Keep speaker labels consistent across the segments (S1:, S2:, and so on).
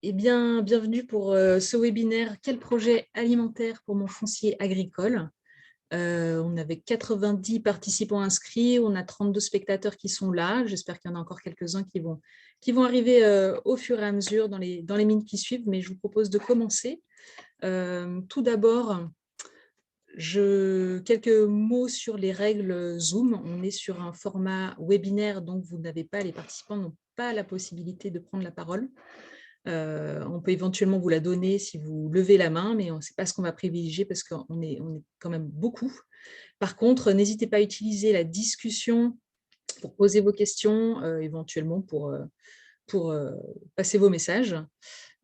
S1: Eh bien, bienvenue pour ce webinaire « Quel projet alimentaire pour mon foncier agricole ?» On avait 90 participants inscrits, on a 32 spectateurs qui sont là. J'espère qu'il y en a encore quelques-uns qui vont arriver au fur et à mesure dans les minutes qui suivent, mais je vous propose de commencer. Tout d'abord, quelques mots sur les règles Zoom. On est sur un format webinaire, donc les participants n'ont pas la possibilité de prendre la parole. On peut éventuellement vous la donner si vous levez la main, mais ce n'est pas ce qu'on va privilégier parce qu'on est quand même beaucoup. Par contre, n'hésitez pas à utiliser la discussion pour poser vos questions, éventuellement pour passer vos messages.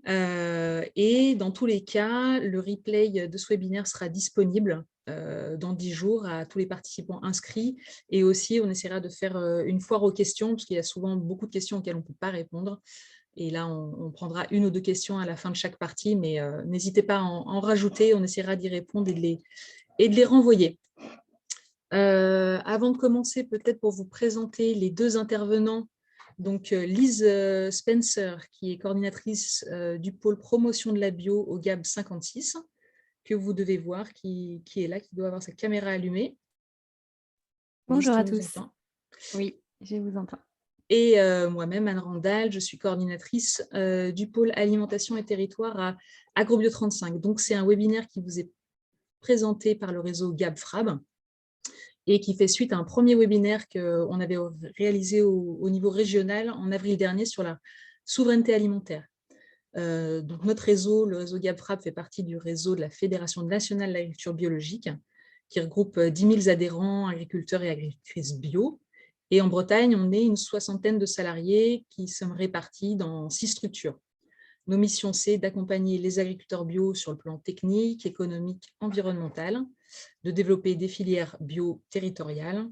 S1: Et dans tous les cas, le replay de ce webinaire sera disponible dans 10 jours à tous les participants inscrits. Et aussi, on essaiera de faire une foire aux questions, parce qu'il y a souvent beaucoup de questions auxquelles on ne peut pas répondre. Et là, on prendra une ou deux questions à la fin de chaque partie, mais n'hésitez pas à en rajouter, on essaiera d'y répondre et de les renvoyer. Avant de commencer, peut-être pour vous présenter les deux intervenants, donc Lise Spencer, qui est coordinatrice du pôle promotion de la bio au GAB 56, que vous devez voir, qui est là, qui doit avoir sa caméra allumée.
S2: Bonjour à tous. Oui, je vous entends.
S1: Et moi-même, Anne Randall, je suis coordinatrice du pôle alimentation et territoire à Agrobio 35. Donc, c'est un webinaire qui vous est présenté par le réseau GAB-FRAB et qui fait suite à un premier webinaire qu'on avait réalisé au niveau régional en avril dernier sur la souveraineté alimentaire. Donc, notre réseau, le réseau GAB-FRAB, fait partie du réseau de la Fédération nationale de l'agriculture biologique, qui regroupe 10 000 adhérents, agriculteurs et agricultrices bio. Et en Bretagne, on est une soixantaine de salariés qui sont répartis dans 6 structures. Nos missions, c'est d'accompagner les agriculteurs bio sur le plan technique, économique, environnemental, de développer des filières bio territoriales,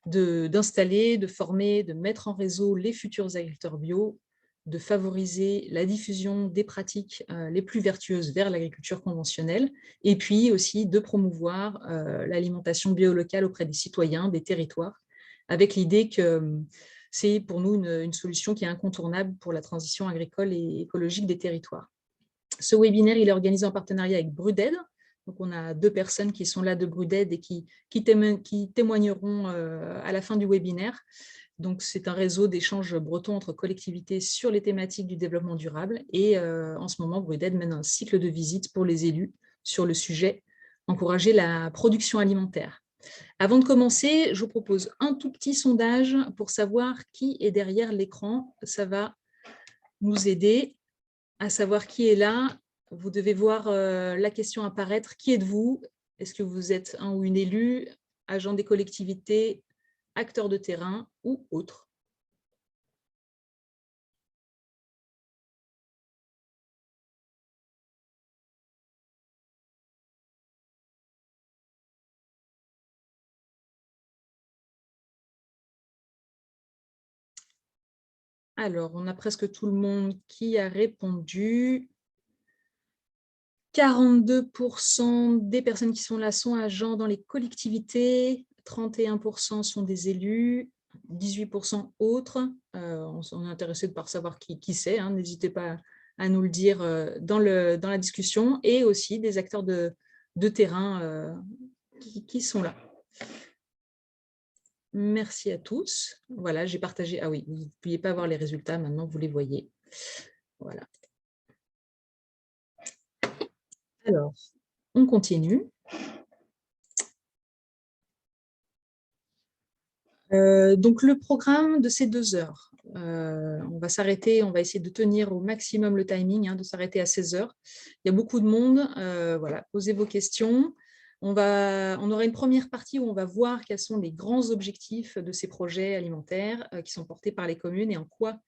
S1: d'installer, de former, de mettre en réseau les futurs agriculteurs bio, de favoriser la diffusion des pratiques les plus vertueuses vers l'agriculture conventionnelle, et puis aussi de promouvoir l'alimentation bio-locale auprès des citoyens, des territoires, avec l'idée que c'est pour nous une solution qui est incontournable pour la transition agricole et écologique des territoires. Ce webinaire, il est organisé en partenariat avec Bruded. Donc, on a 2 personnes qui sont là de Bruded et qui témoigneront à la fin du webinaire. Donc, c'est un réseau d'échanges bretons entre collectivités sur les thématiques du développement durable. Et en ce moment, Bruded mène un cycle de visites pour les élus sur le sujet « Encourager la production alimentaire ». Avant de commencer, je vous propose un tout petit sondage pour savoir qui est derrière l'écran. Ça va nous aider à savoir qui est là. Vous devez voir la question apparaître. Qui êtes-vous? Est-ce que vous êtes un ou une élue, agent des collectivités, acteur de terrain ou autre? Alors, on a presque tout le monde qui a répondu. 42% des personnes qui sont là sont agents dans les collectivités, 31% sont des élus, 18% autres. On est intéressé de savoir qui c'est, hein. N'hésitez pas à nous le dire dans la discussion, et aussi des acteurs de terrain qui sont là. Merci à tous. Voilà, j'ai partagé. Ah oui, vous ne pouviez pas voir les résultats, maintenant vous les voyez. Voilà. Alors, on continue. Donc, le programme de ces 2 heures, on va s'arrêter, on va essayer de tenir au maximum le timing, de s'arrêter à 16 heures. Il y a beaucoup de monde, voilà, posez vos questions. On aura une première partie où on va voir quels sont les grands objectifs de ces projets alimentaires qui sont portés par les communes et en quoi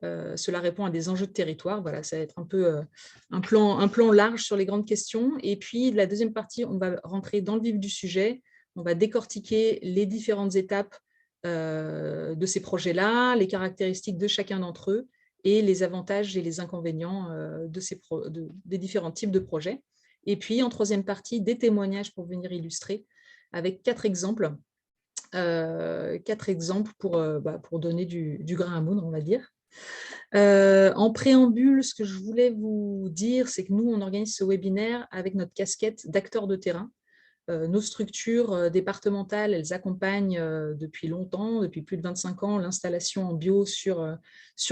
S1: cela répond à des enjeux de territoire. Voilà, ça va être un peu un plan large sur les grandes questions. Et puis, la deuxième partie, on va rentrer dans le vif du sujet. On va décortiquer les différentes étapes de ces projets-là, les caractéristiques de chacun d'entre eux et les avantages et les inconvénients des différents types de projets. Et puis, en troisième partie, des témoignages pour venir illustrer avec 4 exemples. 4 exemples pour donner du grain à moudre, on va dire. En préambule, ce que je voulais vous dire, c'est que nous, on organise ce webinaire avec notre casquette d'acteurs de terrain. Nos structures départementales, elles accompagnent depuis longtemps, depuis plus de 25 ans, l'installation en bio sur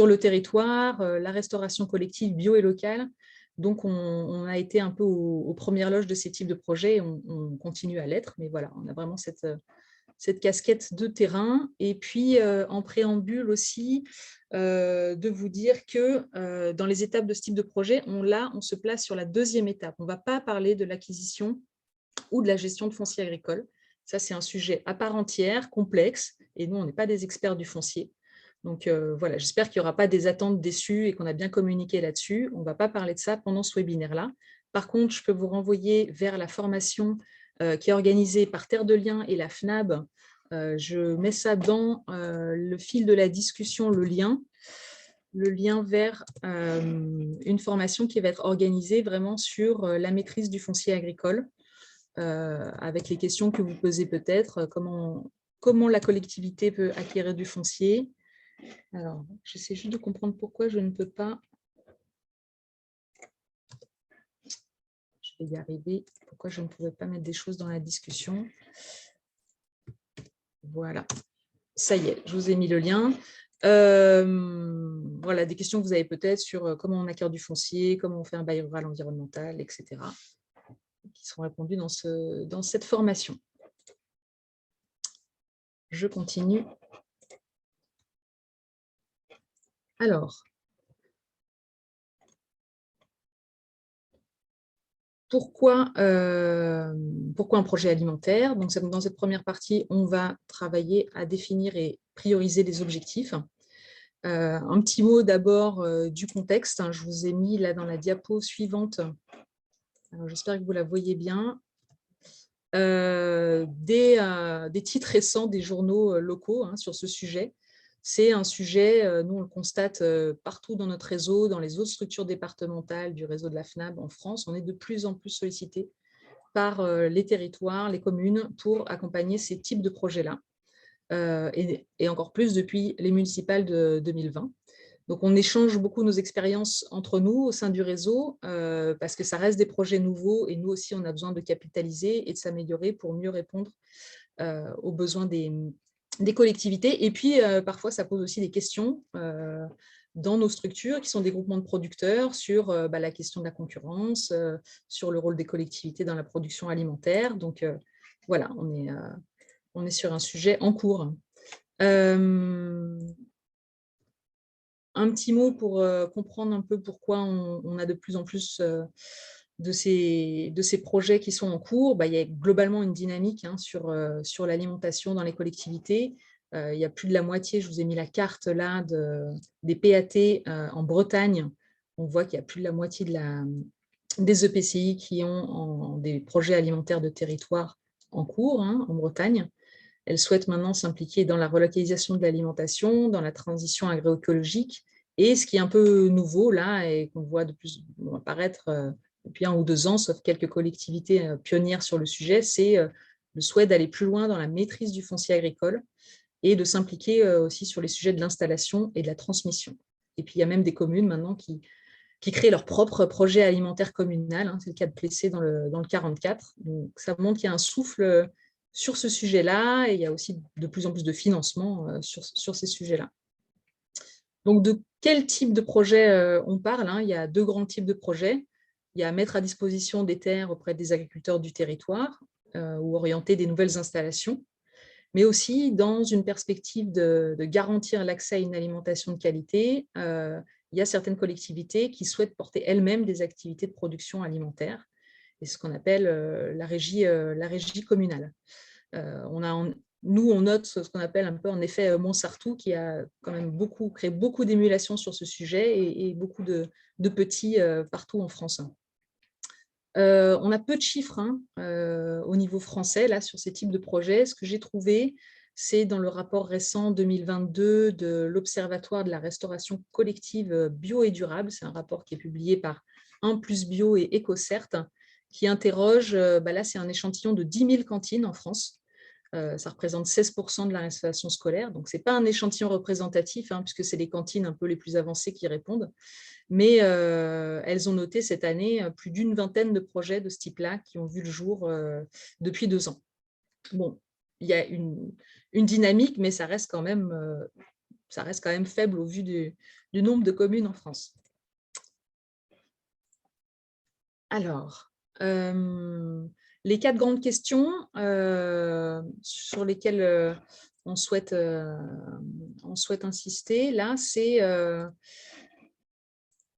S1: le territoire, la restauration collective bio et locale. Donc, on a été un peu aux premières loges de ces types de projets et on continue à l'être. Mais voilà, on a vraiment cette casquette de terrain. Et puis, en préambule aussi, de vous dire que dans les étapes de ce type de projet, on se place sur la deuxième étape. On ne va pas parler de l'acquisition ou de la gestion de foncier agricole. Ça, c'est un sujet à part entière, complexe, et nous, on n'est pas des experts du foncier. Donc voilà, j'espère qu'il n'y aura pas des attentes déçues et qu'on a bien communiqué là-dessus. On ne va pas parler de ça pendant ce webinaire-là. Par contre, je peux vous renvoyer vers la formation qui est organisée par Terre de Liens et la FNAB. Je mets ça dans le fil de la discussion, le lien vers une formation qui va être organisée vraiment sur la maîtrise du foncier agricole, avec les questions que vous posez peut-être, comment la collectivité peut acquérir du foncier. Alors, j'essaie juste de comprendre pourquoi je ne peux pas. Je vais y arriver. Pourquoi je ne pouvais pas mettre des choses dans la discussion. Voilà. Ça y est, je vous ai mis le lien. Voilà, des questions que vous avez peut-être sur comment on acquiert du foncier, comment on fait un bail rural environnemental, etc., qui seront répondues dans cette formation. Je continue. Alors, pourquoi un projet alimentaire? Donc, dans cette première partie, on va travailler à définir et prioriser les objectifs. Un petit mot d'abord du contexte. Je vous ai mis là dans la diapo suivante. J'espère que vous la voyez bien. Des titres récents des journaux locaux sur ce sujet. C'est un sujet, nous on le constate partout dans notre réseau, dans les autres structures départementales du réseau de la FNAB en France. On est de plus en plus sollicité par les territoires, les communes, pour accompagner ces types de projets-là. Et encore plus depuis les municipales de 2020. Donc, on échange beaucoup nos expériences entre nous au sein du réseau parce que ça reste des projets nouveaux et nous aussi, on a besoin de capitaliser et de s'améliorer pour mieux répondre aux besoins des collectivités. Et puis, parfois, ça pose aussi des questions dans nos structures qui sont des groupements de producteurs sur la question de la concurrence, sur le rôle des collectivités dans la production alimentaire. Donc, voilà, on est sur un sujet en cours. Un petit mot pour comprendre un peu pourquoi on a de plus en plus de ces projets qui sont en cours. Il y a globalement une dynamique sur l'alimentation dans les collectivités. Il y a plus de la moitié, je vous ai mis la carte là, des PAT en Bretagne. On voit qu'il y a plus de la moitié des EPCI qui ont des projets alimentaires de territoire en cours en Bretagne. Elle souhaite maintenant s'impliquer dans la relocalisation de l'alimentation, dans la transition agroécologique. Et ce qui est un peu nouveau là, et qu'on voit de plus apparaître depuis 1 ou 2 ans, sauf quelques collectivités pionnières sur le sujet, c'est le souhait d'aller plus loin dans la maîtrise du foncier agricole et de s'impliquer aussi sur les sujets de l'installation et de la transmission. Et puis, il y a même des communes maintenant qui créent leur propre projet alimentaire communal. C'est le cas de Plessé dans le 44. Donc, ça montre qu'il y a un souffle sur ce sujet-là, et il y a aussi de plus en plus de financement sur ces sujets-là. Donc, de quel type de projet on parle? Il y a 2 grands types de projets. Il y a mettre à disposition des terres auprès des agriculteurs du territoire ou orienter des nouvelles installations, mais aussi dans une perspective de garantir l'accès à une alimentation de qualité. Il y a certaines collectivités qui souhaitent porter elles-mêmes des activités de production alimentaire, et ce qu'on appelle la régie communale. Nous, on note ce qu'on appelle un peu en effet Montsartou, qui a quand même créé beaucoup d'émulation sur ce sujet et beaucoup de petits partout en France. On a peu de chiffres au niveau français là, sur ces types de projets. Ce que j'ai trouvé, c'est dans le rapport récent 2022 de l'Observatoire de la restauration collective bio et durable. C'est un rapport qui est publié par 1+Bio et EcoCert, qui interroge, là c'est un échantillon de 10 000 cantines en France, Ça représente 16% de la restauration scolaire. Donc, ce n'est pas un échantillon représentatif, puisque c'est les cantines un peu les plus avancées qui répondent. Mais elles ont noté cette année plus d'une vingtaine de projets de ce type-là qui ont vu le jour depuis 2 ans. Bon, il y a une dynamique, mais ça reste quand même faible au vu du nombre de communes en France. Alors, les 4 grandes questions sur lesquelles on souhaite insister, là, c'est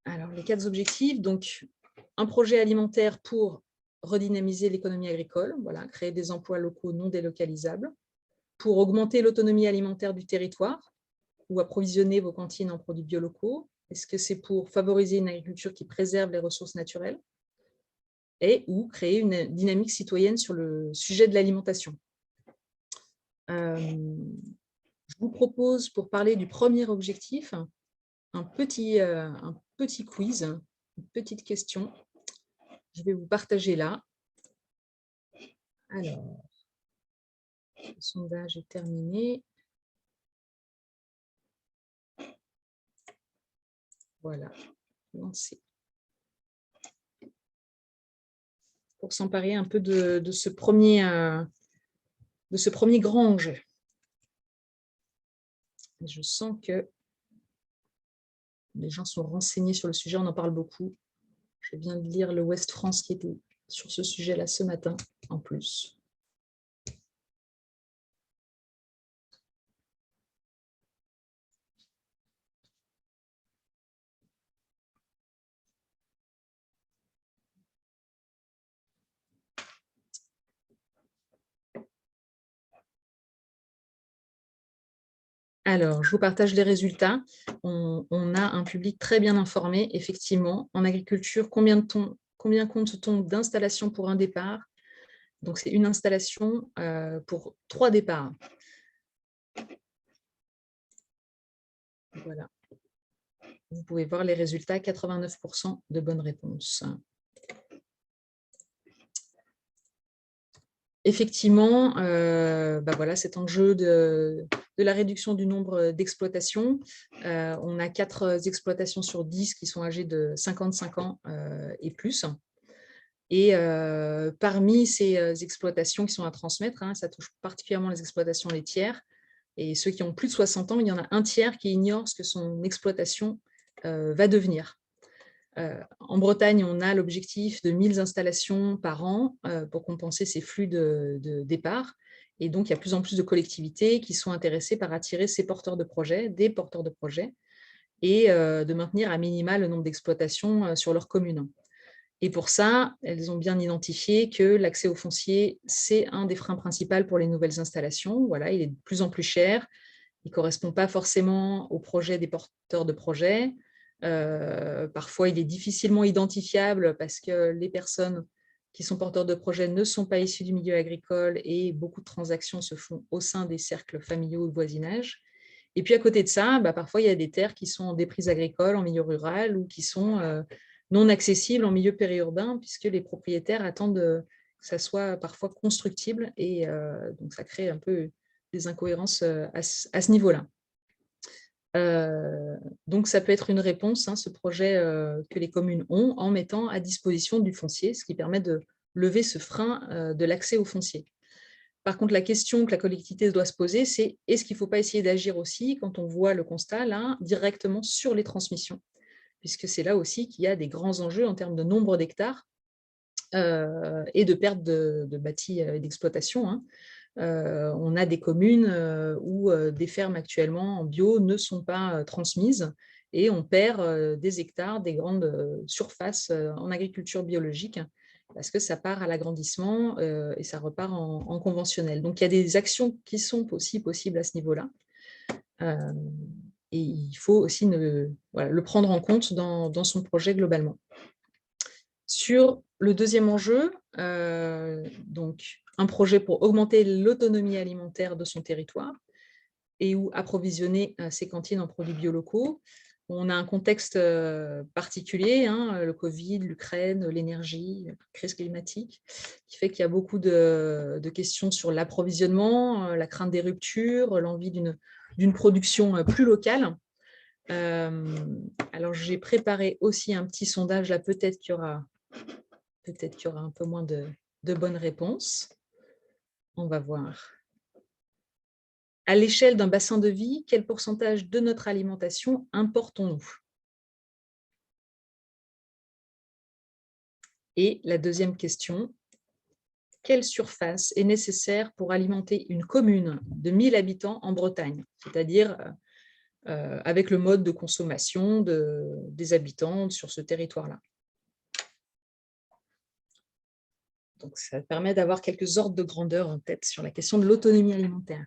S1: alors les 4 objectifs. Donc, un projet alimentaire pour redynamiser l'économie agricole, voilà, créer des emplois locaux non délocalisables, pour augmenter l'autonomie alimentaire du territoire ou approvisionner vos cantines en produits biolocaux. Est-ce que c'est pour favoriser une agriculture qui préserve les ressources naturelles et ou créer une dynamique citoyenne sur le sujet de l'alimentation? Je vous propose, pour parler du premier objectif, un petit quiz, une petite question. Je vais vous partager là. Alors, le sondage est terminé. Voilà, lancé. Pour s'emparer un peu de ce premier grand enjeu. Je sens que les gens sont renseignés sur le sujet, on en parle beaucoup. Je viens de lire le Ouest France qui était sur ce sujet-là ce matin, en plus. Alors, je vous partage les résultats. On a un public très bien informé, effectivement. En agriculture, combien compte-t-on d'installations pour un départ? Donc, c'est une installation pour 3 départs. Voilà. Vous pouvez voir les résultats, 89% de bonnes réponses. Effectivement, voilà, cet enjeu de la réduction du nombre d'exploitations. On a 4 exploitations sur 10 qui sont âgées de 55 ans et plus. Et parmi ces exploitations qui sont à transmettre, ça touche particulièrement les exploitations laitières. Et ceux qui ont plus de 60 ans, il y en a un tiers qui ignore ce que son exploitation va devenir. En Bretagne, on a l'objectif de 1000 installations par an pour compenser ces flux de départ. Et donc, il y a de plus en plus de collectivités qui sont intéressées par attirer ces porteurs de projets, des porteurs de projets, et de maintenir à minima le nombre d'exploitations sur leur commune. Et pour ça, elles ont bien identifié que l'accès au foncier, c'est un des freins principaux pour les nouvelles installations. Voilà, il est de plus en plus cher, il ne correspond pas forcément au projet des porteurs de projets. Parfois, il est difficilement identifiable parce que les personnes qui sont porteurs de projets ne sont pas issues du milieu agricole et beaucoup de transactions se font au sein des cercles familiaux ou de voisinage. Et puis, à côté de ça, parfois, il y a des terres qui sont en déprise agricole, en milieu rural, ou qui sont non accessibles en milieu périurbain, puisque les propriétaires attendent que ça soit parfois constructible. Et donc, ça crée un peu des incohérences à ce niveau-là. Donc, ça peut être une réponse, ce projet que les communes ont, en mettant à disposition du foncier, ce qui permet de lever ce frein de l'accès au foncier. Par contre, la question que la collectivité doit se poser, c'est est-ce qu'il ne faut pas essayer d'agir aussi, quand on voit le constat, là, directement sur les transmissions, puisque c'est là aussi qu'il y a des grands enjeux en termes de nombre d'hectares et de perte de bâtis et d'exploitation. On a des communes où des fermes actuellement en bio ne sont pas transmises et on perd des hectares, des grandes surfaces en agriculture biologique parce que ça part à l'agrandissement et ça repart en conventionnel. Donc, il y a des actions qui sont aussi possibles à ce niveau-là. Et il faut aussi le prendre en compte dans son projet globalement. Sur le deuxième enjeu, donc un projet pour augmenter l'autonomie alimentaire de son territoire et ou approvisionner ses cantines en produits biolocaux. On a un contexte particulier, hein, le Covid, l'Ukraine, l'énergie, la crise climatique, qui fait qu'il y a beaucoup de questions sur l'approvisionnement, la crainte des ruptures, l'envie d'une production plus locale. Alors, j'ai préparé aussi un petit sondage, là, peut-être qu'il y aura un peu moins de bonnes réponses. On va voir. À l'échelle d'un bassin de vie, quel pourcentage de notre alimentation importons-nous? Et la deuxième question, quelle surface est nécessaire pour alimenter une commune de 1000 habitants en Bretagne, c'est-à-dire avec le mode de consommation des habitants sur ce territoire-là? Donc, ça permet d'avoir quelques ordres de grandeur en tête sur la question de l'autonomie alimentaire.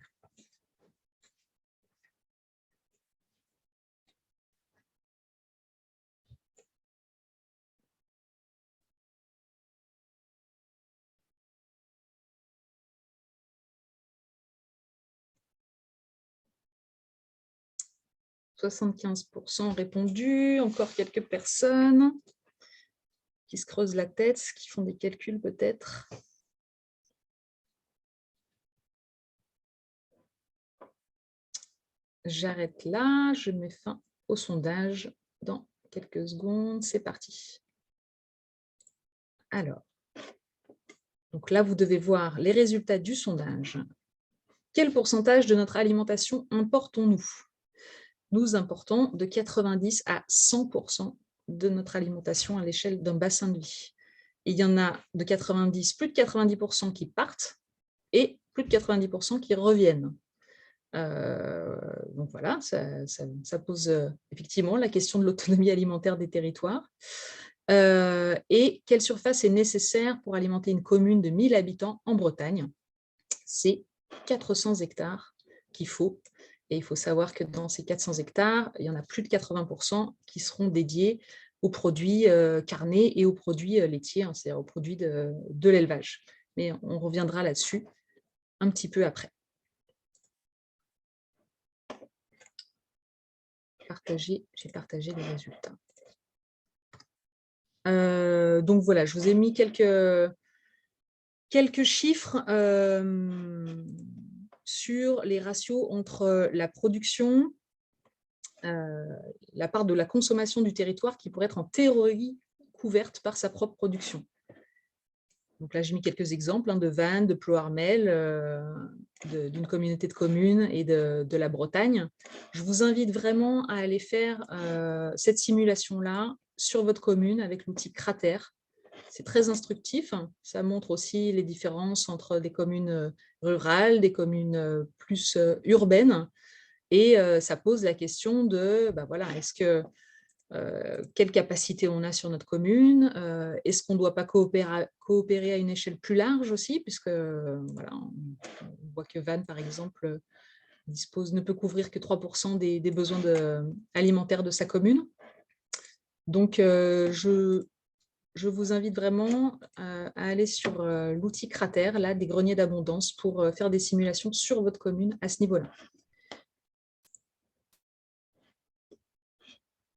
S1: « 75% ont répondu, encore quelques personnes qui se creusent la tête, qui font des calculs peut-être. J'arrête là, je mets fin au sondage dans quelques secondes. C'est parti. Alors, donc là, vous devez voir les résultats du sondage. Quel pourcentage de notre alimentation importons-nous? Nous importons de 90 à 100% de notre alimentation à l'échelle d'un bassin de vie. Et il y en a de 90, plus de 90% qui partent et plus de 90% qui reviennent. Donc voilà, ça pose effectivement la question de l'autonomie alimentaire des territoires. Et quelle surface est nécessaire pour alimenter une commune de 1000 habitants en Bretagne? C'est 400 hectares qu'il faut. Et il faut savoir que dans ces 400 hectares, il y en a plus de 80% qui seront dédiés aux produits carnés et aux produits laitiers, hein, c'est-à-dire aux produits de l'élevage. Mais on reviendra là-dessus un petit peu après. J'ai partagé les résultats. Donc voilà, je vous ai mis quelques chiffres sur les ratios entre la production, la part de la consommation du territoire qui pourrait être en théorie couverte par sa propre production. Donc là, j'ai mis quelques exemples de Vannes, de Ploërmel, d'une communauté de communes et de la Bretagne. Je vous invite vraiment à aller faire cette simulation-là sur votre commune avec l'outil Crater. C'est très instructif. Ça montre aussi les différences entre des communes rurales, des communes plus urbaines. Et ça pose la question de, voilà, quelle capacité on a sur notre commune, est-ce qu'on ne doit pas coopérer à une échelle plus large aussi, puisque voilà, on voit que Vannes, par exemple, ne peut couvrir que 3% des besoins alimentaires de sa commune. Donc, je vous invite vraiment à aller sur l'outil Crater, là, des greniers d'abondance, pour faire des simulations sur votre commune à ce niveau-là.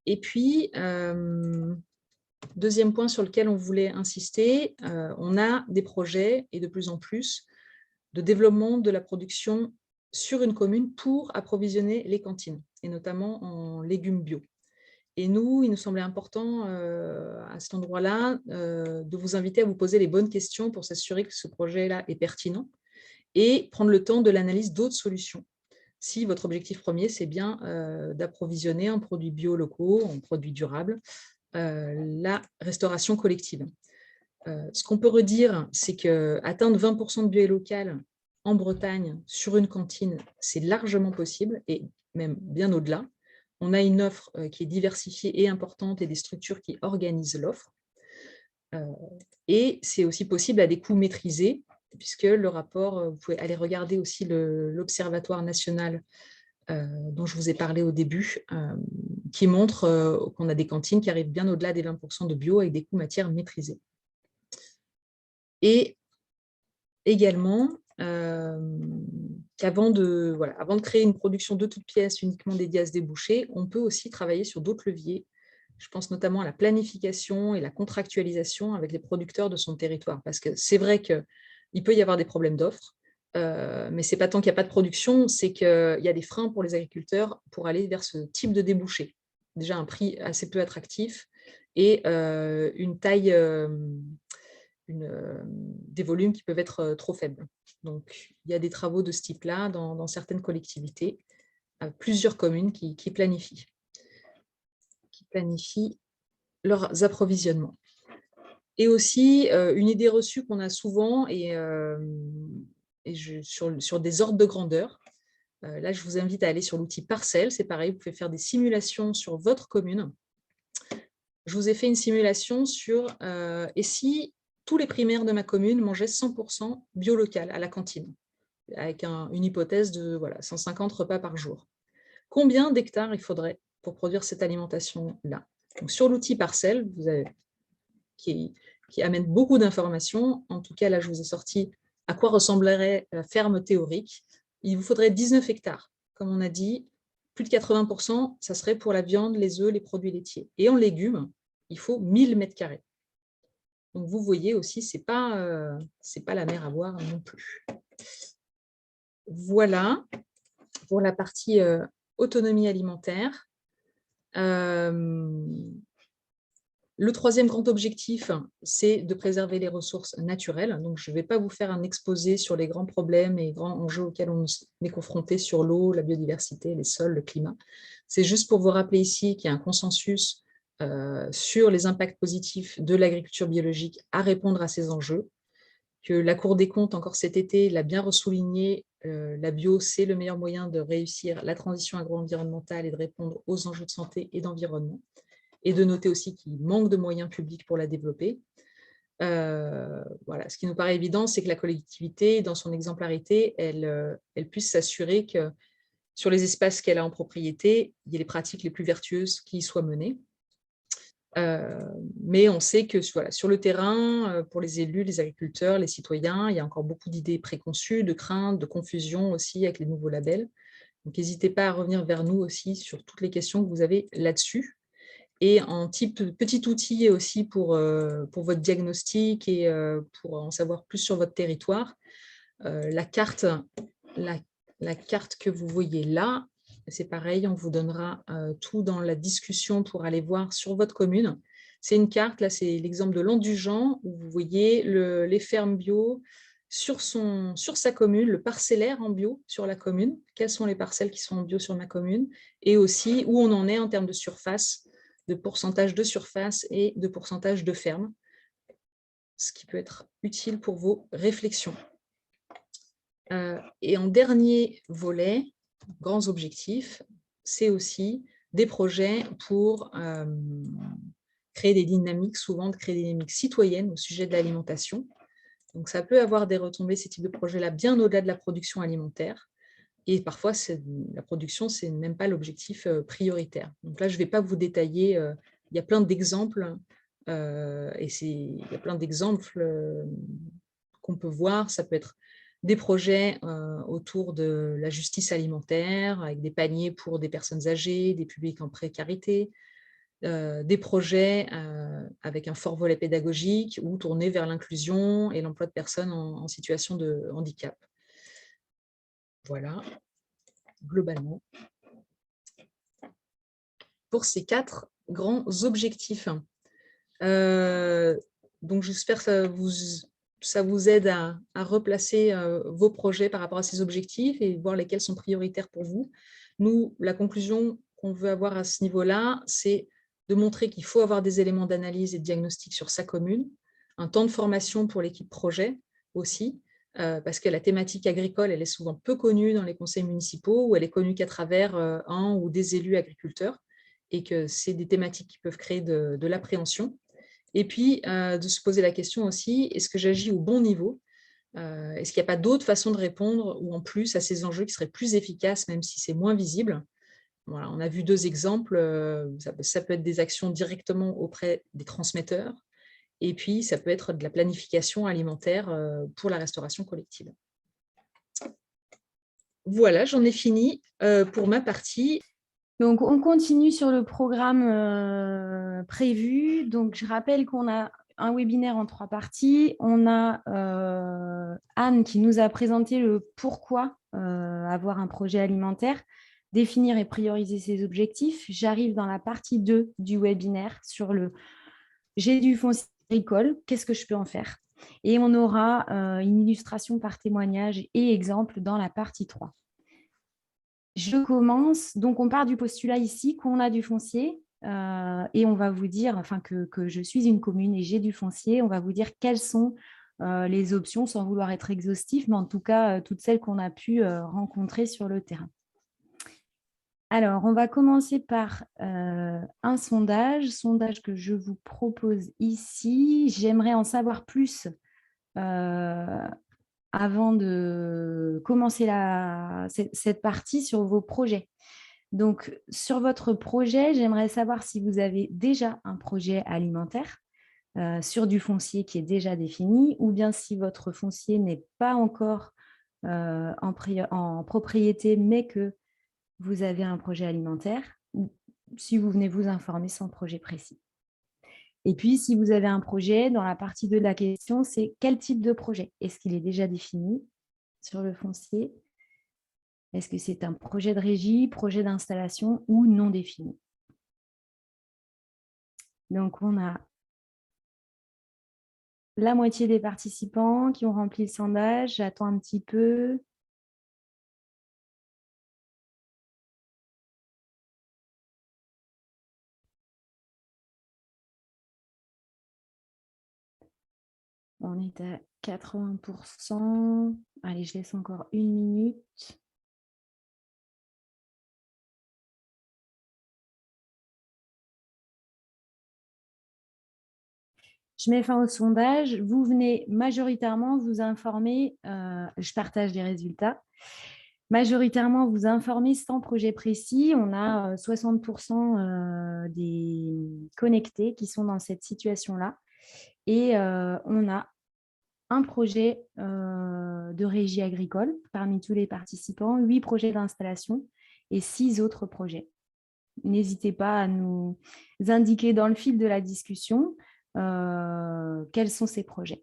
S1: Et puis, deuxième point sur lequel on voulait insister, on a des projets, et de plus en plus, de développement de la production sur une commune pour approvisionner les cantines, et notamment en légumes bio. Et nous, il nous semblait important à cet endroit-là de vous inviter à vous poser les bonnes questions pour s'assurer que ce projet-là est pertinent et prendre le temps de l'analyse d'autres solutions. Si votre objectif premier, c'est bien d'approvisionner en produits bio locaux, en produits durables, la restauration collective. Ce qu'on peut redire, c'est qu'atteindre 20% de bio et local en Bretagne sur une cantine, c'est largement possible et même bien au-delà. On a une offre qui est diversifiée et importante et des structures qui organisent l'offre. Et c'est aussi possible à des coûts maîtrisés, puisque le rapport, vous pouvez aller regarder aussi l'Observatoire national dont je vous ai parlé au début, qui montre qu'on a des cantines qui arrivent bien au-delà des 20% de bio avec des coûts matières maîtrisés. Et également, qu'avant avant de créer une production de toutes pièces uniquement dédiée à ce débouché, on peut aussi travailler sur d'autres leviers. Je pense notamment à la planification et la contractualisation avec les producteurs de son territoire. Parce que c'est vrai qu'il peut y avoir des problèmes d'offres, mais ce n'est pas tant qu'il n'y a pas de production, c'est qu'il y a des freins pour les agriculteurs pour aller vers ce type de débouché. Déjà un prix assez peu attractif et une taille, des volumes qui peuvent être trop faibles. Donc, il y a des travaux de ce type-là dans certaines collectivités, plusieurs communes qui planifient leurs approvisionnements. Et aussi, une idée reçue qu'on a souvent sur des ordres de grandeur. Là, je vous invite à aller sur l'outil Parcelle. C'est pareil, vous pouvez faire des simulations sur votre commune. Je vous ai fait une simulation sur et si tous les primaires de ma commune mangeaient 100% bio local à la cantine, avec une hypothèse de 150 repas par jour. Combien d'hectares il faudrait pour produire cette alimentation-là? Donc, sur l'outil Parcelle, qui amène beaucoup d'informations. En tout cas, là, je vous ai sorti à quoi ressemblerait la ferme théorique. Il vous faudrait 19 hectares. Comme on a dit, plus de 80%, ça serait pour la viande, les œufs, les produits laitiers. Et en légumes, il faut 1000 mètres carrés. Donc, vous voyez aussi, ce n'est pas la mer à boire non plus. Voilà pour la partie autonomie alimentaire. Le troisième grand objectif, c'est de préserver les ressources naturelles. Donc, je ne vais pas vous faire un exposé sur les grands problèmes et grands enjeux auxquels on est confronté sur l'eau, la biodiversité, les sols, le climat. C'est juste pour vous rappeler ici qu'il y a un consensus sur les impacts positifs de l'agriculture biologique à répondre à ces enjeux, que la Cour des comptes, encore cet été, l'a bien ressouligné, la bio, c'est le meilleur moyen de réussir la transition agro-environnementale et de répondre aux enjeux de santé et d'environnement. Et de noter aussi qu'il manque de moyens publics pour la développer. Ce qui nous paraît évident, c'est que la collectivité, dans son exemplarité, elle puisse s'assurer que sur les espaces qu'elle a en propriété, il y ait les pratiques les plus vertueuses qui y soient menées. Mais on sait que sur le terrain, pour les élus, les agriculteurs, les citoyens, il y a encore beaucoup d'idées préconçues, de craintes, de confusion aussi avec les nouveaux labels. Donc, n'hésitez pas à revenir vers nous aussi sur toutes les questions que vous avez là-dessus. Et en petit outil aussi pour votre diagnostic et pour en savoir plus sur votre territoire, la carte que vous voyez là, c'est pareil, on vous donnera tout dans la discussion pour aller voir sur votre commune. C'est une carte, là c'est l'exemple de Landujan, où vous voyez les fermes bio sur sa commune, le parcellaire en bio sur la commune, quelles sont les parcelles qui sont en bio sur ma commune, et aussi où on en est en termes de surface, de pourcentage de surface et de pourcentage de ferme, ce qui peut être utile pour vos réflexions. Et en dernier volet, grands objectifs, c'est aussi des projets pour créer des dynamiques, souvent de créer des dynamiques citoyennes au sujet de l'alimentation. Donc ça peut avoir des retombées, ces types de projets-là, bien au-delà de la production alimentaire. Et parfois, la production, ce n'est même pas l'objectif prioritaire. Donc là, je ne vais pas vous détailler, il y a plein d'exemples, il y a plein d'exemples qu'on peut voir. Ça peut être des projets autour de la justice alimentaire, avec des paniers pour des personnes âgées, des publics en précarité, des projets avec un fort volet pédagogique ou tournés vers l'inclusion et l'emploi de personnes en situation de handicap. Voilà, globalement, pour ces 4 grands objectifs. Donc, j'espère que ça vous aide à replacer vos projets par rapport à ces objectifs et voir lesquels sont prioritaires pour vous. Nous, la conclusion qu'on veut avoir à ce niveau-là, c'est de montrer qu'il faut avoir des éléments d'analyse et de diagnostic sur sa commune, un temps de formation pour l'équipe projet aussi, parce que la thématique agricole, elle est souvent peu connue dans les conseils municipaux ou elle est connue qu'à travers un ou des élus agriculteurs et que c'est des thématiques qui peuvent créer de l'appréhension. Et puis, de se poser la question aussi, est-ce que j'agis au bon niveau? Est-ce qu'il n'y a pas d'autres façons de répondre ou en plus à ces enjeux qui seraient plus efficaces, même si c'est moins visible? Voilà, on a vu 2 exemples. Ça peut être des actions directement auprès des transmetteurs et puis ça peut être de la planification alimentaire pour la restauration collective. Voilà, j'en ai fini pour ma partie.
S2: Donc, on continue sur le programme prévu. Donc, je rappelle qu'on a un webinaire en 3 parties. On a Anne qui nous a présenté le pourquoi avoir un projet alimentaire, définir et prioriser ses objectifs. J'arrive dans la partie 2 du webinaire sur le « j'ai du foncier agricole, qu'est-ce que je peux en faire ?» Et on aura une illustration par témoignage et exemple dans la partie 3. Je commence, donc on part du postulat ici qu'on a du foncier et on va vous dire, enfin que je suis une commune et j'ai du foncier, on va vous dire quelles sont les options sans vouloir être exhaustif, mais en tout cas toutes celles qu'on a pu rencontrer sur le terrain. Alors, on va commencer par un sondage que je vous propose ici. J'aimerais en savoir plus avant de commencer cette partie sur vos projets. Donc, sur votre projet, j'aimerais savoir si vous avez déjà un projet alimentaire sur du foncier qui est déjà défini, ou bien si votre foncier n'est pas encore en propriété, mais que vous avez un projet alimentaire, ou si vous venez vous informer sans projet précis. Et puis, si vous avez un projet, dans la partie 2 de la question, c'est quel type de projet? Est-ce qu'il est déjà défini sur le foncier? Est-ce que c'est un projet de régie, projet d'installation ou non défini? Donc, on a la moitié des participants qui ont rempli le sondage. J'attends un petit peu. On est à 80%. Allez, je laisse encore 1 minute. Je mets fin au sondage. Vous venez majoritairement vous informer, je partage les résultats, majoritairement vous informer sans projet précis. On a 60% des connectés qui sont dans cette situation-là. Et on a un projet de régie agricole parmi tous les participants, 8 projets d'installation et 6 autres projets. N'hésitez pas à nous indiquer dans le fil de la discussion quels sont ces projets.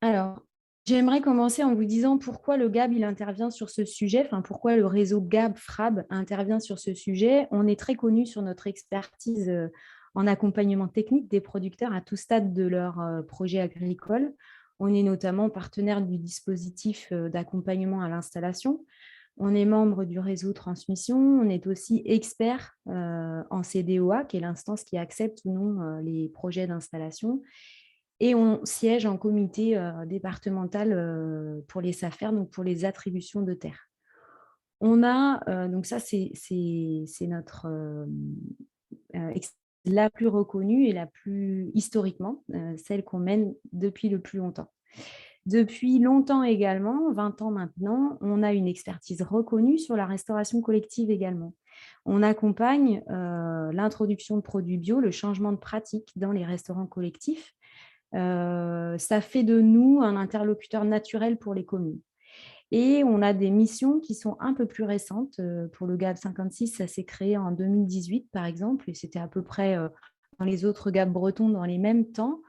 S2: Alors, j'aimerais commencer en vous disant pourquoi le GAB il intervient sur ce sujet, enfin pourquoi le réseau GAB-FRAB intervient sur ce sujet. On est très connu sur notre expertise en accompagnement technique des producteurs à tout stade de leur projet agricole. On est notamment partenaire du dispositif d'accompagnement à l'installation. On est membre du réseau transmission. On est aussi expert en CDOA, qui est l'instance qui accepte ou non les projets d'installation. Et on siège en comité départemental pour les SAFER, donc pour les attributions de terres. On a, donc ça c'est notre la plus reconnue et la plus historiquement, celle qu'on mène depuis le plus longtemps. Depuis longtemps également, 20 ans maintenant, on a une expertise reconnue sur la restauration collective également. On accompagne l'introduction de produits bio, le changement de pratique dans les restaurants collectifs. Ça fait de nous un interlocuteur naturel pour les communes. Et on a des missions qui sont un peu plus récentes. Pour le GAB 56, ça s'est créé en 2018, par exemple, et c'était à peu près dans les autres GAB bretons dans les mêmes temps.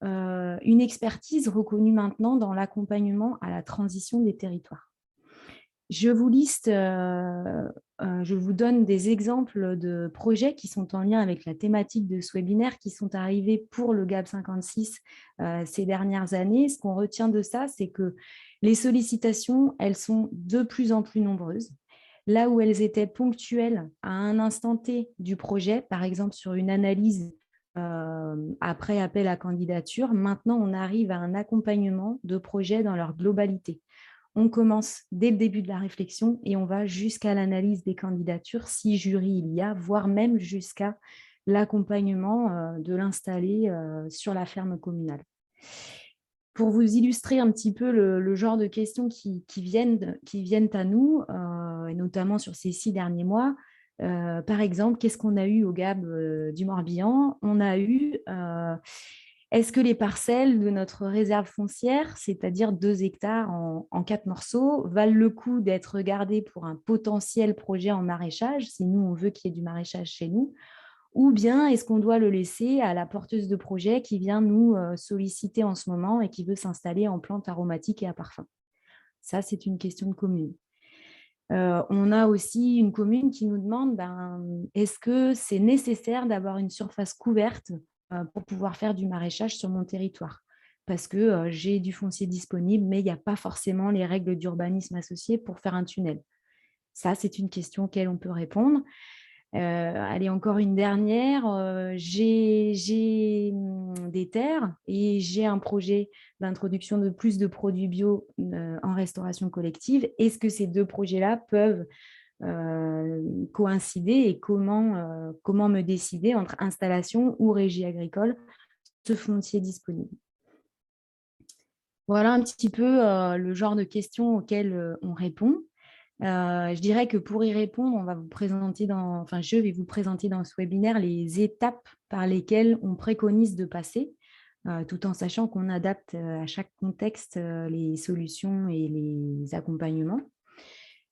S2: Une expertise reconnue maintenant dans l'accompagnement à la transition des territoires. Je vous liste, je vous donne des exemples de projets qui sont en lien avec la thématique de ce webinaire, qui sont arrivés pour le GAB 56 ces dernières années. Ce qu'on retient de ça, c'est que les sollicitations, elles sont de plus en plus nombreuses. Là où elles étaient ponctuelles à un instant T du projet, par exemple sur une analyse après appel à candidature, maintenant on arrive à un accompagnement de projets dans leur globalité. On commence dès le début de la réflexion et on va jusqu'à l'analyse des candidatures, si jury il y a, voire même jusqu'à l'accompagnement de l'installer sur la ferme communale. Pour vous illustrer un petit peu le genre de questions qui viennent à nous, et notamment sur ces 6 derniers mois, par exemple, qu'est-ce qu'on a eu au GAB du Morbihan? On a eu Est-ce que les parcelles de notre réserve foncière, c'est-à-dire 2 hectares en 4 morceaux, valent le coup d'être regardées pour un potentiel projet en maraîchage, si nous, on veut qu'il y ait du maraîchage chez nous, ou bien est-ce qu'on doit le laisser à la porteuse de projet qui vient nous solliciter en ce moment et qui veut s'installer en plantes aromatiques et à parfum? Ça, c'est une question de commune. On a aussi une commune qui nous demande, est-ce que c'est nécessaire d'avoir une surface couverte pour pouvoir faire du maraîchage sur mon territoire? Parce que j'ai du foncier disponible, mais il n'y a pas forcément les règles d'urbanisme associées pour faire un tunnel. Ça, c'est une question auquel on peut répondre. Allez, encore une dernière. J'ai des terres et j'ai un projet d'introduction de plus de produits bio en restauration collective. Est-ce que ces 2 projets-là peuvent coïncider et comment me décider entre installation ou régie agricole, ce foncier disponible? Voilà un petit peu le genre de questions auxquelles on répond. Je dirais que pour y répondre, je vais vous présenter dans ce webinaire les étapes par lesquelles on préconise de passer, tout en sachant qu'on adapte à chaque contexte les solutions et les accompagnements.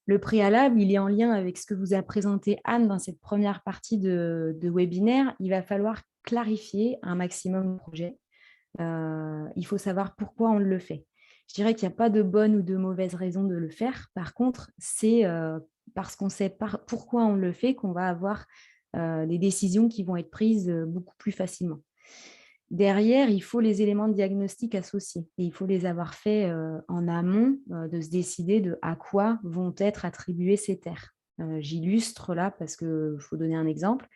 S2: Le préalable, il est en lien avec ce que vous a présenté Anne dans cette première partie de webinaire. Il va falloir clarifier un maximum le projet. Il faut savoir pourquoi on le fait. Je dirais qu'il n'y a pas de bonne ou de mauvaise raison de le faire. Par contre, c'est parce qu'on sait pourquoi on le fait qu'on va avoir des décisions qui vont être prises beaucoup plus facilement. Derrière, il faut les éléments de diagnostic associés et il faut les avoir faits en amont de se décider de à quoi vont être attribuées ces terres. J'illustre là parce qu'il faut donner un exemple.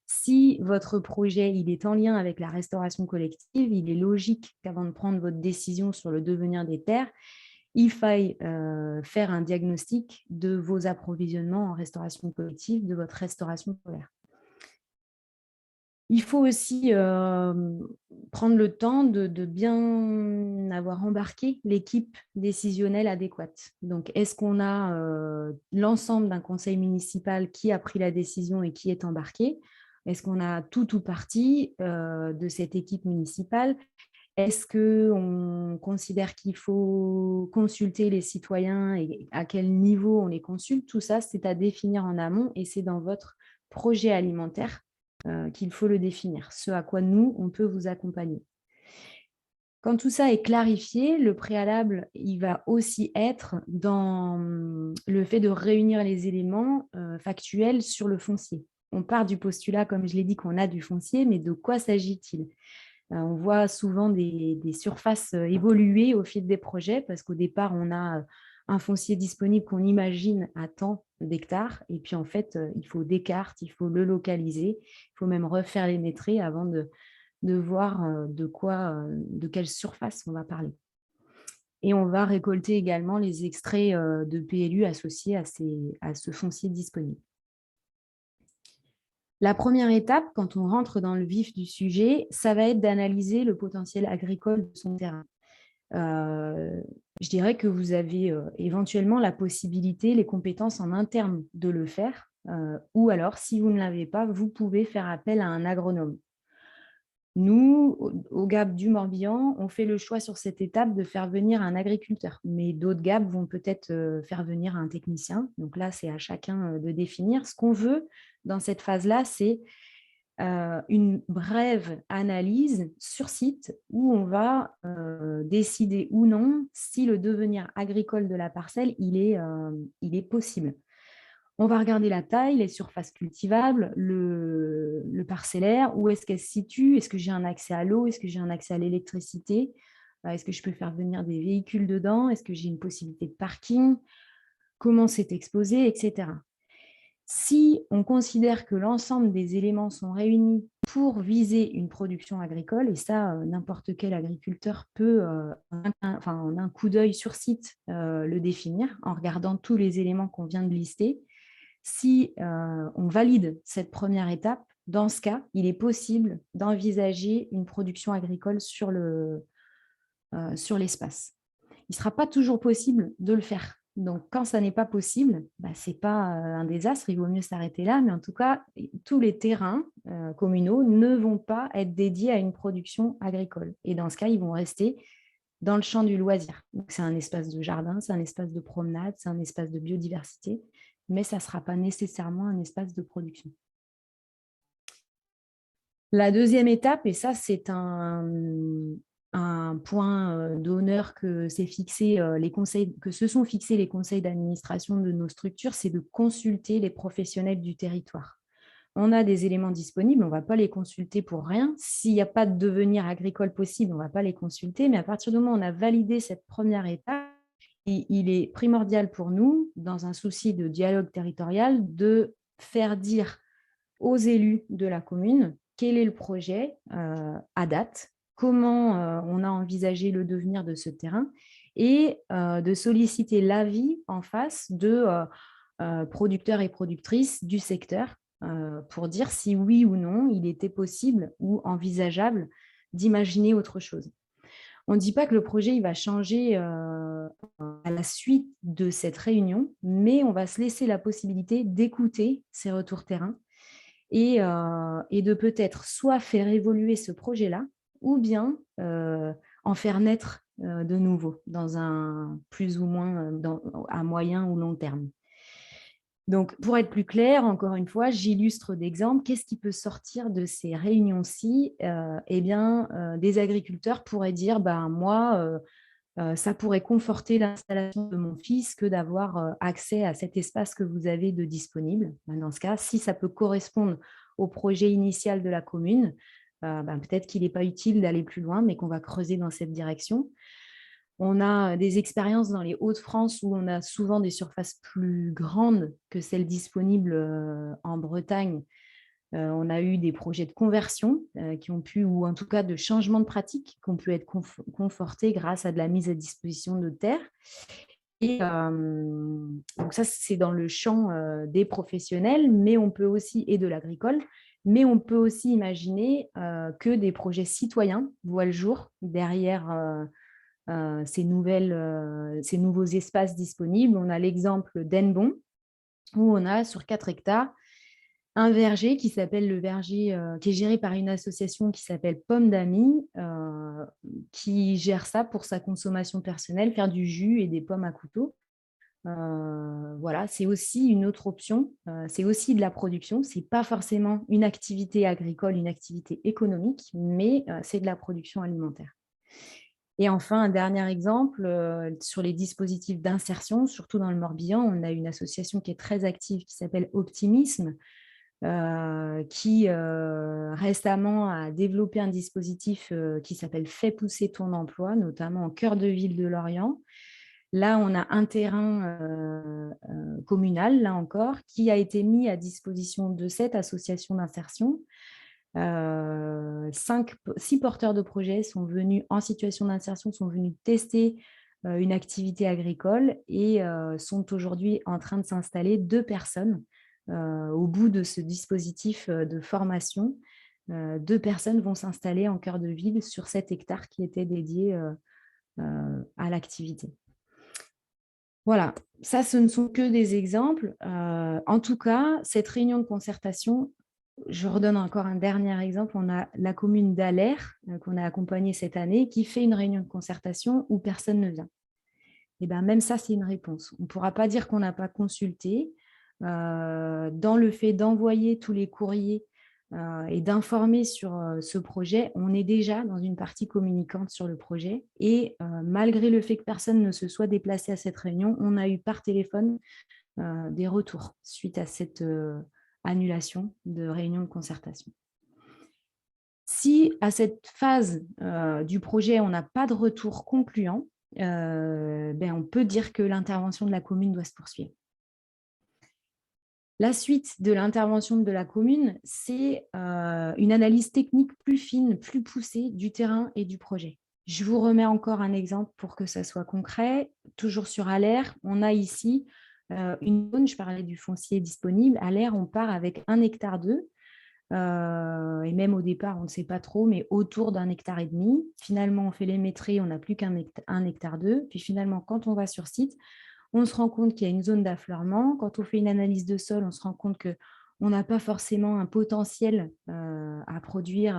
S2: Si votre projet il est en lien avec la restauration collective, il est logique qu'avant de prendre votre décision sur le devenir des terres, il faille faire un diagnostic de vos approvisionnements en restauration collective, de votre restauration scolaire. Il faut aussi prendre le temps de bien avoir embarqué l'équipe décisionnelle adéquate. Donc, est-ce qu'on a l'ensemble d'un conseil municipal qui a pris la décision et qui est embarqué? Est-ce qu'on a tout ou partie de cette équipe municipale? Est-ce qu'on considère qu'il faut consulter les citoyens et à quel niveau on les consulte? Tout ça, c'est à définir en amont et c'est dans votre projet alimentaire qu'il faut le définir, ce à quoi nous, on peut vous accompagner. Quand tout ça est clarifié, le préalable, il va aussi être dans le fait de réunir les éléments factuels sur le foncier. On part du postulat, comme je l'ai dit, qu'on a du foncier, mais de quoi s'agit-il? On voit souvent des surfaces évoluer au fil des projets parce qu'au départ, on a un foncier disponible qu'on imagine à tant d'hectares. Et puis, en fait, il faut des cartes, il faut le localiser, il faut même refaire les lettrés avant de voir de quelle surface on va parler. Et on va récolter également les extraits de PLU associés à ce foncier disponible. La première étape, quand on rentre dans le vif du sujet, ça va être d'analyser le potentiel agricole de son terrain. Je dirais que vous avez éventuellement la possibilité, les compétences en interne de le faire, ou alors, si vous ne l'avez pas, vous pouvez faire appel à un agronome. Nous, au GAP du Morbihan, on fait le choix sur cette étape de faire venir un agriculteur, mais d'autres GAP vont peut-être faire venir un technicien. Donc là, c'est à chacun de définir. Ce qu'on veut dans cette phase-là, c'est une brève analyse sur site où on va décider ou non si le devenir agricole de la parcelle, il est possible. On va regarder la taille, les surfaces cultivables, le parcellaire, où est-ce qu'elle se situe, est-ce que j'ai un accès à l'eau, est-ce que j'ai un accès à l'électricité, est-ce que je peux faire venir des véhicules dedans, est-ce que j'ai une possibilité de parking, comment c'est exposé, etc. Si on considère que l'ensemble des éléments sont réunis pour viser une production agricole, et ça, n'importe quel agriculteur peut, en un coup d'œil sur site, le définir en regardant tous les éléments qu'on vient de lister. Si on valide cette première étape, dans ce cas, il est possible d'envisager une production agricole sur l'espace. Il ne sera pas toujours possible de le faire Donc, quand ça n'est pas possible, ce n'est pas un désastre, il vaut mieux s'arrêter là. Mais en tout cas, tous les terrains communaux ne vont pas être dédiés à une production agricole. Et dans ce cas, ils vont rester dans le champ du loisir. C'est un espace de jardin, c'est un espace de promenade, c'est un espace de biodiversité, mais ça ne sera pas nécessairement un espace de production. La deuxième étape, et ça c'est un point d'honneur que se sont fixés les conseils d'administration de nos structures, c'est de consulter les professionnels du territoire. On a des éléments disponibles, on ne va pas les consulter pour rien. S'il n'y a pas de devenir agricole possible, on ne va pas les consulter, mais à partir du moment où on a validé cette première étape, il est primordial pour nous, dans un souci de dialogue territorial, de faire dire aux élus de la commune quel est le projet à date, comment on a envisagé le devenir de ce terrain et de solliciter l'avis en face de producteurs et productrices du secteur pour dire si oui ou non il était possible ou envisageable d'imaginer autre chose. On ne dit pas que le projet il va changer à la suite de cette réunion, mais on va se laisser la possibilité d'écouter ces retours terrain et de peut-être soit faire évoluer ce projet-là ou bien en faire naître de nouveau dans un plus ou moins à moyen ou long terme. Donc, pour être plus clair, encore une fois, j'illustre d'exemples. Qu'est-ce qui peut sortir de ces réunions-ci? Des agriculteurs pourraient dire, moi, ça pourrait conforter l'installation de mon fils que d'avoir accès à cet espace que vous avez de disponible. Dans ce cas, si ça peut correspondre au projet initial de la commune, peut-être qu'il n'est pas utile d'aller plus loin, mais qu'on va creuser dans cette direction. On a des expériences dans les Hauts-de-France où on a souvent des surfaces plus grandes que celles disponibles en Bretagne. On a eu des projets de conversion qui ont pu, ou en tout cas de changement de pratique, qui ont pu être confortés grâce à de la mise à disposition de terres. Et donc ça, c'est dans le champ des professionnels, mais on peut aussi, et de l'agricole, mais on peut aussi imaginer que des projets citoyens voient le jour derrière ces nouveaux espaces disponibles. On a l'exemple d'Enbon, où on a sur 4 hectares un verger qui s'appelle le verger, qui est géré par une association qui s'appelle Pomme d'Ami, qui gère ça pour sa consommation personnelle, faire du jus et des pommes à couteau. Voilà, c'est aussi une autre option, c'est aussi de la production, c'est pas forcément une activité agricole, une activité économique, mais c'est de la production alimentaire. Et enfin, un dernier exemple, sur les dispositifs d'insertion, surtout dans le Morbihan, on a une association qui est très active qui s'appelle Optimisme, qui récemment a développé un dispositif qui s'appelle « Fais pousser ton emploi », notamment en cœur de ville de Lorient. Là, on a un terrain communal, là encore, qui a été mis à disposition de cette association d'insertion. 6 porteurs de projets sont venus en situation d'insertion, sont venus tester une activité agricole et sont aujourd'hui en train de s'installer 2 personnes au bout de ce dispositif de formation. 2 personnes vont s'installer en cœur de ville sur 7 hectares qui étaient dédiés à l'activité. Voilà, ça, ce ne sont que des exemples. En tout cas, cette réunion de concertation, je redonne encore un dernier exemple. On a la commune d'Allers, qu'on a accompagnée cette année, qui fait une réunion de concertation où personne ne vient. Et même ça, c'est une réponse. On ne pourra pas dire qu'on n'a pas consulté. Dans le fait d'envoyer tous les courriers et d'informer sur ce projet, on est déjà dans une partie communicante sur le projet. Et malgré le fait que personne ne se soit déplacé à cette réunion, on a eu par téléphone des retours suite à cette annulation de réunion de concertation. Si à cette phase du projet, on n'a pas de retour concluant, on peut dire que l'intervention de la commune doit se poursuivre. La suite de l'intervention de la commune, c'est une analyse technique plus fine, plus poussée du terrain et du projet. Je vous remets encore un exemple pour que ça soit concret. Toujours sur Allers, on a ici une zone, je parlais du foncier disponible. Allers, on part avec 1,2 hectare. Et même au départ, on ne sait pas trop, mais autour d'1,5 hectare. Finalement, on fait les métrés, on n'a plus qu'1,2 hectare. Puis finalement, quand on va sur site, On se rend compte qu'il y a une zone d'affleurement. Quand on fait une analyse de sol, on se rend compte qu'on n'a pas forcément un potentiel à produire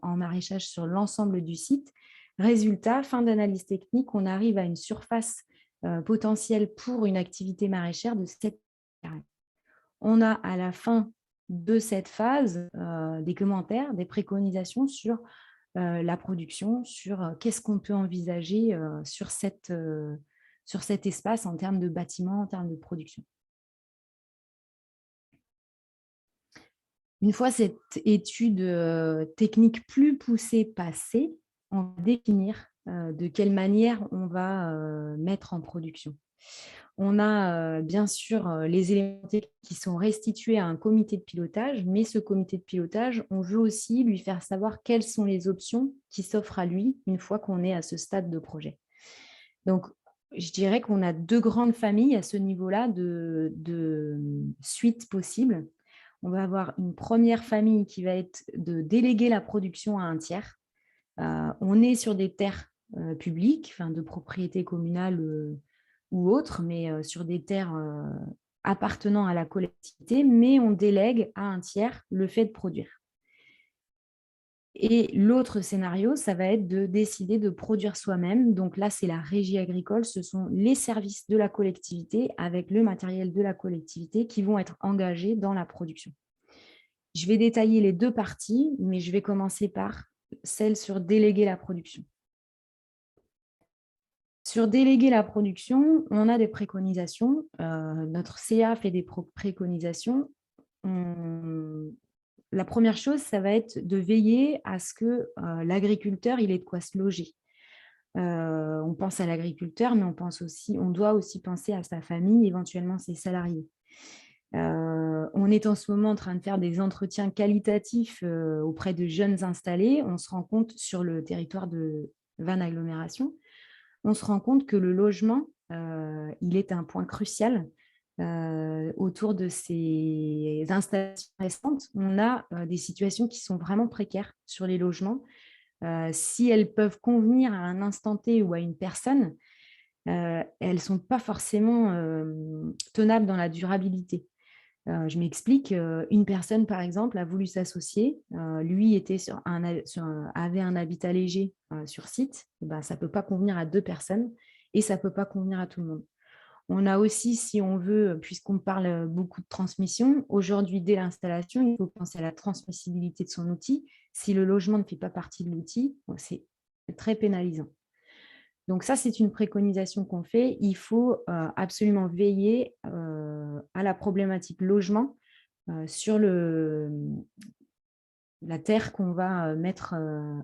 S2: en maraîchage sur l'ensemble du site. Résultat, fin d'analyse technique, on arrive à une surface potentielle pour une activité maraîchère de 7 carrés. On a à la fin de cette phase des commentaires, des préconisations sur la production, sur qu'est-ce qu'on peut envisager sur cet espace en termes de bâtiment, en termes de production. Une fois cette étude technique plus poussée passée, on va définir de quelle manière on va mettre en production. On a bien sûr les éléments techniques qui sont restitués à un comité de pilotage, mais ce comité de pilotage, on veut aussi lui faire savoir quelles sont les options qui s'offrent à lui une fois qu'on est à ce stade de projet. Donc, je dirais qu'on a 2 grandes familles à ce niveau-là de suites possibles. On va avoir une première famille qui va être de déléguer la production à un tiers. On est sur des terres publiques, enfin de propriété communale ou autre, mais sur des terres appartenant à la collectivité, mais on délègue à un tiers le fait de produire. Et l'autre scénario, ça va être de décider de produire soi-même. Donc là, c'est la régie agricole, ce sont les services de la collectivité avec le matériel de la collectivité qui vont être engagés dans la production. Je vais détailler les 2 parties, mais je vais commencer par celle sur déléguer la production. Sur déléguer la production, on a des préconisations. Notre CA fait des préconisations. La première chose, ça va être de veiller à ce que l'agriculteur il ait de quoi se loger. On pense à l'agriculteur, mais on doit aussi penser à sa famille, éventuellement ses salariés. On est en ce moment en train de faire des entretiens qualitatifs auprès de jeunes installés. On se rend compte sur le territoire de Vannes Agglomération, on se rend compte que le logement, il est un point crucial autour de ces installations récentes. On a des situations qui sont vraiment précaires sur les logements. Si elles peuvent convenir à un instant T ou à une personne, elles ne sont pas forcément tenables dans la durabilité. Je m'explique, une personne, par exemple, a voulu s'associer. Lui avait un habitat léger sur site. Et ben, ça ne peut pas convenir à 2 personnes et ça ne peut pas convenir à tout le monde. On a aussi, si on veut, puisqu'on parle beaucoup de transmission, aujourd'hui, dès l'installation, il faut penser à la transmissibilité de son outil. Si le logement ne fait pas partie de l'outil, c'est très pénalisant. Donc ça, c'est une préconisation qu'on fait. Il faut absolument veiller à la problématique logement sur la terre qu'on va mettre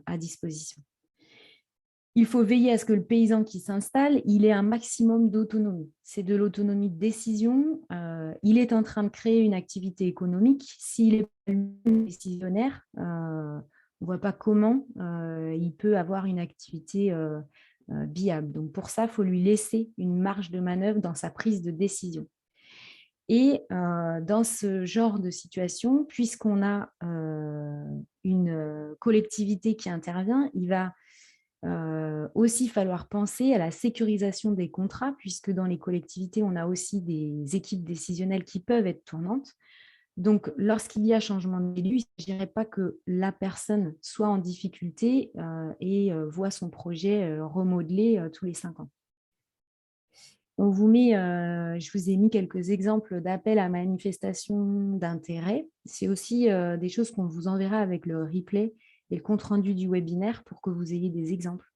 S2: à disposition. Il faut veiller à ce que le paysan qui s'installe, il ait un maximum d'autonomie. C'est de l'autonomie de décision. Il est en train de créer une activité économique. S'il est décisionnaire, on ne voit pas comment il peut avoir une activité viable. Donc pour ça, il faut lui laisser une marge de manœuvre dans sa prise de décision. Et dans ce genre de situation, puisqu'on a une collectivité qui intervient, il va aussi falloir penser à la sécurisation des contrats, puisque dans les collectivités, on a aussi des équipes décisionnelles qui peuvent être tournantes. Donc, lorsqu'il y a changement d'élu, il ne s'agirait pas que la personne soit en difficulté et voit son projet remodelé tous les 5 ans. Je vous ai mis quelques exemples d'appels à manifestation d'intérêt. C'est aussi des choses qu'on vous enverra avec le replay et le compte-rendu du webinaire pour que vous ayez des exemples.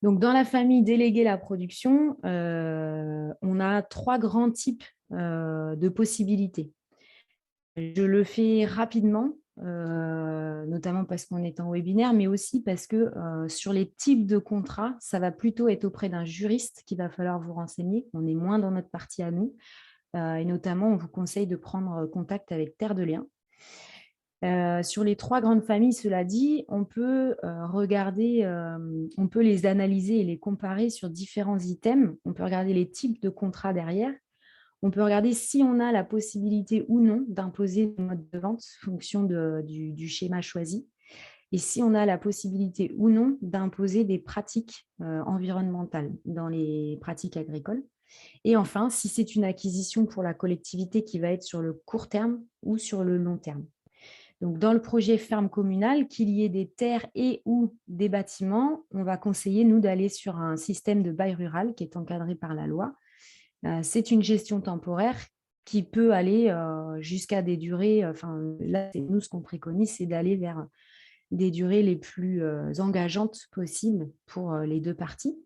S2: Donc, dans la famille déléguée la production, on a 3 grands types de possibilités. Je le fais rapidement, notamment parce qu'on est en webinaire, mais aussi parce que sur les types de contrats, ça va plutôt être auprès d'un juriste qu'il va falloir vous renseigner. On est moins dans notre partie à nous. Et notamment, on vous conseille de prendre contact avec Terre de Liens. Sur les 3 grandes familles, cela dit, on peut regarder, on peut les analyser et les comparer sur différents items. On peut regarder les types de contrats derrière. On peut regarder si on a la possibilité ou non d'imposer le mode de vente en fonction du schéma choisi. et si on a la possibilité ou non d'imposer des pratiques environnementales dans les pratiques agricoles. Et enfin, si c'est une acquisition pour la collectivité qui va être sur le court terme ou sur le long terme. Donc, dans le projet ferme communale, qu'il y ait des terres et ou des bâtiments, on va conseiller, nous, d'aller sur un système de bail rural qui est encadré par la loi. C'est une gestion temporaire qui peut aller jusqu'à des durées, là, nous, ce qu'on préconise, c'est d'aller vers des durées les plus engageantes possibles pour les deux parties.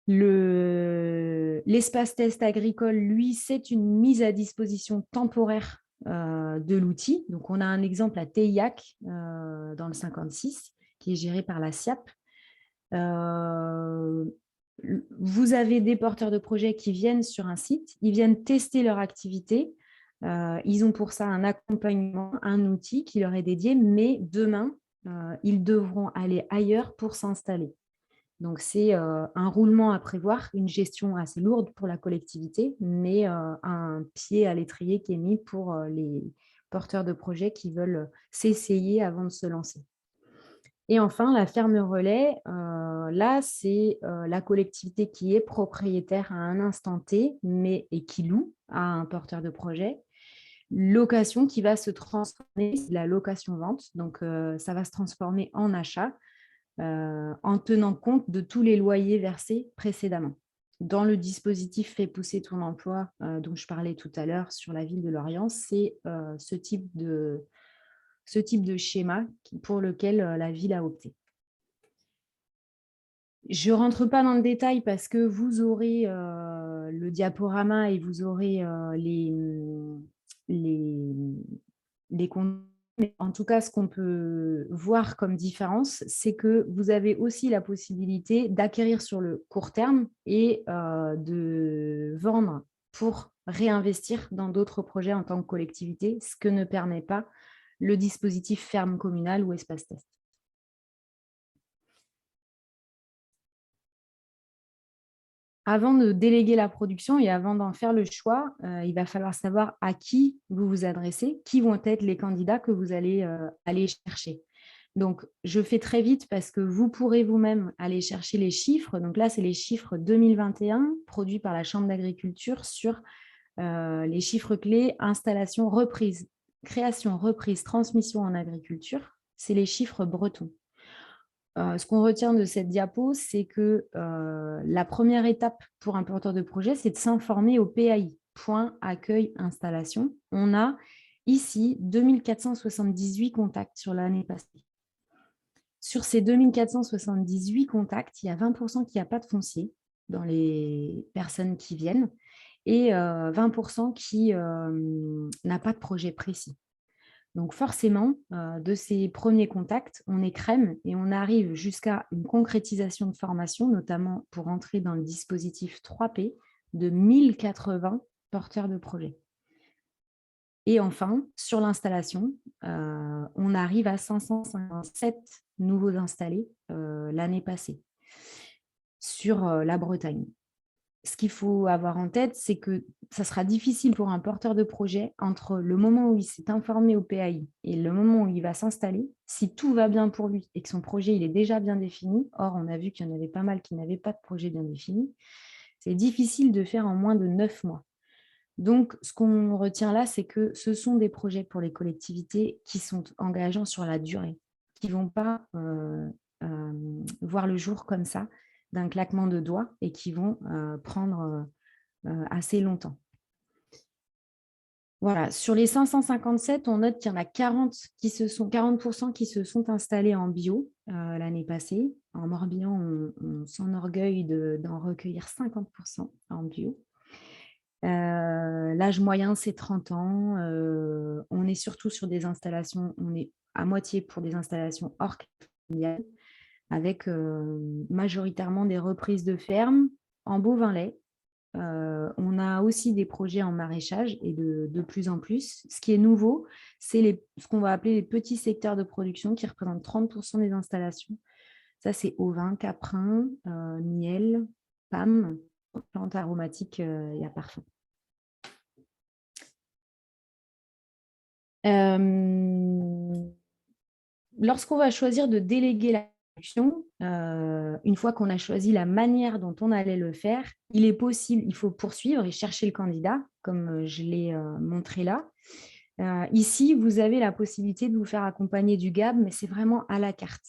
S2: L'espace test agricole, lui, c'est une mise à disposition temporaire de l'outil. Donc, on a un exemple à Teillac, dans le 56, qui est géré par la SIAP. Vous avez des porteurs de projets qui viennent sur un site, ils viennent tester leur activité. Ils ont pour ça un accompagnement, un outil qui leur est dédié, mais demain, ils devront aller ailleurs pour s'installer. Donc, c'est un roulement à prévoir, une gestion assez lourde pour la collectivité, mais un pied à l'étrier qui est mis pour les porteurs de projets qui veulent s'essayer avant de se lancer. Et enfin, la ferme relais, là, c'est la collectivité qui est propriétaire à un instant T, et qui loue à un porteur de projet. Location qui va se transformer, c'est la location-vente, donc ça va se transformer en achat, en tenant compte de tous les loyers versés précédemment. Dans le dispositif Fais pousser ton emploi dont je parlais tout à l'heure sur la ville de Lorient, c'est ce type de schéma pour lequel la ville a opté. Je ne rentre pas dans le détail parce que vous aurez le diaporama et vous aurez les comptes. Mais en tout cas, ce qu'on peut voir comme différence, c'est que vous avez aussi la possibilité d'acquérir sur le court terme et de vendre pour réinvestir dans d'autres projets en tant que collectivité, ce que ne permet pas le dispositif ferme communale ou espace test. Avant de déléguer la production et avant d'en faire le choix, il va falloir savoir à qui vous vous adressez, qui vont être les candidats que vous allez aller chercher. Donc, je fais très vite parce que vous pourrez vous-même aller chercher les chiffres. Donc là, c'est les chiffres 2021 produits par la Chambre d'agriculture sur les chiffres clés installation, reprise, création, reprise, transmission en agriculture. C'est les chiffres bretons. Ce qu'on retient de cette diapo, c'est que la première étape pour un porteur de projet, c'est de s'informer au PAI, point accueil installation. On a ici 2478 contacts sur l'année passée. Sur ces 2478 contacts, il y a 20% qui n'a pas de foncier dans les personnes qui viennent et 20% qui n'a pas de projet précis. Donc forcément, de ces premiers contacts, on écrème et on arrive jusqu'à une concrétisation de formation, notamment pour entrer dans le dispositif 3P de 1080 porteurs de projets. Et enfin, sur l'installation, on arrive à 557 nouveaux installés l'année passée sur la Bretagne. Ce qu'il faut avoir en tête, c'est que ça sera difficile pour un porteur de projet entre le moment où il s'est informé au PAI et le moment où il va s'installer, si tout va bien pour lui et que son projet il est déjà bien défini. Or, on a vu qu'il y en avait pas mal qui n'avaient pas de projet bien défini. C'est difficile de faire en moins de 9 mois. Donc, ce qu'on retient là, c'est que ce sont des projets pour les collectivités qui sont engageants sur la durée, qui ne vont pas voir le jour comme ça, d'un claquement de doigts, et qui vont prendre assez longtemps. Voilà, sur les 557, on note qu'il y en a 40% qui se sont installés en bio l'année passée. En Morbihan, on s'enorgueille d'en recueillir 50% en bio. L'âge moyen, c'est 30 ans. On est surtout sur des installations, on est à moitié pour des installations hors familiales, avec majoritairement des reprises de ferme en bovin-lait. On a aussi des projets en maraîchage et de plus en plus. Ce qui est nouveau, c'est ce qu'on va appeler les petits secteurs de production qui représentent 30% des installations. Ça, c'est ovin, caprin, miel, PAM, plantes aromatiques et à parfum. lorsqu'on va choisir de déléguer la production, une fois qu'on a choisi la manière dont on allait le faire, il faut poursuivre et chercher le candidat, comme je l'ai montré là. Ici, vous avez la possibilité de vous faire accompagner du GAB, mais c'est vraiment à la carte.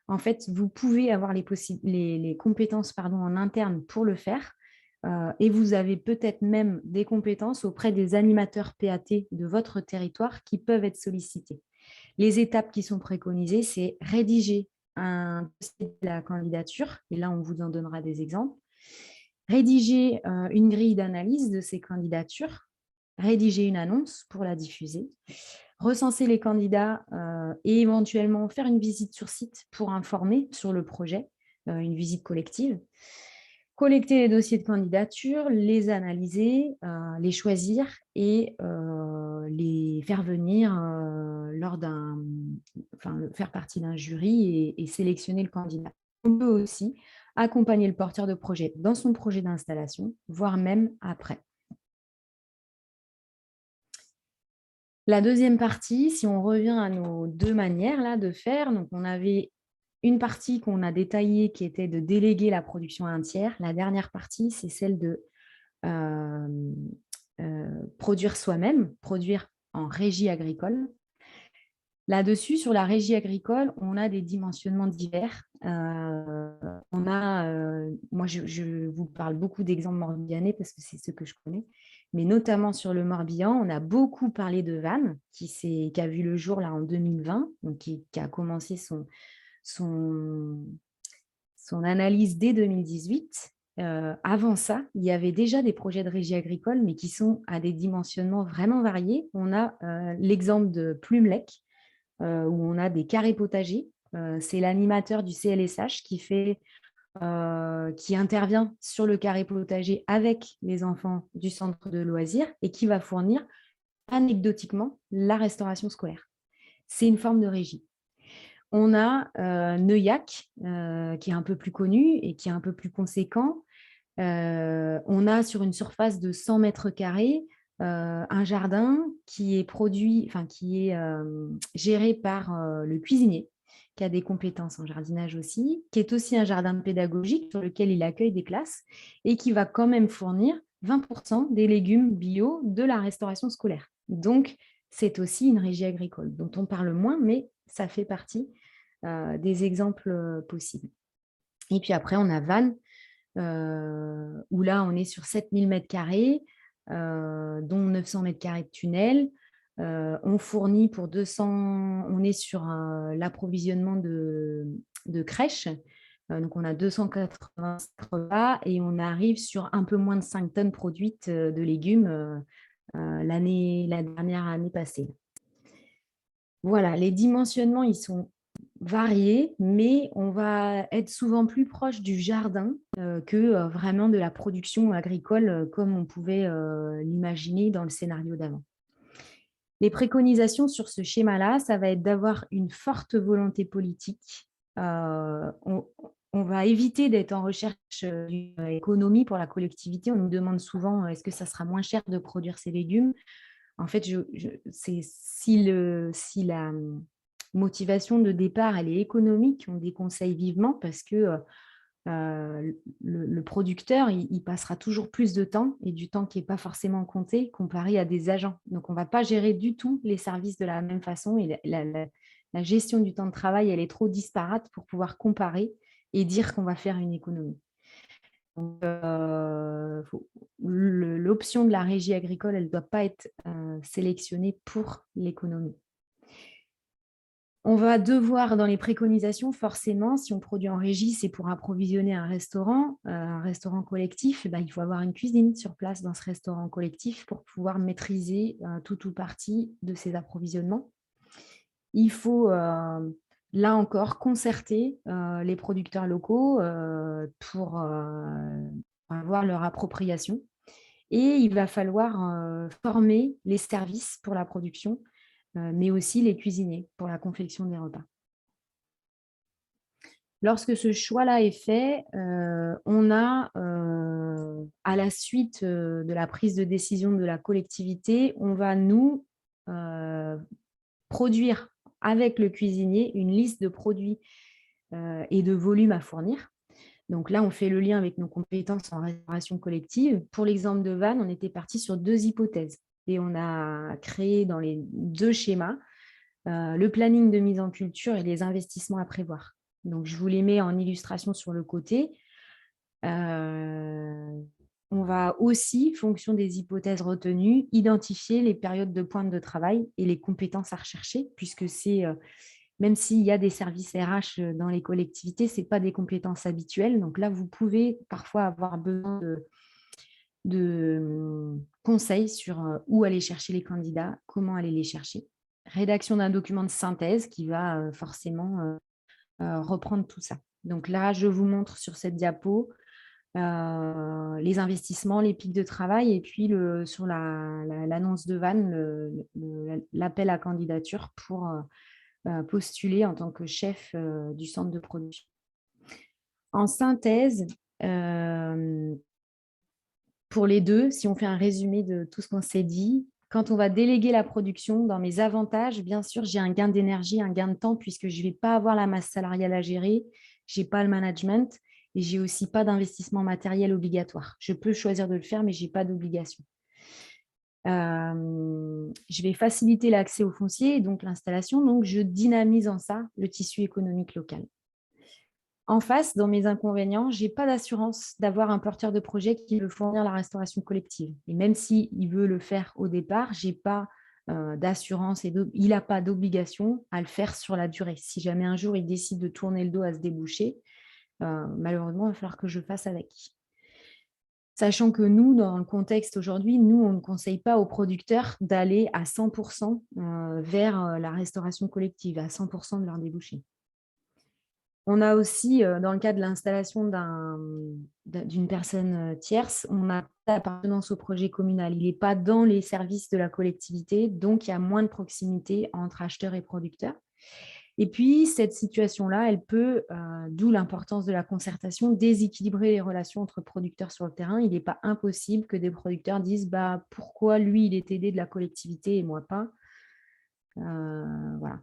S2: En fait, vous pouvez avoir les compétences en interne pour le faire, et vous avez peut-être même des compétences auprès des animateurs PAT de votre territoire qui peuvent être sollicités. Les étapes qui sont préconisées, c'est rédiger un dossier de la candidature, et là, on vous en donnera des exemples, rédiger une grille d'analyse de ces candidatures, rédiger une annonce pour la diffuser, recenser les candidats et éventuellement faire une visite sur site pour informer sur le projet, une visite collective, collecter les dossiers de candidature, les analyser, les choisir et les faire venir faire partie d'un jury et sélectionner le candidat. On peut aussi accompagner le porteur de projet dans son projet d'installation, voire même après. La deuxième partie, si on revient à nos deux manières là, de faire, donc on avait une partie qu'on a détaillée qui était de déléguer la production à un tiers. La dernière partie, c'est celle de produire soi-même, produire en régie agricole. Là-dessus, sur la régie agricole, on a des dimensionnements divers. Moi, je vous parle beaucoup d'exemples morbihanais parce que c'est ce que je connais, mais notamment sur le Morbihan, on a beaucoup parlé de Vannes, qui a vu le jour là en 2020, donc qui a commencé son analyse dès 2018. Avant ça, il y avait déjà des projets de régie agricole, mais qui sont à des dimensionnements vraiment variés. On a l'exemple de Plumelec, où on a des carrés potagers. C'est l'animateur du CLSH qui intervient sur le carré potager avec les enfants du centre de loisirs et qui va fournir anecdotiquement la restauration scolaire. C'est une forme de régie. On a Neuillac, qui est un peu plus connu et qui est un peu plus conséquent. On a sur une surface de 100 mètres carrés un jardin qui est géré par le cuisinier, qui a des compétences en jardinage aussi, qui est aussi un jardin pédagogique sur lequel il accueille des classes et qui va quand même fournir 20% des légumes bio de la restauration scolaire. Donc, c'est aussi une régie agricole dont on parle moins, mais ça fait partie des exemples possibles. Et puis après, on a Vannes, où là, on est sur 7000 m², dont 900 m² de tunnel. On fournit pour 200, on est sur l'approvisionnement de crèches. Donc, on a 280 repas et on arrive sur un peu moins de 5 tonnes produites de légumes la dernière année passée. Voilà, les dimensionnements, ils sont variés, mais on va être souvent plus proche du jardin que vraiment de la production agricole comme on pouvait l'imaginer dans le scénario d'avant. Les préconisations sur ce schéma-là, ça va être d'avoir une forte volonté politique. On va éviter d'être en recherche d'une économie pour la collectivité. On nous demande souvent est-ce que ça sera moins cher de produire ces légumes. En fait, si la motivation de départ elle est économique, on déconseille vivement parce que le producteur, il passera toujours plus de temps et du temps qui n'est pas forcément compté comparé à des agents. Donc, on ne va pas gérer du tout les services de la même façon et la gestion du temps de travail, elle est trop disparate pour pouvoir comparer et dire qu'on va faire une économie. L'option de la régie agricole, elle ne doit pas être sélectionnée pour l'économie. On va devoir, dans les préconisations, forcément, si on produit en régie, c'est pour approvisionner un restaurant collectif, il faut avoir une cuisine sur place dans ce restaurant collectif pour pouvoir maîtriser tout ou partie de ces approvisionnements. Il faut là encore, concerter les producteurs locaux pour avoir leur appropriation. Et il va falloir former les services pour la production, mais aussi les cuisiniers pour la confection des repas. Lorsque ce choix-là est fait, on a, à la suite de la prise de décision de la collectivité, on va nous produire avec le cuisinier une liste de produits et de volumes à fournir. Donc là, on fait le lien avec nos compétences en restauration collective. Pour l'exemple de Vannes, on était parti sur 2 hypothèses et on a créé dans les 2 schémas le planning de mise en culture et les investissements à prévoir. Donc, je vous les mets en illustration sur le côté. On va aussi, fonction des hypothèses retenues, identifier les périodes de pointe de travail et les compétences à rechercher, puisque c'est, même s'il y a des services RH dans les collectivités, ce n'est pas des compétences habituelles. Donc là, vous pouvez parfois avoir besoin de conseils sur où aller chercher les candidats, comment aller les chercher. Rédaction d'un document de synthèse qui va forcément reprendre tout ça. Donc là, je vous montre sur cette diapo les investissements, les pics de travail et puis sur l'annonce de Vannes, l'appel à candidature pour postuler en tant que chef du centre de production. En synthèse, pour les deux, si on fait un résumé de tout ce qu'on s'est dit, quand on va déléguer la production, dans mes avantages, bien sûr, j'ai un gain d'énergie, un gain de temps, puisque je ne vais pas avoir la masse salariale à gérer, je n'ai pas le management et je n'ai aussi pas d'investissement matériel obligatoire. Je peux choisir de le faire, mais je n'ai pas d'obligation. Je vais faciliter l'accès au foncier et donc l'installation, donc je dynamise en ça le tissu économique local. En face, dans mes inconvénients, je n'ai pas d'assurance d'avoir un porteur de projet qui veut fournir la restauration collective. Et même s'il veut le faire au départ, je n'ai pas d'assurance et il n'a pas d'obligation à le faire sur la durée. Si jamais un jour il décide de tourner le dos à se déboucher, malheureusement, il va falloir que je fasse avec. Sachant que nous, dans le contexte aujourd'hui, nous, on ne conseille pas aux producteurs d'aller à 100% vers la restauration collective, à 100% de leur débouché. On a aussi, dans le cas de l'installation d'une personne tierce, on a l'appartenance au projet communal. Il n'est pas dans les services de la collectivité, donc il y a moins de proximité entre acheteurs et producteurs. Et puis, cette situation-là, elle peut, d'où l'importance de la concertation, déséquilibrer les relations entre producteurs sur le terrain. Il n'est pas impossible que des producteurs disent pourquoi lui, il est aidé de la collectivité et moi pas. Voilà.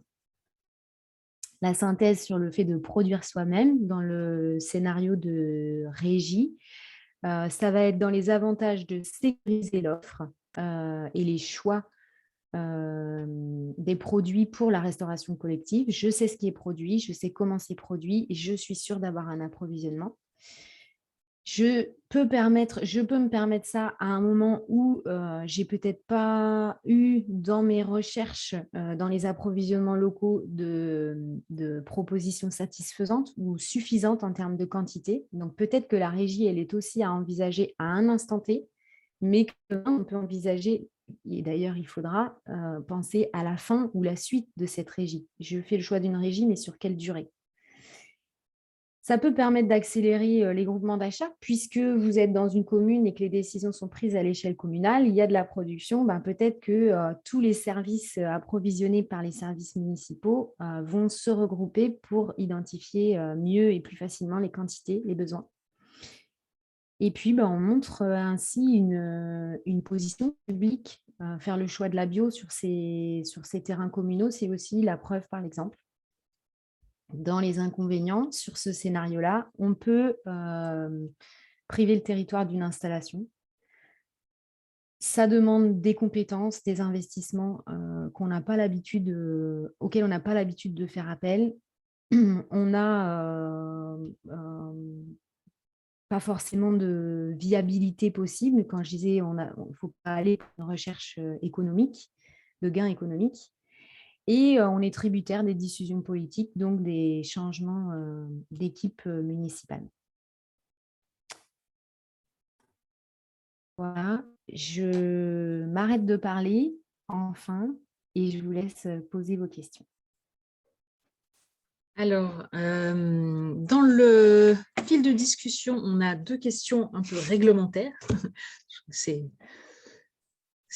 S2: La synthèse sur le fait de produire soi-même dans le scénario de régie. Ça va être dans les avantages de sécuriser l'offre et les choix des produits pour la restauration collective. Je sais ce qui est produit, je sais comment c'est produit et je suis sûre d'avoir un approvisionnement. Je peux me permettre ça à un moment où j'ai peut-être pas eu dans mes recherches, dans les approvisionnements locaux, de propositions satisfaisantes ou suffisantes en termes de quantité. Donc peut-être que la régie, elle est aussi à envisager à un instant T, mais qu'on peut envisager, et d'ailleurs il faudra penser à la fin ou la suite de cette régie. Je fais le choix d'une régie, mais sur quelle durée ? Ça peut permettre d'accélérer les groupements d'achat puisque vous êtes dans une commune et que les décisions sont prises à l'échelle communale. Il y a de la production. Peut-être que tous les services approvisionnés par les services municipaux vont se regrouper pour identifier mieux et plus facilement les quantités, les besoins. Et puis, on montre ainsi une position publique. Faire le choix de la bio sur ces terrains communaux, c'est aussi la preuve par l'exemple. Dans les inconvénients, sur ce scénario-là, on peut priver le territoire d'une installation. Ça demande des compétences, des investissements auxquels on n'a pas l'habitude de faire appel. On n'a pas forcément de viabilité possible. Quand je disais, il ne faut pas aller pour une recherche économique, de gains économiques. Et on est tributaire des décisions politiques, donc des changements d'équipe municipale. Voilà, je m'arrête de parler, enfin, et je vous laisse poser vos questions.
S1: Alors, dans le fil de discussion, on a 2 questions un peu réglementaires.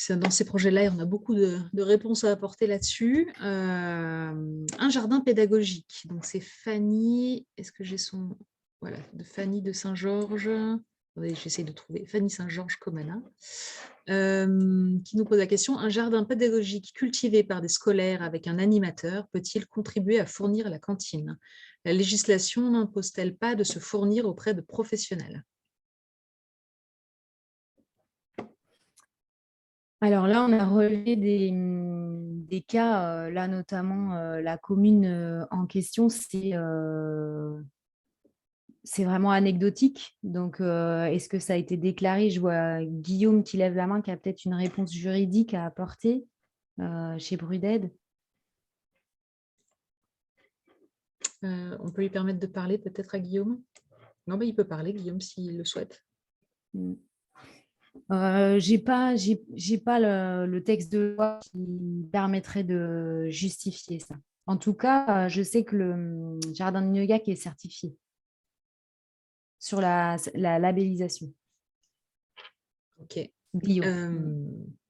S1: Dans ces projets-là, on a beaucoup de réponses à apporter là-dessus. Un jardin pédagogique. Donc, c'est Fanny. Est-ce que j'ai son... Voilà, de Fanny de Saint-Georges. Attendez, j'essaie de trouver Fanny Saint-Georges Comana, qui nous pose la question: un jardin pédagogique cultivé par des scolaires avec un animateur peut-il contribuer à fournir la cantine? La législation n'impose-t-elle pas de se fournir auprès de professionnels?
S2: Alors là, on a relevé des cas, là notamment la commune en question, c'est vraiment anecdotique. Donc, est-ce que ça a été déclaré? Je vois Guillaume qui lève la main, qui a peut-être une réponse juridique à apporter chez Bruded.
S1: On peut lui permettre de parler peut-être à Guillaume? Non, mais il peut parler, Guillaume, s'il le souhaite.
S2: J'ai pas le texte de loi qui permettrait de justifier ça. En tout cas, je sais que le jardin de Noyac est certifié sur la labellisation
S1: Ok.
S2: bio.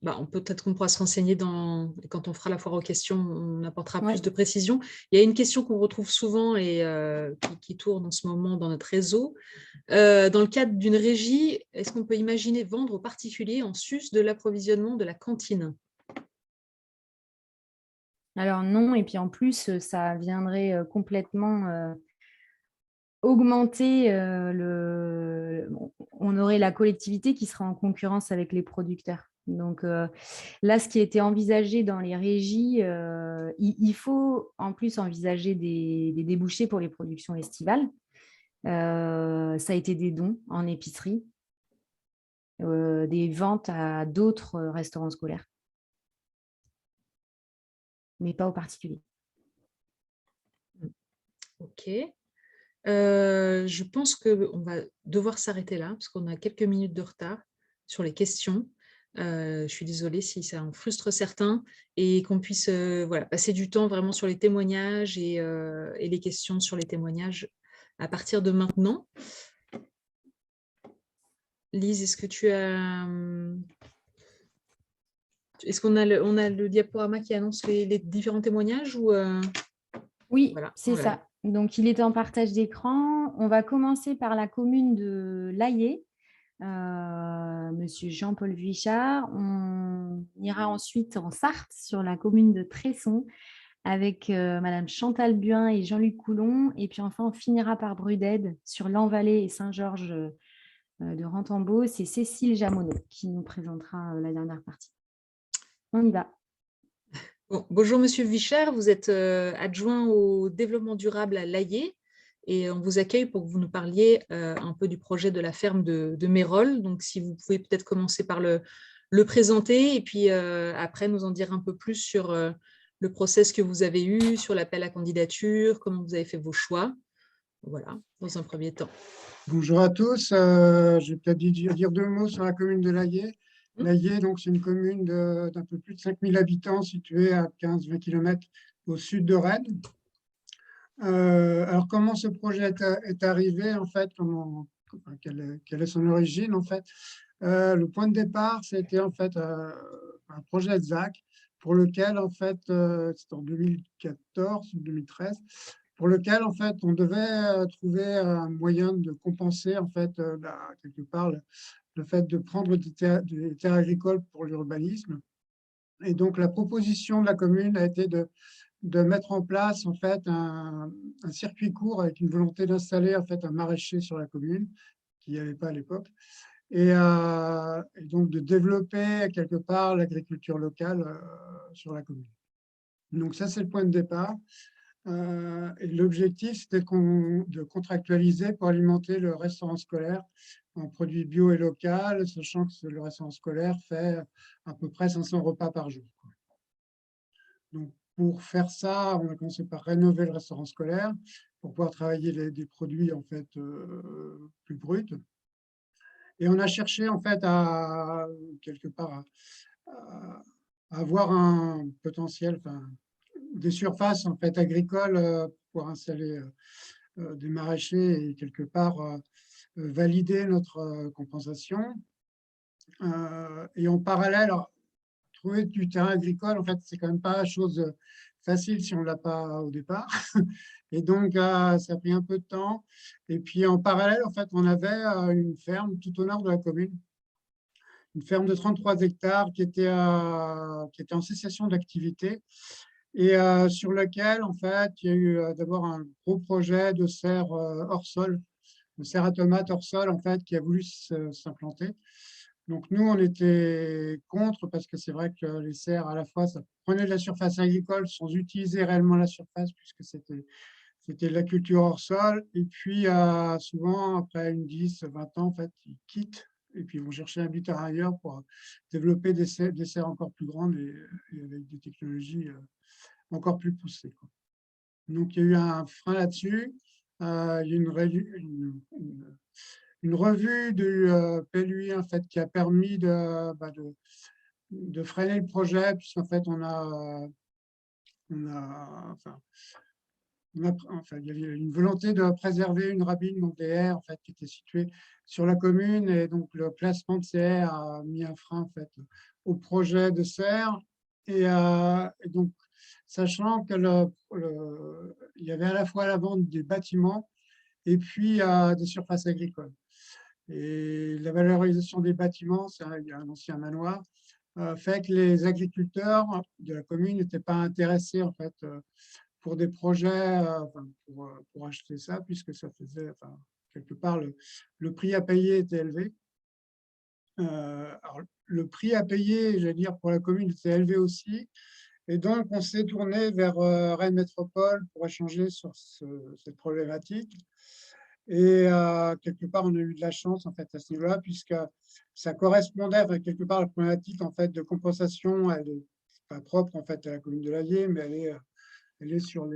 S1: On peut-être qu'on pourra se renseigner quand on fera la foire aux questions, on apportera
S2: Ouais.
S1: plus de précisions. Il y a une question qu'on retrouve souvent et qui tourne en ce moment dans notre réseau. Dans le cadre d'une régie, est-ce qu'on peut imaginer vendre aux particuliers en sus de l'approvisionnement de la cantine?
S2: Alors non, et puis en plus, ça viendrait complètement augmenter on aurait la collectivité qui sera en concurrence avec les producteurs. Donc là, ce qui a été envisagé dans les régies, il faut en plus envisager des débouchés pour les productions estivales. Ça a été des dons en épicerie, des ventes à d'autres restaurants scolaires, mais pas aux particuliers.
S1: Ok. Je pense qu'on va devoir s'arrêter là, parce qu'on a quelques minutes de retard sur les questions. Je suis désolée si ça en frustre certains, et qu'on puisse passer du temps vraiment sur les témoignages et les questions sur les témoignages à partir de maintenant. Lise, est-ce que tu as... Est-ce qu'on a le diaporama qui annonce les différents témoignages ou
S2: Oui,
S1: voilà,
S2: c'est ça. Donc, il est en partage d'écran. On va commencer par la commune de Laillé, Monsieur Jean-Paul Vuichard. On ira ensuite en Sarthe, sur la commune de Tresson, avec Madame Chantal Buin et Jean-Luc Coulon. Et puis enfin, on finira par Bruded, sur l'Envallée et Saint-Georges de Rentambeau. C'est Cécile Jamonneau qui nous présentera la dernière partie. On y va.
S1: Bon, bonjour Monsieur Vichard, vous êtes adjoint au développement durable à Laillé et on vous accueille pour que vous nous parliez un peu du projet de la ferme de Mérolles. Donc si vous pouvez peut-être commencer par le présenter et puis après nous en dire un peu plus sur le process que vous avez eu, sur l'appel à candidature, comment vous avez fait vos choix. Voilà, dans un premier temps.
S3: Bonjour à tous. Je vais peut-être dire deux mots sur la commune de Laillé. Laillé, donc, c'est une commune d'un peu plus de 5000 habitants située à 15-20 km au sud de Rennes. Alors, comment ce projet est arrivé, en fait, quelle est son origine, en fait? Le point de départ, c'était en fait un projet de ZAC pour lequel, en fait, c'était en 2014 ou 2013, pour lequel, en fait, on devait trouver un moyen de compenser, en fait, quelque part, le fait de prendre des terres agricoles pour l'urbanisme. Et donc, la proposition de la commune a été de mettre en place, en fait, un circuit court avec une volonté d'installer, en fait, un maraîcher sur la commune, qui n'y avait pas à l'époque, et donc de développer quelque part l'agriculture locale sur la commune. Donc ça, c'est le point de départ. Et l'objectif, c'était de contractualiser pour alimenter le restaurant scolaire en produits bio et local, sachant que le restaurant scolaire fait à peu près 500 repas par jour. Donc, pour faire ça, on a commencé par rénover le restaurant scolaire pour pouvoir travailler des produits en fait plus bruts. Et on a cherché en fait à quelque part à avoir un potentiel, enfin, des surfaces en fait agricoles pour installer des maraîchers et quelque part valider notre compensation. Et en parallèle, trouver du terrain agricole, en fait, c'est quand même pas chose facile si on ne l'a pas au départ. Et donc, ça a pris un peu de temps. Et puis, en parallèle, en fait, on avait une ferme tout au nord de la commune, une ferme de 33 hectares qui était en cessation d'activité et sur lequel, en fait, il y a eu d'abord un gros projet de serre hors sol, de serre à tomates hors sol, en fait, qui a voulu s'implanter. Donc, nous, on était contre parce que c'est vrai que les serres, à la fois, ça prenait de la surface agricole sans utiliser réellement la surface puisque c'était de la culture hors sol. Et puis, souvent, après une 10, 20 ans, en fait, ils quittent et puis ils vont chercher un habitat ailleurs pour développer des serres encore plus grandes et avec des technologies encore plus poussées, quoi. Donc, il y a eu un frein là-dessus. Il y a eu une revue du PLUI, en fait, qui a permis de freiner le projet, puisqu'en fait, enfin, il y avait une volonté de préserver une rabine, donc des haies, en fait, qui étaient situées sur la commune, et donc le placement de ces haies a mis un frein, en fait, au projet de serre. Et donc, sachant que il y avait à la fois la vente des bâtiments et puis des surfaces agricoles. Et la valorisation des bâtiments, il y a un ancien manoir, fait que les agriculteurs de la commune n'étaient pas intéressés, en fait, pour des projets, enfin, pour acheter ça, puisque ça faisait, enfin, quelque part, le prix à payer était élevé. Alors, le prix à payer, j'allais dire, pour la commune était élevé aussi. Et donc, on s'est tourné vers Rennes Métropole pour échanger sur cette problématique. Et quelque part, on a eu de la chance, en fait, à ce niveau-là, puisque ça correspondait, enfin, quelque part, à la problématique, en fait, de compensation. Elle n'est pas propre, en fait, à la commune de l'Allier, mais elle est sur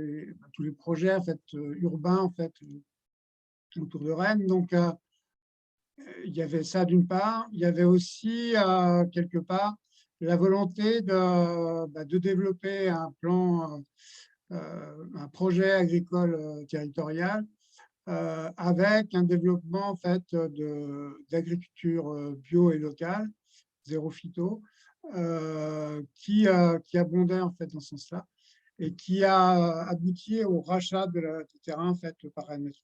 S3: tous les projets, en fait, urbains, en fait, autour de Rennes. Donc, il y avait ça d'une part. Il y avait aussi, quelque part, la volonté de développer un plan, un projet agricole territorial avec un développement, en fait, d'agriculture bio et locale, zéro phyto, qui abondait, en fait, dans ce sens-là et qui a abouti au rachat du terrain, en fait, par Rennes Métropole.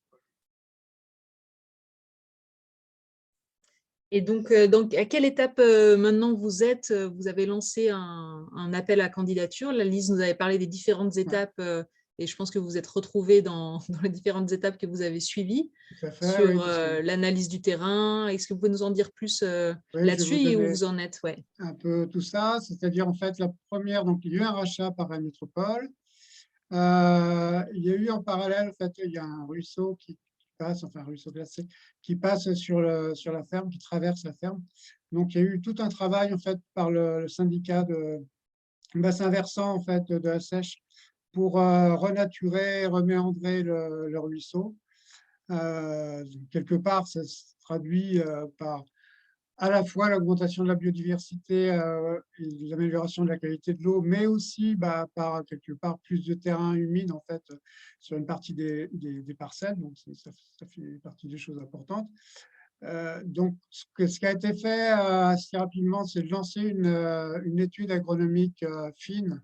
S1: Et donc, à quelle étape maintenant vous êtes? Vous avez lancé un appel à candidature. La Lise nous avait parlé des différentes étapes et je pense que vous êtes retrouvés dans les différentes étapes que vous avez suivies
S3: Tout à fait,
S1: sur
S3: oui, parce que
S1: l'analyse du terrain. Est-ce que vous pouvez nous en dire plus
S3: oui, je vais
S1: là-dessus
S3: vous
S1: et où
S3: donner
S1: vous en êtes? Ouais.
S3: un peu tout ça. C'est-à-dire, en fait, la première, donc, il y a eu un rachat par Rennes Métropole. Il y a eu en parallèle, en fait, il y a un ruisseau qui passe, enfin un ruisseau glacé, qui passe sur la ferme, qui traverse la ferme. Donc, il y a eu tout un travail, en fait, par le syndicat de bassin versant, en fait, de la Seiche pour renaturer, reméandrer le ruisseau. Quelque part, ça se traduit par à la fois l'augmentation de la biodiversité et l'amélioration de la qualité de l'eau, mais aussi par quelque part plus de terrain humide, en fait, sur une partie des parcelles. Donc, ça fait partie des choses importantes. Donc, ce qui a été fait assez rapidement, c'est de lancer une étude agronomique fine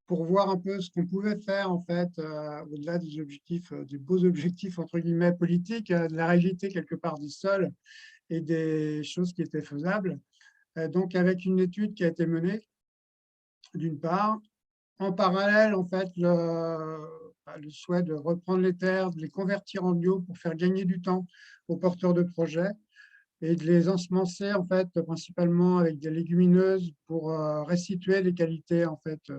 S3: pour voir un peu ce qu'on pouvait faire, en fait, au-delà des objectifs, des beaux objectifs, entre guillemets, politiques, de la réalité quelque part du sol et des choses qui étaient faisables. Donc, avec une étude qui a été menée, d'une part, en parallèle, en fait, le souhait de reprendre les terres, de les convertir en bio pour faire gagner du temps aux porteurs de projets et de les ensemencer, en fait, principalement avec des légumineuses pour restituer les qualités, en fait,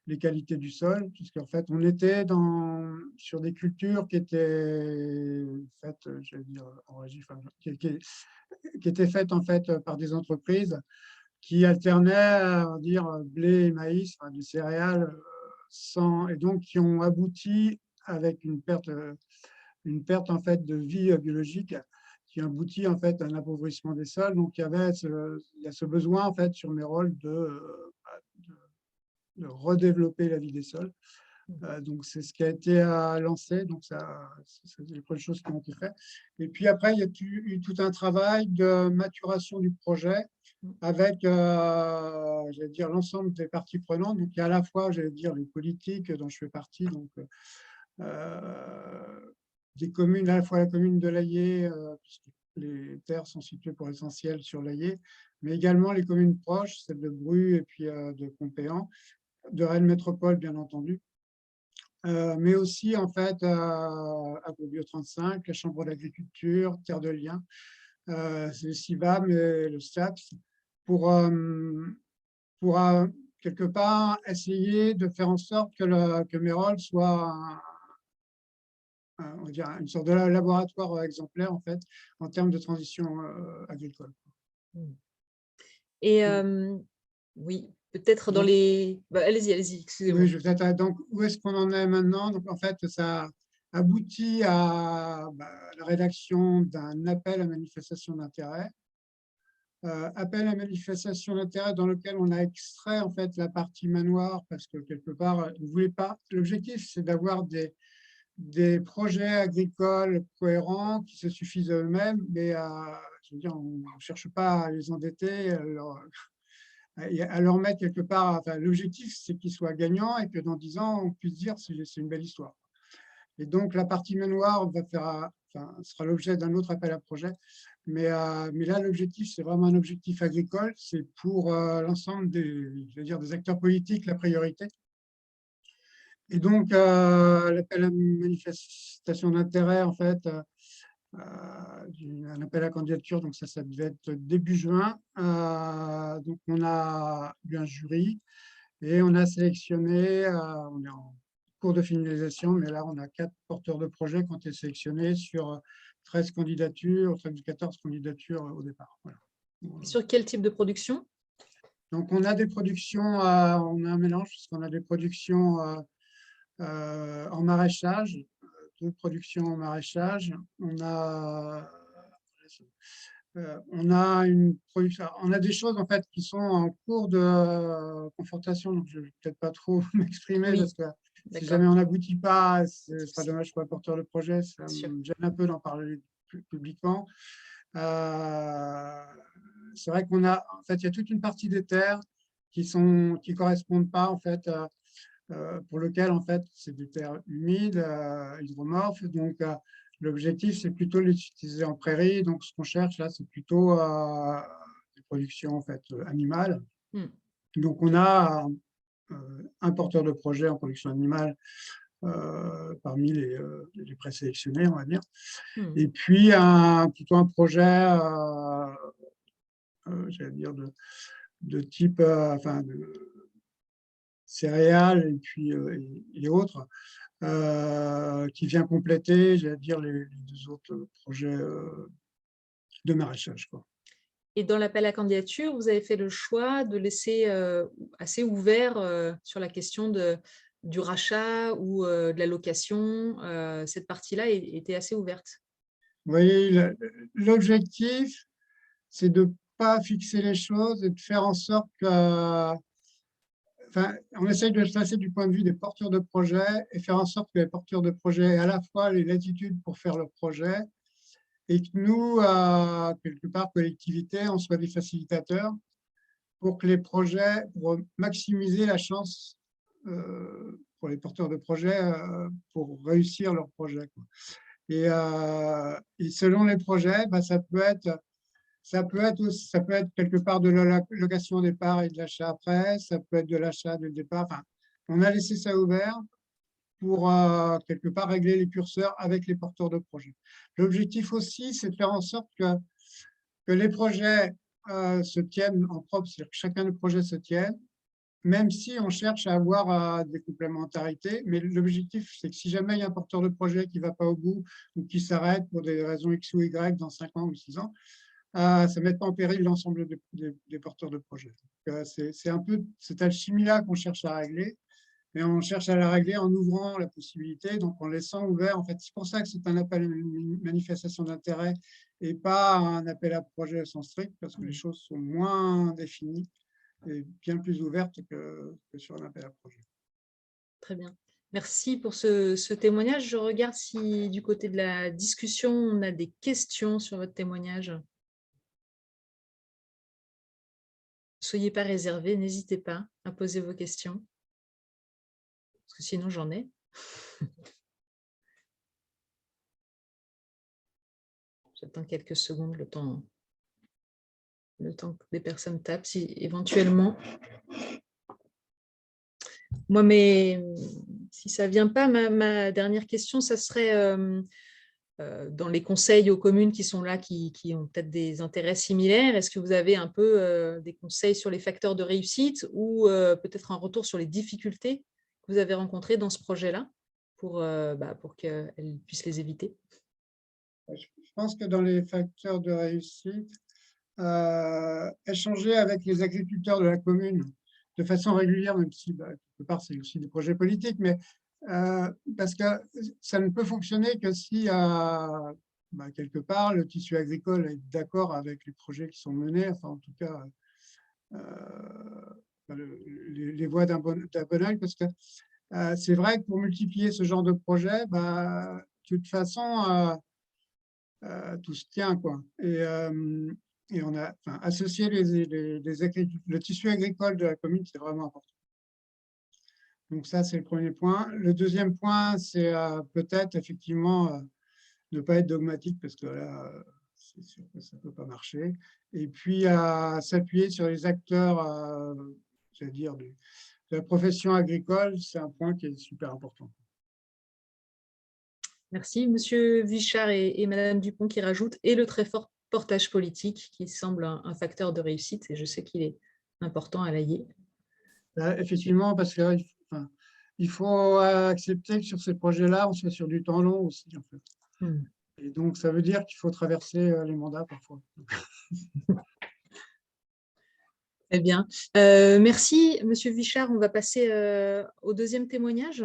S3: les qualités du sol, puisqu'en fait, on était sur des cultures qui étaient faites, je vais dire, en régie, enfin, qui étaient faites, en fait, par des entreprises qui alternaient, on va dire, blé et maïs, enfin, des céréales, et donc qui ont abouti avec une perte, en fait, de vie biologique qui aboutit, en fait, à un appauvrissement des sols. Donc, il y a ce besoin, en fait, sur mes rôles de redévelopper la vie des sols. Donc, c'est ce qui a été lancé. Donc, c'est les premières choses qui ont été faites. Et puis après, il y a eu tout un travail de maturation du projet avec, j'allais dire, l'ensemble des parties prenantes. Donc, il y a à la fois, j'allais dire, les politiques dont je fais partie, donc des communes, à la fois la commune de Layé, puisque les terres sont situées pour l'essentiel sur Layé, mais également les communes proches, celles de Bru et puis de Compéan, de Rennes Métropole, bien entendu. Mais aussi, en fait, Agrobio 35, la Chambre d'agriculture, Terre de Liens, c'est le CIVAM et le STAPS, pour quelque part essayer de faire en sorte que Mérol soit on va dire une sorte de laboratoire exemplaire, en fait, en termes de transition agricole.
S1: Et oui, peut-être dans
S3: Donc,
S1: les… allez-y,
S3: oui,
S1: excusez-moi.
S3: je vais peut-être. Donc, où est-ce qu'on en est maintenant? Donc, en fait, ça aboutit à la rédaction d'un appel à manifestation d'intérêt. Appel à manifestation d'intérêt dans lequel on a extrait en fait la partie manoir parce que quelque part, on voulait pas. L'objectif, c'est d'avoir des projets agricoles cohérents qui se suffisent à eux-mêmes, mais je veux dire, on ne cherche pas à les endetter, à leur mettre quelque part. Enfin, l'objectif, c'est qu'ils soient gagnants et que dans 10 ans, on puisse dire c'est une belle histoire. Et donc, la partie manoir sera l'objet d'un autre appel à projet. Mais là, l'objectif, c'est vraiment un objectif agricole. C'est pour l'ensemble des acteurs politiques la priorité. Et donc, l'appel à manifestation d'intérêt, en fait, un appel à candidature, donc ça devait être début juin. Donc, on a eu un jury et on a sélectionné, on est en cours de finalisation, mais là, on a 4 porteurs de projets qui ont été sélectionnés sur 13 candidatures, 13 ou 14 candidatures au départ. Voilà.
S1: Sur quel type de production?
S3: Donc, on a des productions, on a un mélange, puisqu'on a des productions en maraîchage, 2 productions en maraîchage. On a des choses en fait qui sont en cours de confrontation, donc je ne vais peut-être pas trop m'exprimer
S1: Oui,
S3: parce que si
S1: d'accord,
S3: jamais on n'aboutit pas, ce sera dommage pour le porteur de projet, ça
S1: bien sûr.
S3: me gêne un peu d'en parler publiquement. C'est vrai qu'on a, en fait, il y a toute une partie des terres qui correspondent pas en fait, pour lequel en fait c'est des terres humides, hydromorphes, donc l'objectif, c'est plutôt de l'utiliser en prairie. Donc, ce qu'on cherche là, c'est plutôt des productions en fait, animales. Donc, on a un porteur de projet en production animale parmi les présélectionnés, on va dire. Et puis, plutôt un projet, j'allais dire, de type de céréales et puis et autres, qui vient compléter, j'allais dire, les 2 autres projets de maraîchage, quoi.
S1: Et dans l'appel à candidature, vous avez fait le choix de laisser assez ouvert sur la question du rachat ou de la location. Cette partie-là était assez ouverte.
S3: Vous voyez, l'objectif, c'est de ne pas fixer les choses et de faire en sorte que, on essaye de se placer du point de vue des porteurs de projets et faire en sorte que les porteurs de projets aient à la fois les latitudes pour faire leur projet et que nous, quelque part, collectivité, on soit des facilitateurs pour que les projets, pour maximiser la chance pour les porteurs de projets pour réussir leur projet, quoi. Et selon les projets, ça peut être quelque part de la location au départ et de l'achat après, ça peut être de l'achat dès le départ. Enfin, on a laissé ça ouvert pour quelque part régler les curseurs avec les porteurs de projets. L'objectif aussi, c'est de faire en sorte que les projets se tiennent en propre, c'est-à-dire que chacun des projets se tienne, même si on cherche à avoir des complémentarités. Mais l'objectif, c'est que si jamais il y a un porteur de projet qui ne va pas au bout ou qui s'arrête pour des raisons X ou Y dans 5 ans ou 6 ans, ça ne met pas en péril l'ensemble des porteurs de projets. C'est un peu cette alchimie-là qu'on cherche à régler, mais on cherche à la régler en ouvrant la possibilité, donc en laissant ouvert. En fait, c'est pour ça que c'est un appel à une manifestation d'intérêt et pas un appel à projet au sens strict, parce que les choses sont moins définies et bien plus ouvertes que sur un appel à projet.
S1: Très bien. Merci pour ce témoignage. Je regarde si du côté de la discussion, on a des questions sur votre témoignage. soyez pas réservés, n'hésitez pas à poser vos questions. Parce que sinon, j'en ai. J'attends quelques secondes, le temps que des personnes tapent, si éventuellement. Moi, si ça ne vient pas, ma dernière question, ça serait dans les conseils aux communes qui sont là, qui ont peut-être des intérêts similaires, est-ce que vous avez un peu des conseils sur les facteurs de réussite ou peut-être un retour sur les difficultés que vous avez rencontrées dans ce projet-là pour qu'elles puissent les éviter?
S3: Je pense que dans les facteurs de réussite, échanger avec les agriculteurs de la commune de façon régulière, même si quelque part c'est aussi des projets politiques, mais parce que ça ne peut fonctionner que si quelque part le tissu agricole est d'accord avec les projets qui sont menés, enfin en tout cas les voies d'un bon œil, parce que c'est vrai que pour multiplier ce genre de projet, de toute façon, tout se tient, quoi. Et on a associé le tissu agricole de la commune, c'est vraiment important. Donc ça, c'est le premier point. Le deuxième point, c'est peut-être effectivement ne pas être dogmatique, parce que là, c'est sûr que ça ne peut pas marcher. Et puis s'appuyer sur les acteurs, c'est-à-dire de la profession agricole, c'est un point qui est super important.
S1: Merci. Monsieur Vichard et Madame Dupont qui rajoutent, et le très fort portage politique qui semble un facteur de réussite, et je sais qu'il est important à l'AIE.
S3: Effectivement, parce qu'il faut accepter que sur ces projets-là, on soit sur du temps long aussi, en fait. Et donc, ça veut dire qu'il faut traverser les mandats parfois.
S1: Très bien. Merci, Monsieur Vichard. On va passer au deuxième témoignage.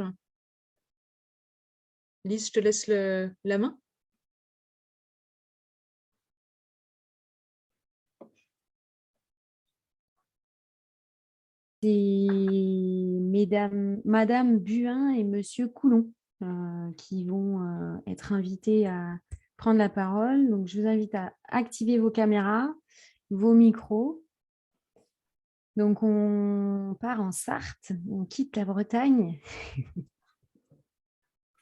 S1: Lise, je te laisse la main.
S2: C'est Madame Buin et Monsieur Coulon qui vont être invités à prendre la parole. Donc, je vous invite à activer vos caméras, vos micros. Donc, on part en Sarthe, on quitte la Bretagne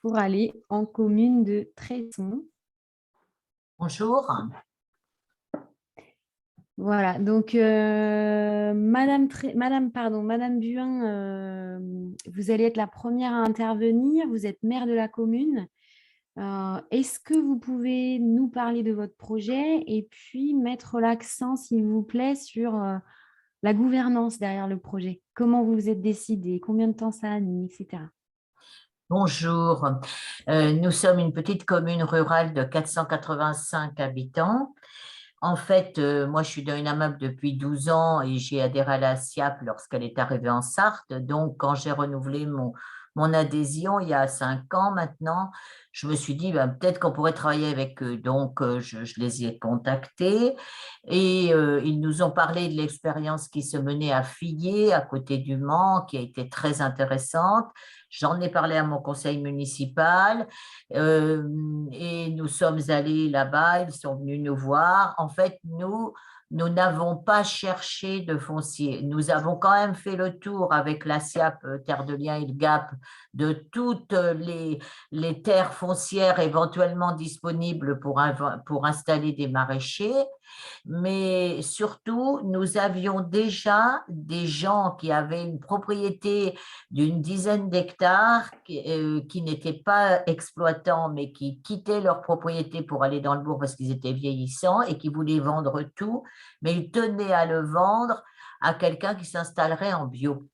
S2: pour aller en commune de Tresson.
S4: Bonjour.
S2: Voilà, donc Madame Buin, vous allez être la première à intervenir. Vous êtes maire de la commune. Est-ce que vous pouvez nous parler de votre projet et puis mettre l'accent, s'il vous plaît, sur la gouvernance derrière le projet? Comment vous vous êtes décidé? Combien de temps ça a mis, etc.
S4: Bonjour. Nous sommes une petite commune rurale de 485 habitants. En fait, moi, je suis dans une AMAP depuis 12 ans et j'ai adhéré à la SIAP lorsqu'elle est arrivée en Sarthe. Donc, quand j'ai renouvelé mon adhésion il y a 5 ans maintenant, je me suis dit peut-être qu'on pourrait travailler avec eux. Donc, je les ai contactés et ils nous ont parlé de l'expérience qui se menait à Fillé, à côté du Mans, qui a été très intéressante. J'en ai parlé à mon conseil municipal et nous sommes allés là-bas, ils sont venus nous voir. En fait, nous n'avons pas cherché de foncier. Nous avons quand même fait le tour avec la SIAP, Terre de Liens et le GAP, de toutes les terres foncières éventuellement disponibles pour installer des maraîchers. Mais surtout, nous avions déjà des gens qui avaient une propriété d'une dizaine d'hectares qui n'étaient pas exploitants, mais qui quittaient leur propriété pour aller dans le bourg parce qu'ils étaient vieillissants et qui voulaient vendre tout, mais ils tenaient à le vendre à quelqu'un qui s'installerait en bio.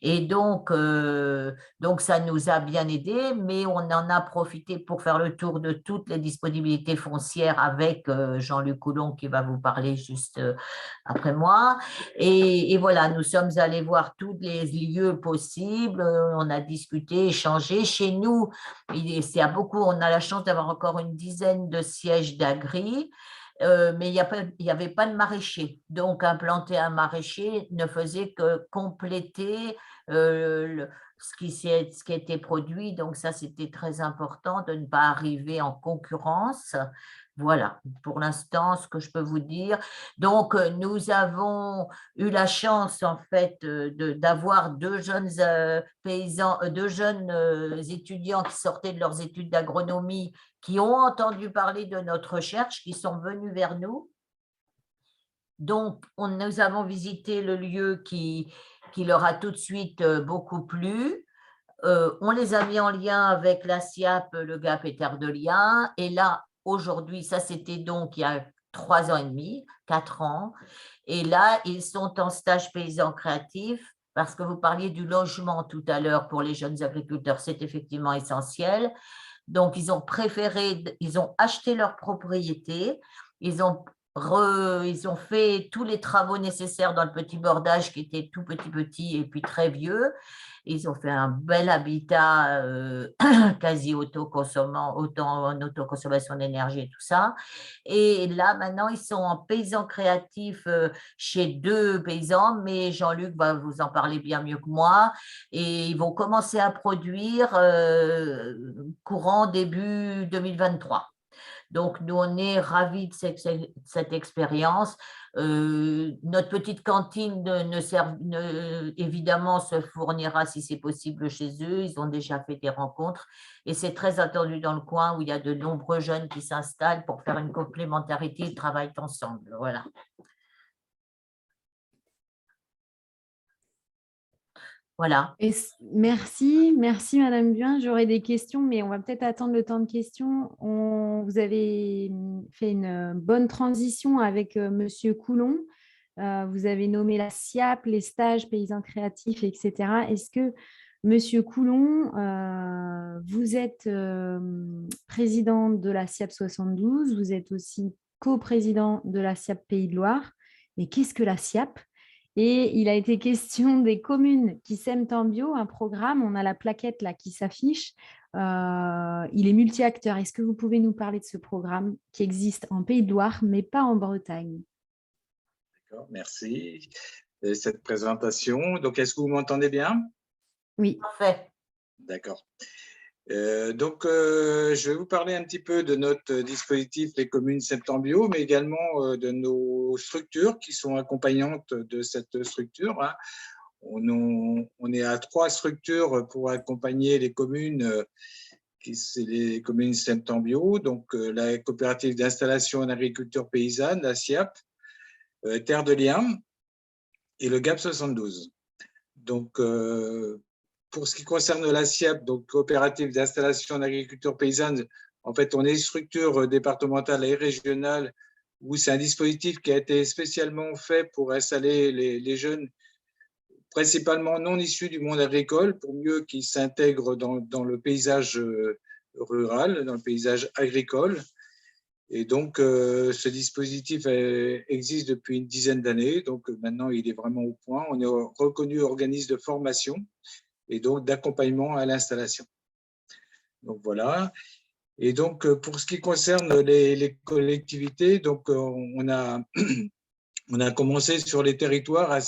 S4: Et donc, ça nous a bien aidés, mais on en a profité pour faire le tour de toutes les disponibilités foncières avec Jean-Luc Coulon qui va vous parler juste après moi. Et voilà, nous sommes allés voir tous les lieux possibles, on a discuté, échangé. Chez nous, on a la chance d'avoir encore une dizaine de sièges d'agri. Mais il n'y avait pas de maraîcher. Donc, implanter un maraîcher ne faisait que compléter ce qui a été produit. Donc ça, c'était très important de ne pas arriver en concurrence. Voilà, pour l'instant, ce que je peux vous dire. Donc, nous avons eu la chance, en fait, d'avoir deux jeunes paysans, deux jeunes étudiants qui sortaient de leurs études d'agronomie, qui ont entendu parler de notre recherche, qui sont venus vers nous. Donc, nous avons visité le lieu qui leur a tout de suite beaucoup plu. On les a mis en lien avec la SIAP, le GAP et Terre de Liens. Et là, aujourd'hui, ça c'était donc il y a 3 ans et demi, 4 ans. Et là, ils sont en stage paysan créatif parce que vous parliez du logement tout à l'heure pour les jeunes agriculteurs, c'est effectivement essentiel. Donc, ils ont acheté leur propriété, ils ont fait tous les travaux nécessaires dans le petit bordage qui était tout petit et puis très vieux. Ils ont fait un bel habitat quasi en autoconsommation d'énergie et tout ça. Et là, maintenant, ils sont en paysan créatif chez 2 paysans, mais Jean-Luc va vous en parler bien mieux que moi. Et ils vont commencer à produire courant début 2023. Donc, nous, on est ravis de cette expérience. Notre petite cantine, évidemment, se fournira si c'est possible chez eux. Ils ont déjà fait des rencontres et c'est très attendu dans le coin où il y a de nombreux jeunes qui s'installent pour faire une complémentarité et travaillent ensemble. Voilà. Voilà.
S2: Merci Madame Buin. J'aurais des questions, mais on va peut-être attendre le temps de questions. Vous avez fait une bonne transition avec Monsieur Coulon. Vous avez nommé la SIAP, les stages paysans créatifs, etc. Est-ce que Monsieur Coulon, vous êtes président de la SIAP 72, vous êtes aussi coprésident de la SIAP Pays de Loire. Mais qu'est-ce que la SIAP ? Et il a été question des communes qui sèment en bio, un programme, on a la plaquette là qui s'affiche, il est multi-acteur. Est-ce que vous pouvez nous parler de ce programme qui existe en Pays de Loire, mais pas en Bretagne?
S5: D'accord, merci de cette présentation. Donc, est-ce que vous m'entendez bien?
S2: Oui.
S4: Parfait.
S5: D'accord. Je vais vous parler un petit peu de notre dispositif Les communes sèment en bio, mais également de nos structures qui sont accompagnantes de cette structure. Hein. On est à 3 structures pour accompagner les communes, les communes sèment en bio, donc la coopérative d'installation en agriculture paysanne, la SIAP, Terre de Liens et le GAP 72. Donc, pour ce qui concerne la SIAP, donc coopérative d'installation en agriculture paysanne, en fait, on est une structure départementale et régionale où c'est un dispositif qui a été spécialement fait pour installer les jeunes, principalement non issus du monde agricole, pour mieux qu'ils s'intègrent dans le paysage rural, dans le paysage agricole. Et donc, ce dispositif existe depuis une dizaine d'années. Donc, maintenant, il est vraiment au point. On est reconnu organisme de formation et donc d'accompagnement à l'installation. Donc, voilà. Et donc, pour ce qui concerne les collectivités, donc, on a commencé sur les territoires à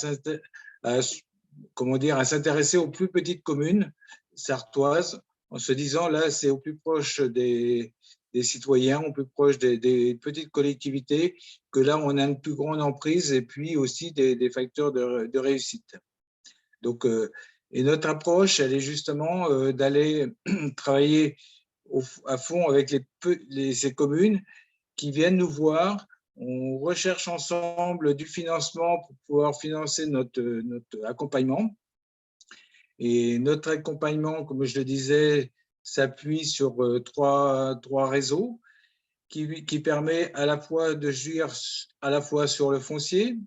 S5: s'intéresser aux plus petites communes sartoises en se disant, là, c'est au plus proche des citoyens, au plus proche des petites collectivités, que là, on a une plus grande emprise et puis aussi des facteurs de réussite. Donc, et notre approche, elle est justement d'aller travailler à fond avec ces communes qui viennent nous voir. On recherche ensemble du financement pour pouvoir financer notre accompagnement. Et notre accompagnement, comme je le disais, s'appuie sur trois réseaux qui permet à la fois de jouir à la fois sur le foncier,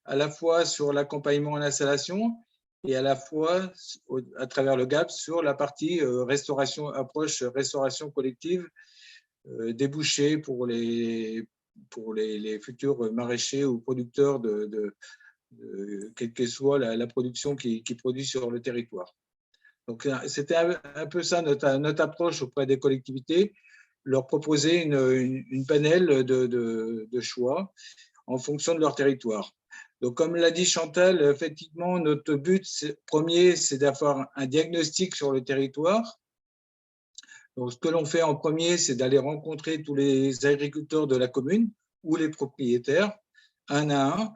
S5: à la fois sur l'accompagnement en installation et à la fois à travers le GAP sur la partie approche restauration collective, débouchés pour les futurs maraîchers ou producteurs quelle que soit la production qui produit sur le territoire. Donc, c'était un peu ça notre approche auprès des collectivités, leur proposer une panel de choix en fonction de leur territoire. Donc, comme l'a dit Chantal, effectivement, notre but premier, c'est d'avoir un diagnostic sur le territoire. Donc, ce que l'on fait en premier, c'est d'aller rencontrer tous les agriculteurs de la commune ou les propriétaires, un à un,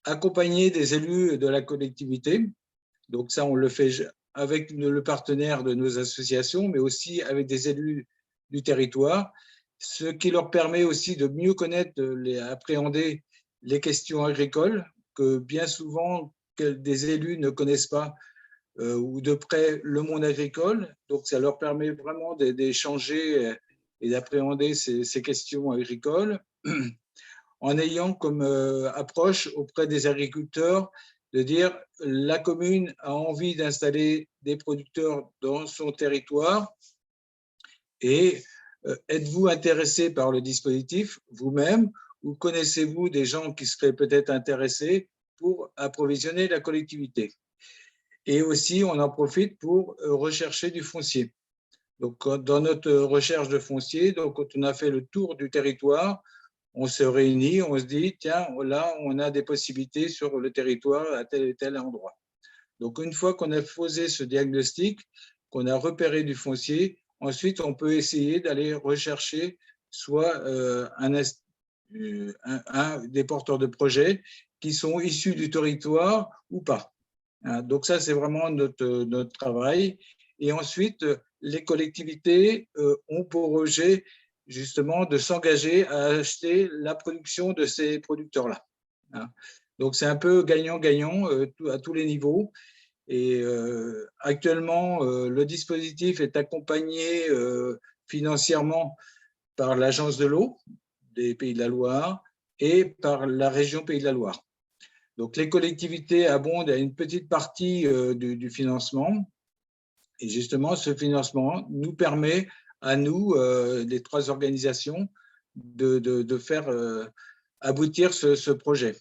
S5: accompagner des élus de la collectivité. Donc ça, on le fait avec le partenaire de nos associations, mais aussi avec des élus du territoire, ce qui leur permet aussi de mieux connaître, appréhender les questions agricoles que bien souvent des élus ne connaissent pas ou de près le monde agricole. Donc ça leur permet vraiment d'échanger et d'appréhender ces questions agricoles en ayant comme approche auprès des agriculteurs de dire la commune a envie d'installer des producteurs dans son territoire et êtes-vous intéressé par le dispositif vous-même ou connaissez-vous des gens qui seraient peut-être intéressés pour approvisionner la collectivité? Et aussi, on en profite pour rechercher du foncier. Donc, dans notre recherche de foncier, donc, quand on a fait le tour du territoire, on se réunit, on se dit, tiens, là, on a des possibilités sur le territoire à tel et tel endroit. Donc, une fois qu'on a posé ce diagnostic, qu'on a repéré du foncier, ensuite, on peut essayer d'aller rechercher soit des porteurs de projets qui sont issus du territoire ou pas. Donc, ça, c'est vraiment notre travail. Et ensuite, les collectivités ont pour projet justement de s'engager à acheter la production de ces producteurs-là. Donc, c'est un peu gagnant-gagnant à tous les niveaux. Et actuellement, le dispositif est accompagné financièrement par l'Agence de l'eau des Pays de la Loire et par la région Pays de la Loire. Donc, les collectivités abondent à une petite partie du financement. Et justement, ce financement nous permet à nous, les trois organisations, de faire aboutir ce projet.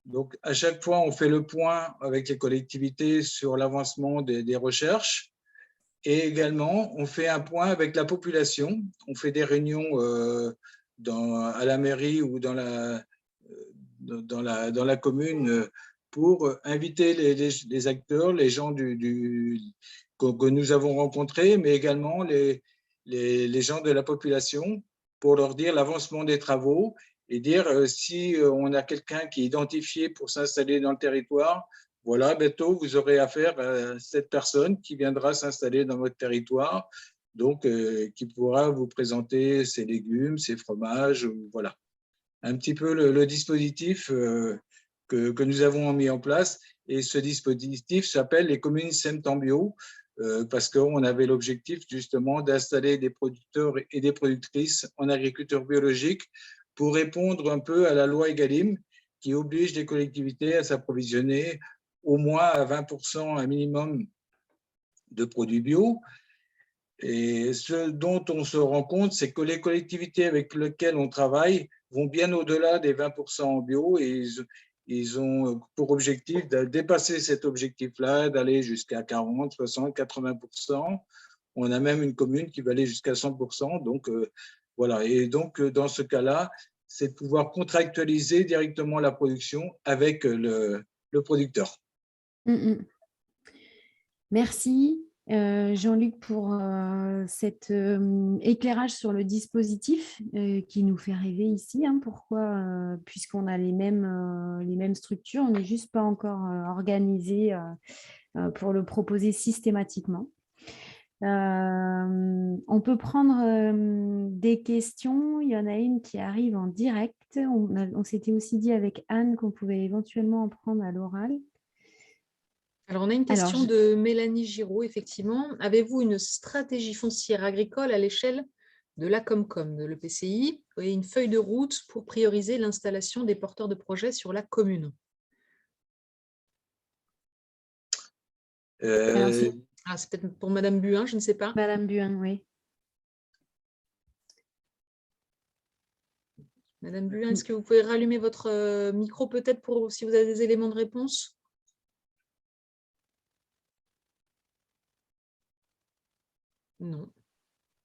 S5: Donc, à chaque fois, on fait le point avec les collectivités sur l'avancement des recherches. Et également, on fait un point avec la population. On fait des réunions à la mairie ou dans la commune pour inviter les acteurs, les gens que nous avons rencontrés, mais également les gens de la population pour leur dire l'avancement des travaux et dire si on a quelqu'un qui est identifié pour s'installer dans le territoire, voilà, bientôt vous aurez affaire à cette personne qui viendra s'installer dans votre territoire, donc qui pourra vous présenter ses légumes, ses fromages, voilà. Un petit peu le dispositif que nous avons mis en place. Et ce dispositif s'appelle les communes SEMT en bio, parce qu'on avait l'objectif justement d'installer des producteurs et des productrices en agriculture biologique pour répondre un peu à la loi Egalim qui oblige les collectivités à s'approvisionner au moins à 20% un minimum de produits bio. Et ce dont on se rend compte, c'est que les collectivités avec lesquelles on travaille vont bien au-delà des 20% en bio et ils ont pour objectif de dépasser cet objectif-là, d'aller jusqu'à 40, 60, 80%. On a même une commune qui va aller jusqu'à 100%. Donc, voilà. Et donc, dans ce cas-là, c'est de pouvoir contractualiser directement la production avec le producteur.
S2: Merci. Jean-Luc, pour cet éclairage sur le dispositif qui nous fait rêver ici. Pourquoi puisqu'on a les mêmes structures, on n'est juste pas encore organisé pour le proposer systématiquement. On peut prendre des questions. Il y en a une qui arrive en direct. On s'était aussi dit avec Anne qu'on pouvait éventuellement en prendre à l'oral.
S1: Alors, on a une question de Mélanie Giraud, effectivement. Avez-vous une stratégie foncière agricole à l'échelle de l'ACOMCOM, de l'EPCI, et une feuille de route pour prioriser l'installation des porteurs de projets sur la commune? C'est peut-être pour Madame Buin, je ne sais pas.
S2: Madame Buin, oui.
S1: Madame Buin, est-ce que vous pouvez rallumer votre micro peut-être pour si vous avez des éléments de réponse? Non.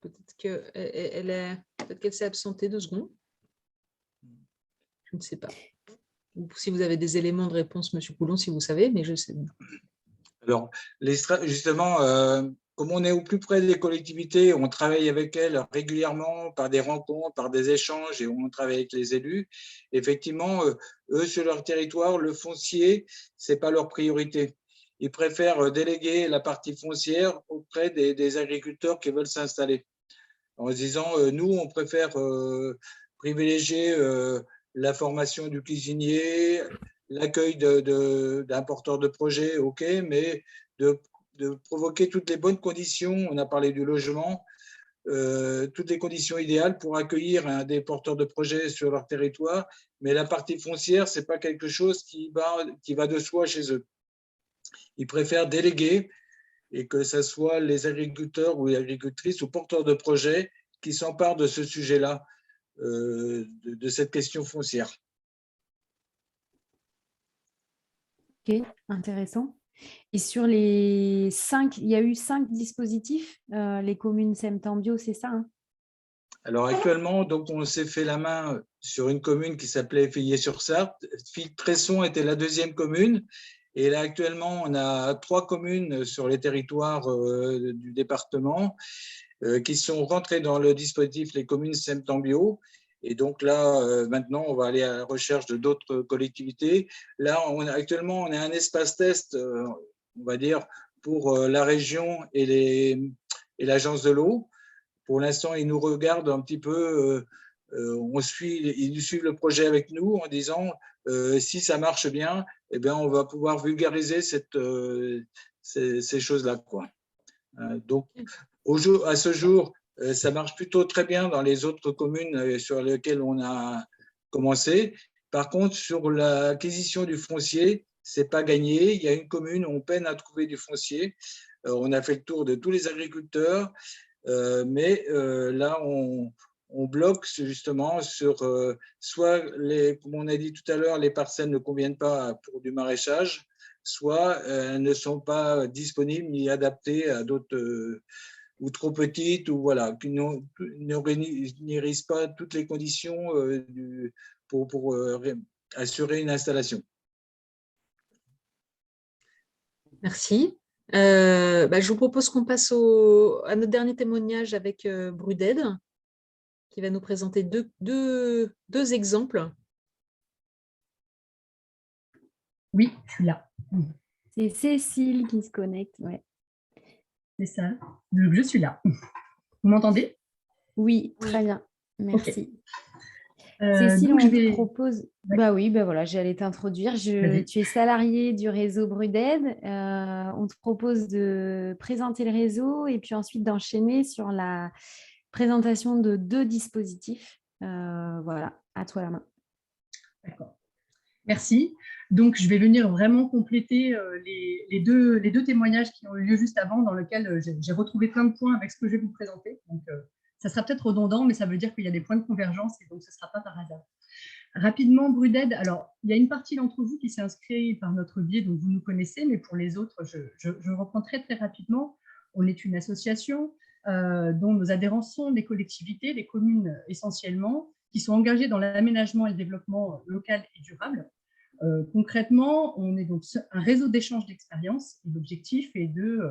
S1: Peut-être qu'elle s'est absentée 2 secondes. Je ne sais pas. Ou si vous avez des éléments de réponse, M. Coulon, si vous savez, mais je sais.
S5: Alors, justement, comme on est au plus près des collectivités, on travaille avec elles régulièrement par des rencontres, par des échanges, et on travaille avec les élus. Effectivement, eux, sur leur territoire, le foncier, ce n'est pas leur priorité. Ils préfèrent déléguer la partie foncière auprès des agriculteurs qui veulent s'installer. En se disant, nous, on préfère privilégier la formation du cuisinier, l'accueil d'un porteur de projet, ok, mais de provoquer toutes les bonnes conditions, on a parlé du logement, toutes les conditions idéales pour accueillir des porteurs de projets sur leur territoire, mais la partie foncière, ce n'est pas quelque chose qui va de soi chez eux. Ils préfèrent déléguer et que ce soit les agriculteurs ou les agricultrices ou porteurs de projets qui s'emparent de ce sujet-là, de cette question foncière.
S2: Ok, intéressant. Et sur les 5, il y a eu 5 dispositifs, les communes Septembio, c'est ça, hein?
S5: Alors actuellement, donc, on s'est fait la main sur une commune qui s'appelait Filliers-sur-Sarthe. Tresson était la deuxième commune. Et là, actuellement, on a 3 communes sur les territoires du département qui sont rentrées dans le dispositif les communes Septembio. Et donc là, maintenant, on va aller à la recherche de d'autres collectivités. Là, actuellement, on a un espace test, on va dire, pour la région et l'agence de l'eau. Pour l'instant, ils nous regardent un petit peu, ils suivent le projet avec nous en disant si ça marche bien, eh bien, on va pouvoir vulgariser ces choses-là, quoi. Donc, à ce jour, ça marche plutôt très bien dans les autres communes sur lesquelles on a commencé. Par contre, sur l'acquisition du foncier, ce n'est pas gagné. Il y a une commune où on peine à trouver du foncier. On a fait le tour de tous les agriculteurs, mais là, on bloque justement sur soit, comme on a dit tout à l'heure, les parcelles ne conviennent pas pour du maraîchage, soit elles ne sont pas disponibles ni adaptées à d'autres, ou trop petites, ou voilà, qui ne réunissent pas toutes les conditions pour assurer une installation.
S1: Merci. Je vous propose qu'on passe à notre dernier témoignage avec Bruded, qui va nous présenter deux exemples.
S6: Oui, je suis là.
S2: C'est Cécile qui se connecte, ouais.
S6: C'est ça. Donc, je suis là. Vous m'entendez?
S2: Oui, très bien. Merci.
S6: Okay.
S2: Cécile, on te propose… Bah oui, bah voilà, j'allais t'introduire. Tu es salariée du réseau Bruded. On te propose de présenter le réseau et puis ensuite d'enchaîner sur la présentation de 2 dispositifs. Voilà, à toi la main.
S6: D'accord. Merci. Donc, je vais venir vraiment compléter les deux témoignages qui ont eu lieu juste avant, dans lesquels j'ai retrouvé plein de points avec ce que je vais vous présenter. Donc, ça sera peut-être redondant, mais ça veut dire qu'il y a des points de convergence et donc ce ne sera pas par hasard. Rapidement, Bruded, alors, il y a une partie d'entre vous qui s'est inscrit par notre biais, donc vous nous connaissez, mais pour les autres, je reprends très rapidement. On est une association dont nos adhérents sont des collectivités, des communes essentiellement, qui sont engagées dans l'aménagement et le développement local et durable. Concrètement, on est donc un réseau d'échange d'expériences et l'objectif est de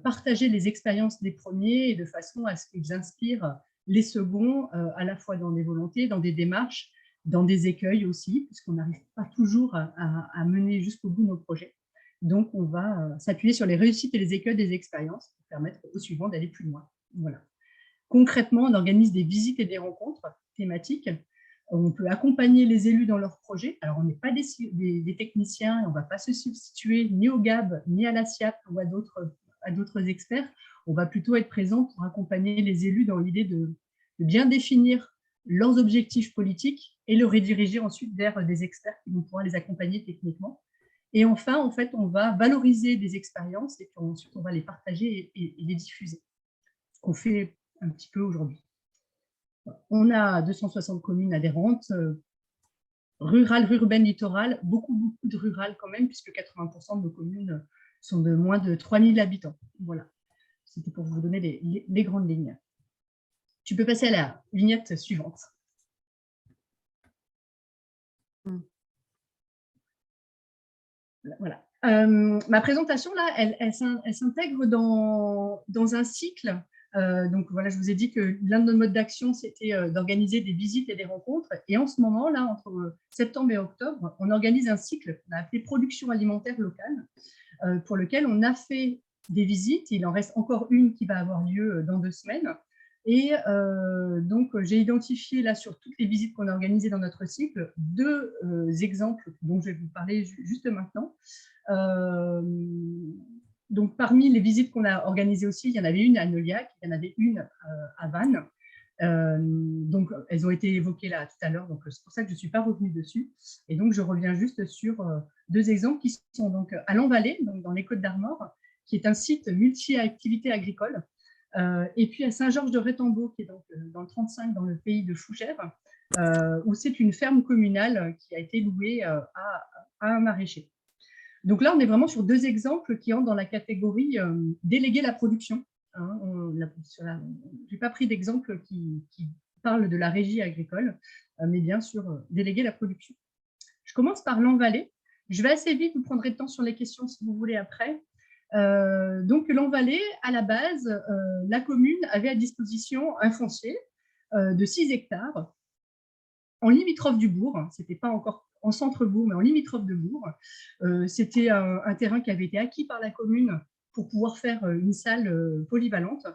S6: partager les expériences des premiers et de façon à ce qu'ils inspirent les seconds, à la fois dans des volontés, dans des démarches, dans des écueils aussi, puisqu'on n'arrive pas toujours à mener jusqu'au bout nos projets. Donc, on va s'appuyer sur les réussites et les écueils des expériences pour permettre aux suivants d'aller plus loin. Voilà. Concrètement, on organise des visites et des rencontres thématiques. On peut accompagner les élus dans leurs projets. Alors, on n'est pas des techniciens, on ne va pas se substituer ni au GAB, ni à la SIAP ou à d'autres experts. On va plutôt être présent pour accompagner les élus dans l'idée de bien définir leurs objectifs politiques et le rediriger ensuite vers des experts qui vont pouvoir les accompagner techniquement. Et enfin, en fait, on va valoriser des expériences et puis ensuite, on va les partager et les diffuser. Ce qu'on fait un petit peu aujourd'hui. On a 260 communes adhérentes, rurales, urbaines, littorales, beaucoup de rurales quand même, puisque 80% de nos communes sont de moins de 3000 habitants. Voilà, c'était pour vous donner les grandes lignes. Tu peux passer à la vignette suivante. Voilà. Ma présentation, là, elle s'intègre dans un cycle. Donc, voilà, je vous ai dit que l'un de nos modes d'action, c'était d'organiser des visites et des rencontres. Et en ce moment, là, entre septembre et octobre, on organise un cycle qu'on a appelé production alimentaire locale, pour lequel on a fait des visites. Il en reste encore une qui va avoir lieu dans 2 semaines. Et donc, j'ai identifié là sur toutes les visites qu'on a organisées dans notre cycle 2 exemples dont je vais vous parler juste maintenant. Donc, parmi les visites qu'on a organisées aussi, il y en avait une à Neuillac, il y en avait une à Vannes. Donc, elles ont été évoquées là tout à l'heure, donc c'est pour ça que je ne suis pas revenue dessus. Et donc, je reviens juste sur 2 exemples qui sont donc à Lanvallée, donc dans les Côtes-d'Armor, qui est un site multi-activités agricoles, et puis à Saint-Georges-de-Rétambault, qui est donc dans le 35, dans le pays de Fougères, où c'est une ferme communale qui a été louée à un maraîcher. Donc là, on est vraiment sur 2 exemples qui entrent dans la catégorie déléguer la production. Hein, je n'ai pas pris d'exemple qui parle de la régie agricole, mais bien sûr déléguer la production. Je commence par Lanvallée. Je vais assez vite, vous prendrez le temps sur les questions si vous voulez après. Donc Lanvallée, à la base, la commune avait à disposition un foncier de 6 hectares en limitrophe du bourg. Ce n'était pas encore en centre-bourg, mais en limitrophe de bourg. C'était un terrain qui avait été acquis par la commune pour pouvoir faire une salle polyvalente.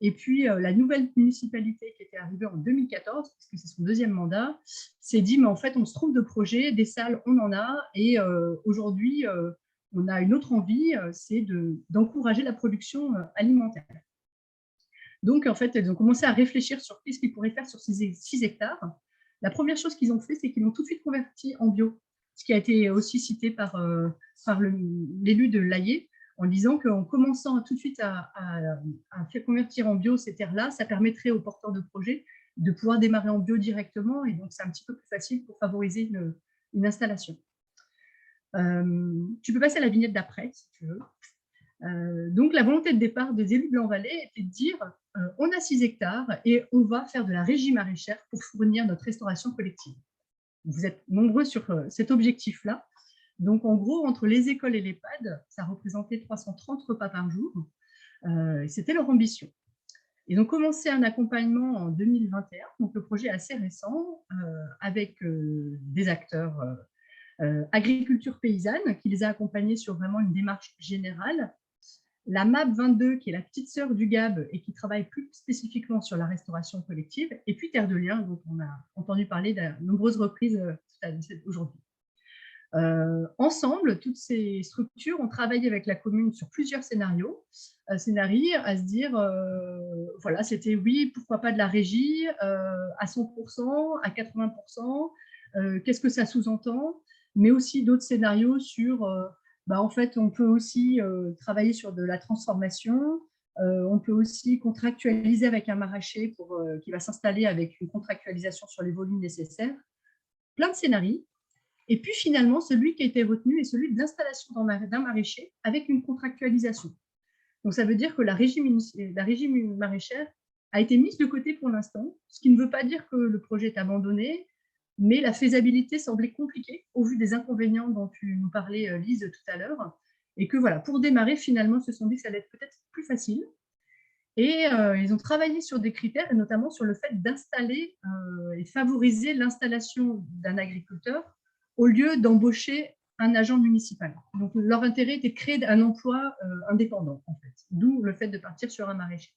S6: Et puis, la nouvelle municipalité qui était arrivée en 2014, parce que c'est son 2e mandat, s'est dit, mais en fait, on se trouve de projets, des salles, on en a, et aujourd'hui, on a une autre envie, c'est d'encourager la production alimentaire. Donc, en fait, elles ont commencé à réfléchir sur ce qu'ils pourraient faire sur ces 6 hectares. La première chose qu'ils ont fait, c'est qu'ils l'ont tout de suite converti en bio, ce qui a été aussi cité par l'élu de Layé, en disant qu'en commençant tout de suite à faire convertir en bio ces terres-là, ça permettrait aux porteurs de projets de pouvoir démarrer en bio directement, et donc c'est un petit peu plus facile pour favoriser une installation. Tu peux passer à la vignette d'après, si tu veux. Donc, la volonté de départ des élus de Lanvallée était de dire on a 6 hectares et on va faire de la régie maraîchère pour fournir notre restauration collective. Vous êtes nombreux sur cet objectif-là. Donc, en gros, entre les écoles et l'EHPAD, ça représentait 330 repas par jour. C'était leur ambition. Ils ont commencé un accompagnement en 2021, donc le projet est assez récent, avec des acteurs agriculture paysanne qui les a accompagnés sur vraiment une démarche générale. La MAP 22, qui est la petite sœur du GAB et qui travaille plus spécifiquement sur la restauration collective, et puis Terre de Liens, dont on a entendu parler de nombreuses reprises aujourd'hui. Ensemble, toutes ces structures ont travaillé avec la commune sur plusieurs scénarios à se dire, voilà, c'était oui, pourquoi pas de la régie à 100%, à 80%, qu'est-ce que ça sous-entend, mais aussi d'autres scénarios sur, en fait, on peut aussi travailler sur de la transformation, on peut aussi contractualiser avec un maraîcher qui va s'installer avec une contractualisation sur les volumes nécessaires, plein de scénarios. Et puis finalement, celui qui a été retenu est celui de l'installation d'un maraîcher avec une contractualisation. Donc ça veut dire que la régie maraîchère a été mise de côté pour l'instant, ce qui ne veut pas dire que le projet est abandonné, mais la faisabilité semblait compliquée au vu des inconvénients dont tu nous parlais, Lise, tout à l'heure, et que voilà, pour démarrer, finalement, ils se sont dit que ça allait être peut-être plus facile. Et ils ont travaillé sur des critères, et notamment sur le fait d'installer et favoriser l'installation d'un agriculteur au lieu d'embaucher un agent municipal. Donc, leur intérêt était de créer un emploi indépendant, en fait, d'où le fait de partir sur un maraîcher.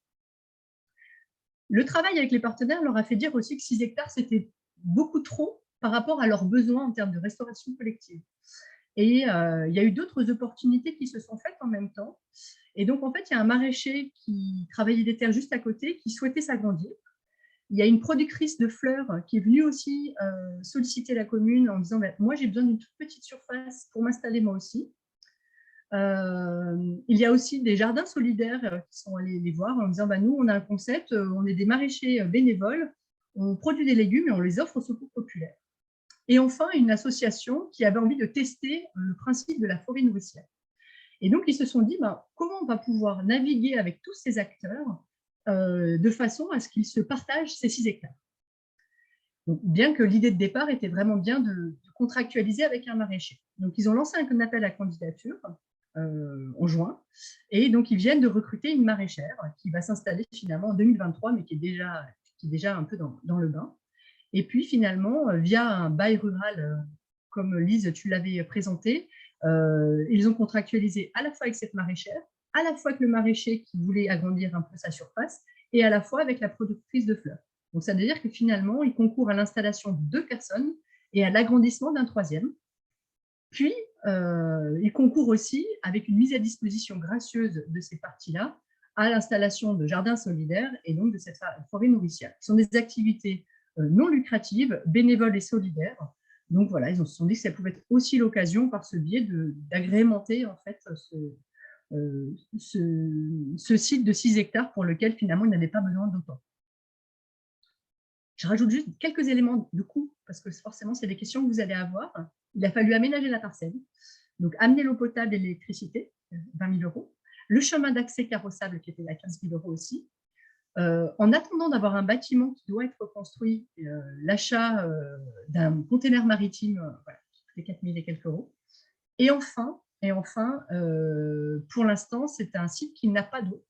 S6: Le travail avec les partenaires leur a fait dire aussi que 6 hectares, c'était beaucoup trop par rapport à leurs besoins en termes de restauration collective. Et il y a eu d'autres opportunités qui se sont faites en même temps. Et donc, en fait, il y a un maraîcher qui travaillait des terres juste à côté, qui souhaitait s'agrandir. Il y a une productrice de fleurs qui est venue aussi solliciter la commune en disant moi, j'ai besoin d'une toute petite surface pour m'installer moi aussi. Il y a aussi des jardins solidaires qui sont allés les voir en disant nous, on a un concept, on est des maraîchers bénévoles, on produit des légumes et on les offre au secours populaire. Et enfin, une association qui avait envie de tester le principe de la forêt nourricière. Et donc, ils se sont dit comment on va pouvoir naviguer avec tous ces acteurs de façon à ce qu'ils se partagent ces 6 hectares. Donc, bien que l'idée de départ était vraiment bien de contractualiser avec un maraîcher. Donc, ils ont lancé un appel à candidature en juin, et donc ils viennent de recruter une maraîchère qui va s'installer finalement en 2023, mais qui est déjà un peu dans le bain. Et puis finalement, via un bail rural, comme Lise, tu l'avais présenté, ils ont contractualisé à la fois avec cette maraîchère, à la fois avec le maraîcher qui voulait agrandir un peu sa surface, et à la fois avec la productrice de fleurs. Donc ça veut dire que finalement, ils concourent à l'installation de 2 personnes et à l'agrandissement d'un 3e. Puis, ils concourent aussi, avec une mise à disposition gracieuse de ces parties-là, à l'installation de jardins solidaires et donc de cette forêt nourricière, qui sont des activités non lucratives, bénévoles et solidaires. Donc voilà, ils se sont dit que ça pouvait être aussi l'occasion, par ce biais, d'agrémenter en fait ce site de 6 hectares pour lequel finalement ils n'avaient pas besoin d'autant. Je rajoute juste quelques éléments de coût, parce que forcément, c'est des questions que vous allez avoir. Il a fallu aménager la parcelle, donc amener l'eau potable et l'électricité, 20 000 €. Le chemin d'accès carrossable qui était à 15 000 € aussi. En attendant d'avoir un bâtiment qui doit être construit, l'achat d'un container maritime voilà, qui coûtait 4 000 et quelques euros. Et enfin pour l'instant, c'est un site qui n'a pas d'eau.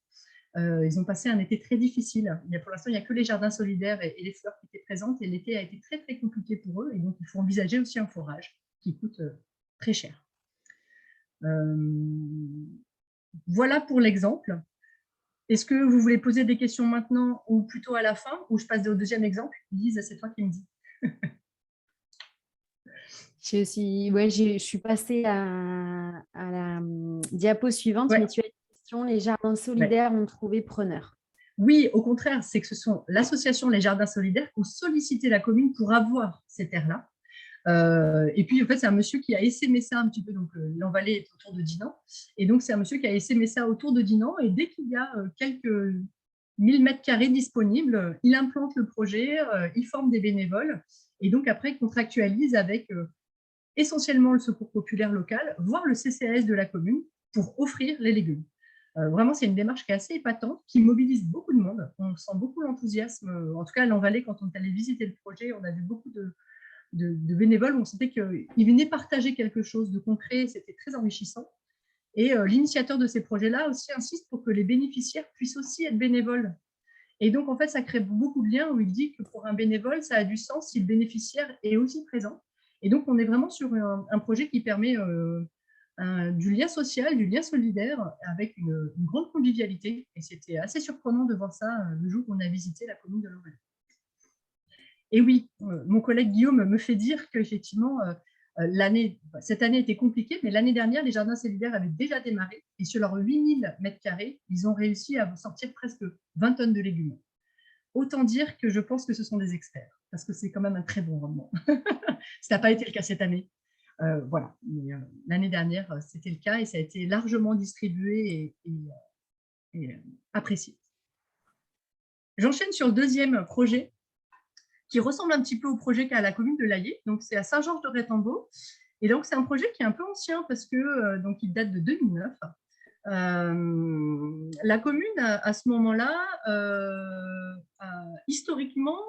S6: Ils ont passé un été très difficile. Pour l'instant, il n'y a que les jardins solidaires et les fleurs qui étaient présentes, et l'été a été très, très compliqué pour eux, et donc il faut envisager aussi un forage qui coûte très cher. Voilà pour l'exemple. Est-ce que vous voulez poser des questions maintenant ou plutôt à la fin, ou je passe au deuxième exemple? Lise, c'est toi qui me dis.
S2: Je suis passée à la diapo suivante, mais tu as une question, les jardins solidaires ont trouvé preneur.
S6: Oui, au contraire, c'est que ce sont l'association Les Jardins Solidaires qui ont sollicité la commune pour avoir ces terres-là. Et puis, en fait, c'est un monsieur qui a essaimé ça un petit peu, donc l'Envalée est autour de Dinan, et donc c'est un monsieur qui a essaimé ça autour de Dinan, et dès qu'il y a quelques 1000 mètres carrés disponibles, il implante le projet, il forme des bénévoles, et donc après, il contractualise avec essentiellement le secours populaire local, voire le CCAS de la commune, pour offrir les légumes. Vraiment, c'est une démarche qui est assez épatante, qui mobilise beaucoup de monde. On sent beaucoup l'enthousiasme. En tout cas, à l'Envalée, quand on est allé visiter le projet, on a vu beaucoup de bénévoles où on sentait qu'ils venaient partager quelque chose de concret. C'était très enrichissant. Et l'initiateur de ces projets-là aussi insiste pour que les bénéficiaires puissent aussi être bénévoles. Et donc, en fait, ça crée beaucoup de liens où il dit que pour un bénévole, ça a du sens si le bénéficiaire est aussi présent. Et donc, on est vraiment sur un projet qui permet du lien social, du lien solidaire, avec une grande convivialité. Et c'était assez surprenant de voir ça le jour où on a visité la commune de l'Envalée. Et oui, mon collègue Guillaume me fait dire qu'effectivement, cette année était compliquée, mais l'année dernière, les jardins solidaires avaient déjà démarré, et sur leurs 8000 m², ils ont réussi à sortir presque 20 tonnes de légumes. Autant dire que je pense que ce sont des experts, parce que c'est quand même un très bon rendement. Ça n'a pas été le cas cette année. Voilà, mais l'année dernière, c'était le cas, et ça a été largement distribué et apprécié. J'enchaîne sur le deuxième projet, qui ressemble un petit peu au projet qu'a la commune de Layé. Donc, c'est à Saint-Georges-de-Rétambault. Et donc, c'est un projet qui est un peu ancien parce que donc, il date de 2009. La commune, à ce moment-là, historiquement,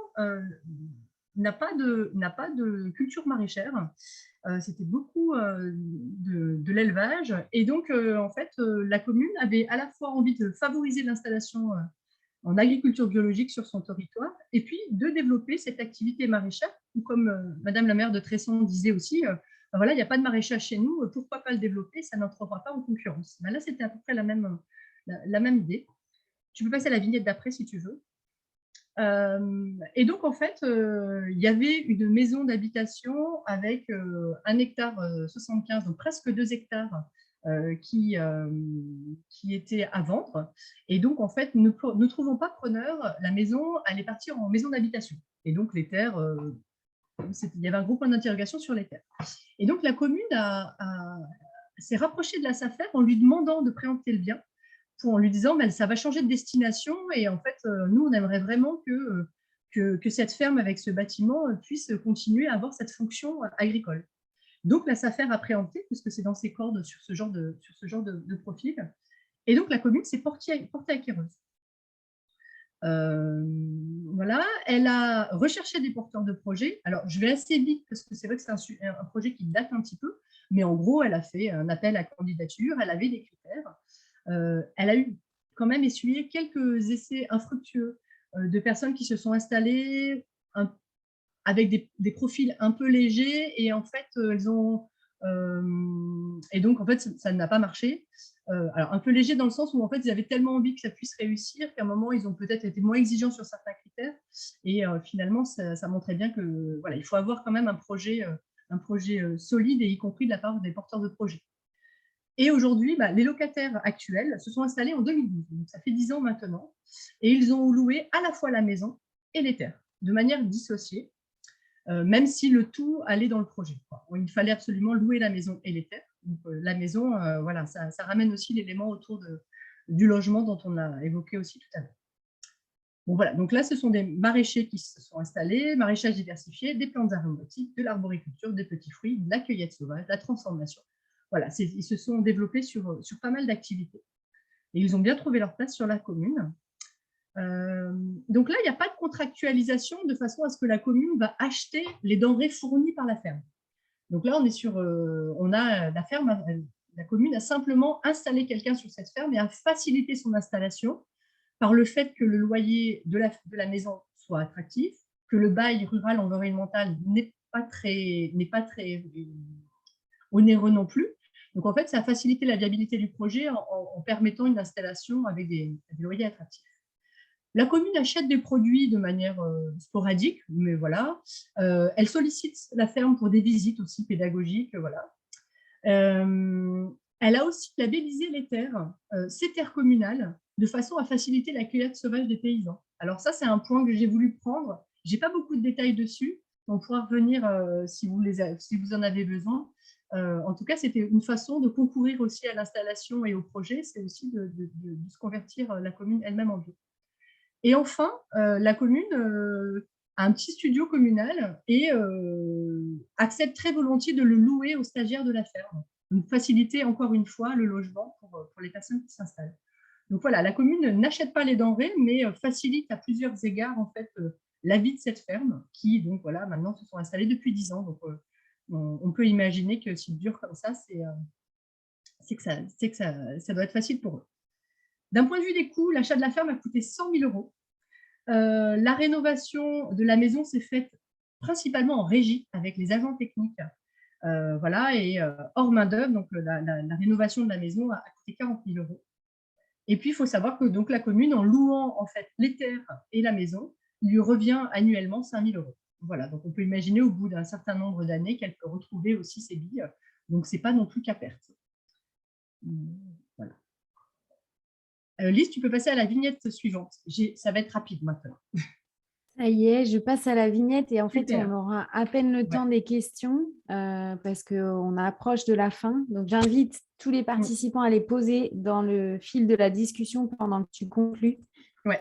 S6: n'a pas de culture maraîchère. C'était beaucoup de l'élevage. Et donc, en fait, la commune avait à la fois envie de favoriser l'installation en agriculture biologique sur son territoire, et puis de développer cette activité maraîchère, ou comme Madame la maire de Tresson disait aussi, voilà, il n'y a pas de maraîchage chez nous, pourquoi pas le développer, ça n'entrera pas en concurrence. Ben là, c'était à peu près la même idée. Tu peux passer à la vignette d'après si tu veux. Et donc, en fait, il y avait une maison d'habitation avec 1 hectare 75, donc presque 2 hectares, qui était à vendre. Et donc, en fait, ne trouvant pas preneur, la maison allait partir en maison d'habitation. Et donc, les terres, il y avait un gros point d'interrogation sur les terres. Et donc, la commune s'est rapprochée de la SAFER en lui demandant de préempter le bien, en lui disant ça va changer de destination, et en fait, nous, on aimerait vraiment que cette ferme avec ce bâtiment puisse continuer à avoir cette fonction agricole. Donc, la SAFER a préempté, puisque c'est dans ses cordes sur ce genre de profil. Et donc, la commune s'est portée acquéreuse. Voilà, elle a recherché des porteurs de projets. Alors, je vais assez vite parce que c'est vrai que c'est un projet qui date un petit peu, mais en gros, elle a fait un appel à candidature, elle avait des critères. Elle a eu quand même essuyé quelques essais infructueux de personnes qui se sont installées avec des profils un peu légers et en fait, et donc en fait, ça n'a pas marché. Alors un peu léger dans le sens où en fait, ils avaient tellement envie que ça puisse réussir qu'à un moment, ils ont peut-être été moins exigeants sur certains critères et finalement, ça montrait bien que voilà, il faut avoir quand même un projet solide et y compris de la part des porteurs de projets. Et aujourd'hui, les locataires actuels se sont installés en 2012, donc ça fait 10 ans maintenant, et ils ont loué à la fois la maison et les terres, de manière dissociée, même si le tout allait dans le projet. Il fallait absolument louer la maison et les terres. Donc, la maison, voilà, ça ramène aussi l'élément autour du logement dont on a évoqué aussi tout à l'heure. Bon, voilà, donc là, ce sont des maraîchers qui se sont installés, maraîchage diversifié, des plantes aromatiques, de l'arboriculture, des petits fruits, de la cueillette sauvage, de la transformation. Voilà, ils se sont développés sur pas mal d'activités. Et ils ont bien trouvé leur place sur la commune. Donc là, il n'y a pas de contractualisation de façon à ce que la commune va acheter les denrées fournies par la ferme. Donc là, on est sur, la ferme, la commune a simplement installé quelqu'un sur cette ferme et a facilité son installation par le fait que le loyer de la maison soit attractif, que le bail rural environnemental n'est pas très onéreux non plus. Donc en fait, ça a facilité la viabilité du projet en permettant une installation avec des loyers attractifs. La commune achète des produits de manière sporadique, mais voilà. Elle sollicite la ferme pour des visites aussi pédagogiques, voilà. Elle a aussi labellisé les terres, ces terres communales, de façon à faciliter la cueillette sauvage des paysans. Alors ça, c'est un point que j'ai voulu prendre. Je n'ai pas beaucoup de détails dessus, on pourra revenir si vous en avez besoin. En tout cas, c'était une façon de concourir aussi à l'installation et au projet, c'est aussi de se convertir la commune elle-même en bio. Et enfin, la commune a un petit studio communal et accepte très volontiers de le louer aux stagiaires de la ferme. Donc, faciliter encore une fois le logement pour les personnes qui s'installent. Donc voilà, la commune n'achète pas les denrées, mais facilite à plusieurs égards en fait la vie de cette ferme qui, donc voilà, maintenant se sont installées depuis 10 ans. Donc on peut imaginer que s'ils durent comme ça, c'est que ça doit être facile pour eux. D'un point de vue des coûts, l'achat de la ferme a coûté 100 000 €. La rénovation de la maison s'est faite principalement en régie avec les agents techniques. Voilà, et hors main-d'œuvre, donc la rénovation de la maison a coûté 40 000 €. Et puis, il faut savoir que donc, la commune, en louant en fait les terres et la maison, lui revient annuellement 5 000 €. Voilà, donc on peut imaginer au bout d'un certain nombre d'années qu'elle peut retrouver aussi ses billes. Donc, ce n'est pas non plus qu'à perte. Voilà. Lise, tu peux passer à la vignette suivante. Ça va être rapide maintenant.
S2: Ça y est, je passe à la vignette et en fait,
S6: Super.
S2: on aura à peine le temps des questions parce qu'on approche de la fin. Donc, j'invite tous les participants à les poser dans le fil de la discussion pendant que tu conclus.
S6: Ouais.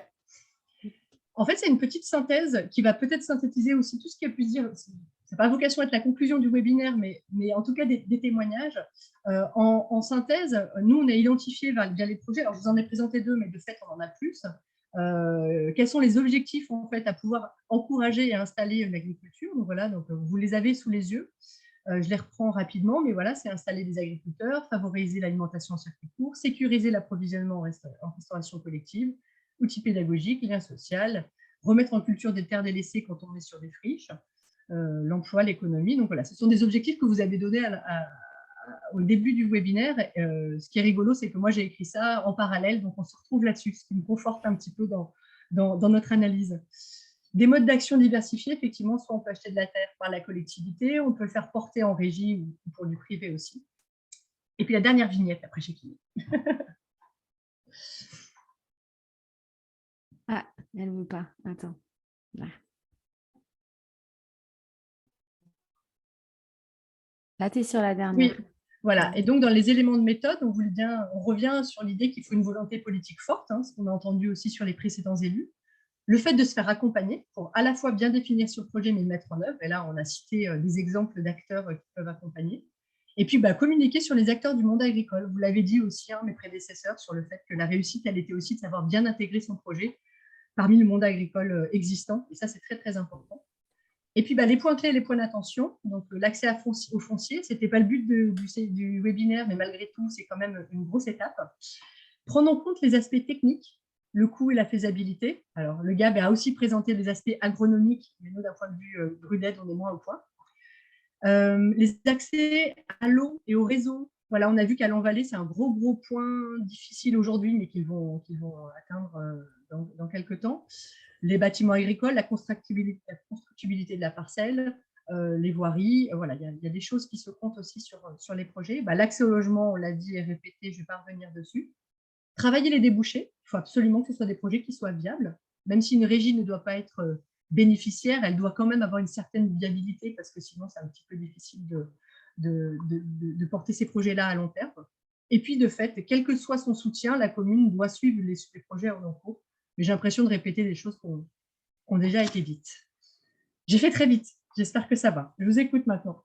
S6: En fait, c'est une petite synthèse qui va peut-être synthétiser aussi tout ce qu'il y a pu se dire. Ça n'a pas vocation à être la conclusion du webinaire, mais en tout cas des témoignages. En synthèse, nous, on a identifié via les projets, alors je vous en ai présenté 2, mais de fait, on en a plus. Quels sont les objectifs en fait, à pouvoir encourager et installer l'agriculture. Donc, voilà, donc, vous les avez sous les yeux. Je les reprends rapidement, mais voilà, c'est installer des agriculteurs, favoriser l'alimentation en circuit court, sécuriser l'approvisionnement en restauration collective, outils pédagogiques, lien social, remettre en culture des terres délaissées quand on est sur des friches, l'emploi, l'économie. Donc voilà, ce sont des objectifs que vous avez donnés au début du webinaire. Ce qui est rigolo, c'est que moi, j'ai écrit ça en parallèle, donc on se retrouve là-dessus, ce qui me conforte un petit peu dans notre analyse. Des modes d'action diversifiés, effectivement, soit on peut acheter de la terre par la collectivité, on peut le faire porter en régie ou pour du privé aussi. Et puis la dernière vignette, après chez qui.
S2: Ah, elle ne veut pas. Attends. Là. Là, tu es sur la dernière.
S6: Oui, voilà. Et donc, dans les éléments de méthode, on revient sur l'idée qu'il faut une volonté politique forte, ce qu'on a entendu aussi sur les précédents élus. Le fait de se faire accompagner pour à la fois bien définir sur le projet, mais le mettre en œuvre. Et là, on a cité des exemples d'acteurs qui peuvent accompagner. Et puis, communiquer sur les acteurs du monde agricole. Vous l'avez dit aussi, mes prédécesseurs, sur le fait que la réussite, elle était aussi de savoir bien intégrer son projet parmi le monde agricole existant. Et ça, c'est très, très important. Et puis, les points clés, les points d'attention. Donc, l'accès au foncier, ce n'était pas le but du webinaire, mais malgré tout, c'est quand même une grosse étape. Prendre en compte les aspects techniques, le coût et la faisabilité. Alors, le GAB a aussi présenté des aspects agronomiques, mais nous, d'un point de vue Bruded, on est moins au point. Les accès à l'eau et au réseau. Voilà, on a vu qu'à Lanvallée, c'est un gros point difficile aujourd'hui, mais qu'ils vont atteindre dans quelques temps. Les bâtiments agricoles, la constructibilité de la parcelle, les voiries, voilà, il y a des choses qui se comptent aussi sur les projets. L'accès au logement, on l'a dit et répété, je ne vais pas revenir dessus. Travailler les débouchés, il faut absolument que ce soit des projets qui soient viables, même si une régie ne doit pas être bénéficiaire, elle doit quand même avoir une certaine viabilité, parce que sinon, c'est un petit peu difficile de porter ces projets-là à long terme. Et puis, de fait, quel que soit son soutien, la commune doit suivre les projets en cours. Mais j'ai l'impression de répéter des choses qui ont déjà été dites. J'ai fait très vite. J'espère que ça va. Je vous écoute maintenant.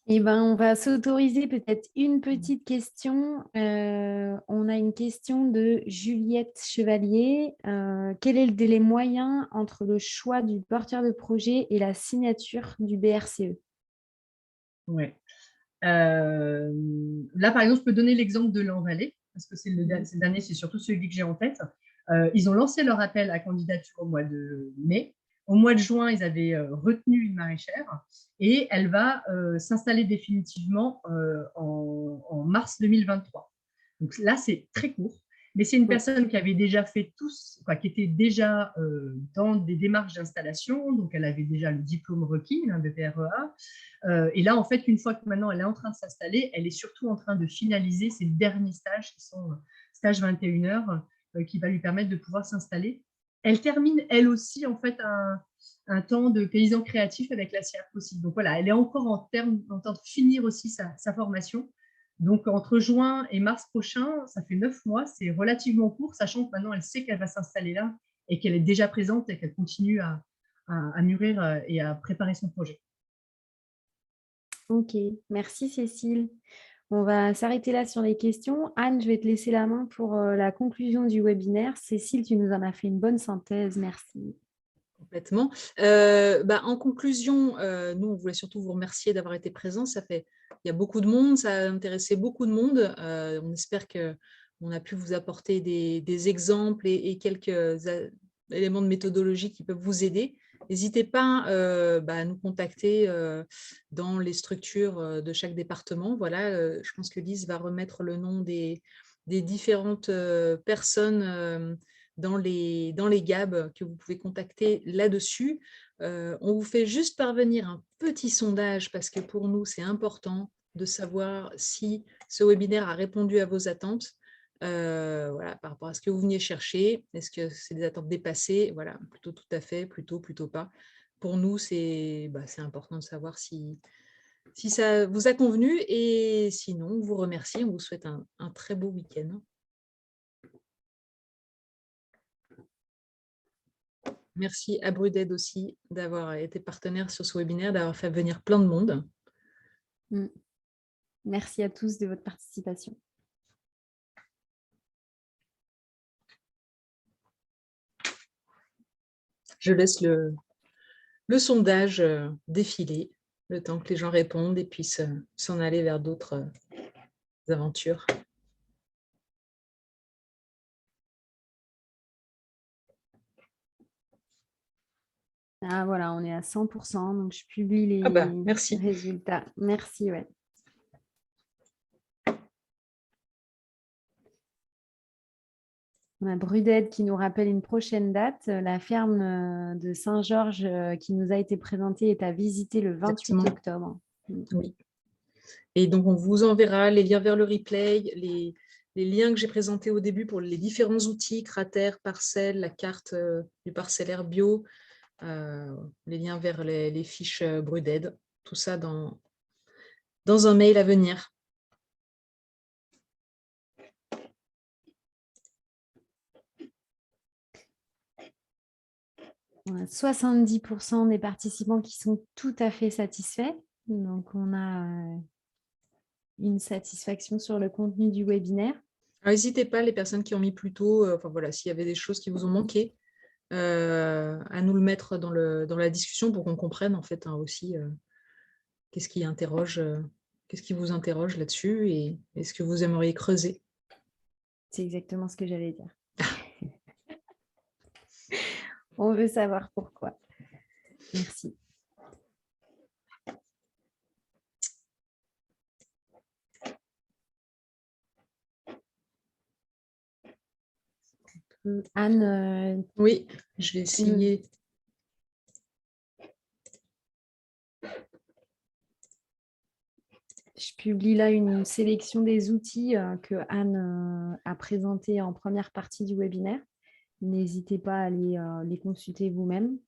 S2: Eh ben, on va s'autoriser peut-être une petite question. On a une question de Juliette Chevalier. Quel est le délai moyen entre le choix du porteur de projet et la signature du BRCE?
S6: Ouais. Là, par exemple, je peux donner l'exemple de Lanvallée, parce que c'est le dernier, c'est surtout celui que j'ai en tête. Ils ont lancé leur appel à candidature au mois de mai. Au mois de juin, ils avaient retenu une maraîchère et elle va s'installer définitivement en mars 2023. Donc là, c'est très court, mais c'est une personne qui avait déjà fait qui était déjà dans des démarches d'installation, donc elle avait déjà le diplôme requis, un BPREA. Et là, en fait, une fois que maintenant elle est en train de s'installer, elle est surtout en train de finaliser ses derniers stages qui sont stages 21 heures qui va lui permettre de pouvoir s'installer. Elle termine, elle aussi, en fait, un temps de paysan créatif avec la CIRC aussi. Donc voilà, elle est encore en train de finir aussi sa formation. Donc entre juin et mars prochain, ça fait 9 mois, c'est relativement court, sachant que maintenant elle sait qu'elle va s'installer là et qu'elle est déjà présente et qu'elle continue à mûrir et à préparer son projet.
S2: Ok, merci Cécile. On va s'arrêter là sur les questions. Anne, je vais te laisser la main pour la conclusion du webinaire. Cécile, tu nous en as fait une bonne synthèse. Merci.
S1: Complètement. En conclusion, nous, on voulait surtout vous remercier d'avoir été présents. Il y a beaucoup de monde, ça a intéressé beaucoup de monde. On espère qu'on a pu vous apporter des exemples et quelques éléments de méthodologie qui peuvent vous aider. N'hésitez pas à nous contacter dans les structures de chaque département. Voilà, je pense que Lise va remettre le nom des différentes personnes dans les GAB que vous pouvez contacter là-dessus. On vous fait juste parvenir un petit sondage parce que pour nous, c'est important de savoir si ce webinaire a répondu à vos attentes. Voilà, par rapport à ce que vous veniez chercher. Est-ce que c'est des attentes dépassées? Voilà, plutôt tout à fait, plutôt pas. Pour nous, c'est important de savoir si ça vous a convenu. Et sinon, on vous remercie. On vous souhaite un très beau week-end. Merci à Bruded aussi d'avoir été partenaire sur ce webinaire, d'avoir fait venir plein de monde.
S2: Merci à tous de votre participation.
S1: Je laisse le sondage défiler, le temps que les gens répondent et puissent s'en aller vers d'autres aventures.
S2: Ah voilà, on est à 100%, donc je publie les
S1: merci.
S2: résultats. Merci, ouais. On a Bruded qui nous rappelle une prochaine date. La ferme de Saint-Georges qui nous a été présentée est à visiter le 28 octobre.
S1: Oui. Et donc, on vous enverra les liens vers le replay, les liens que j'ai présentés au début pour les différents outils, cratères, parcelles, la carte du parcellaire bio, les liens vers les fiches Bruded, tout ça dans un mail à venir.
S2: On a 70% des participants qui sont tout à fait satisfaits. Donc, on a une satisfaction sur le contenu du webinaire.
S1: N'hésitez pas, les personnes qui ont mis plus tôt, s'il y avait des choses qui vous ont manqué, à nous le mettre dans la discussion pour qu'on comprenne en fait aussi qu'est-ce qui vous interroge là-dessus et est-ce que vous aimeriez creuser.
S2: C'est exactement ce que j'allais dire. On veut savoir pourquoi. Merci. Anne,
S1: oui, je vais essayer.
S2: Je publie là une sélection des outils que Anne a présentés en première partie du webinaire. N'hésitez pas à les consulter vous-même.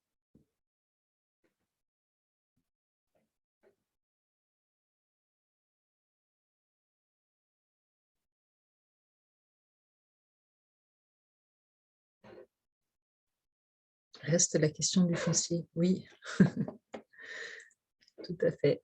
S1: Reste la question du foncier, oui. Tout à fait.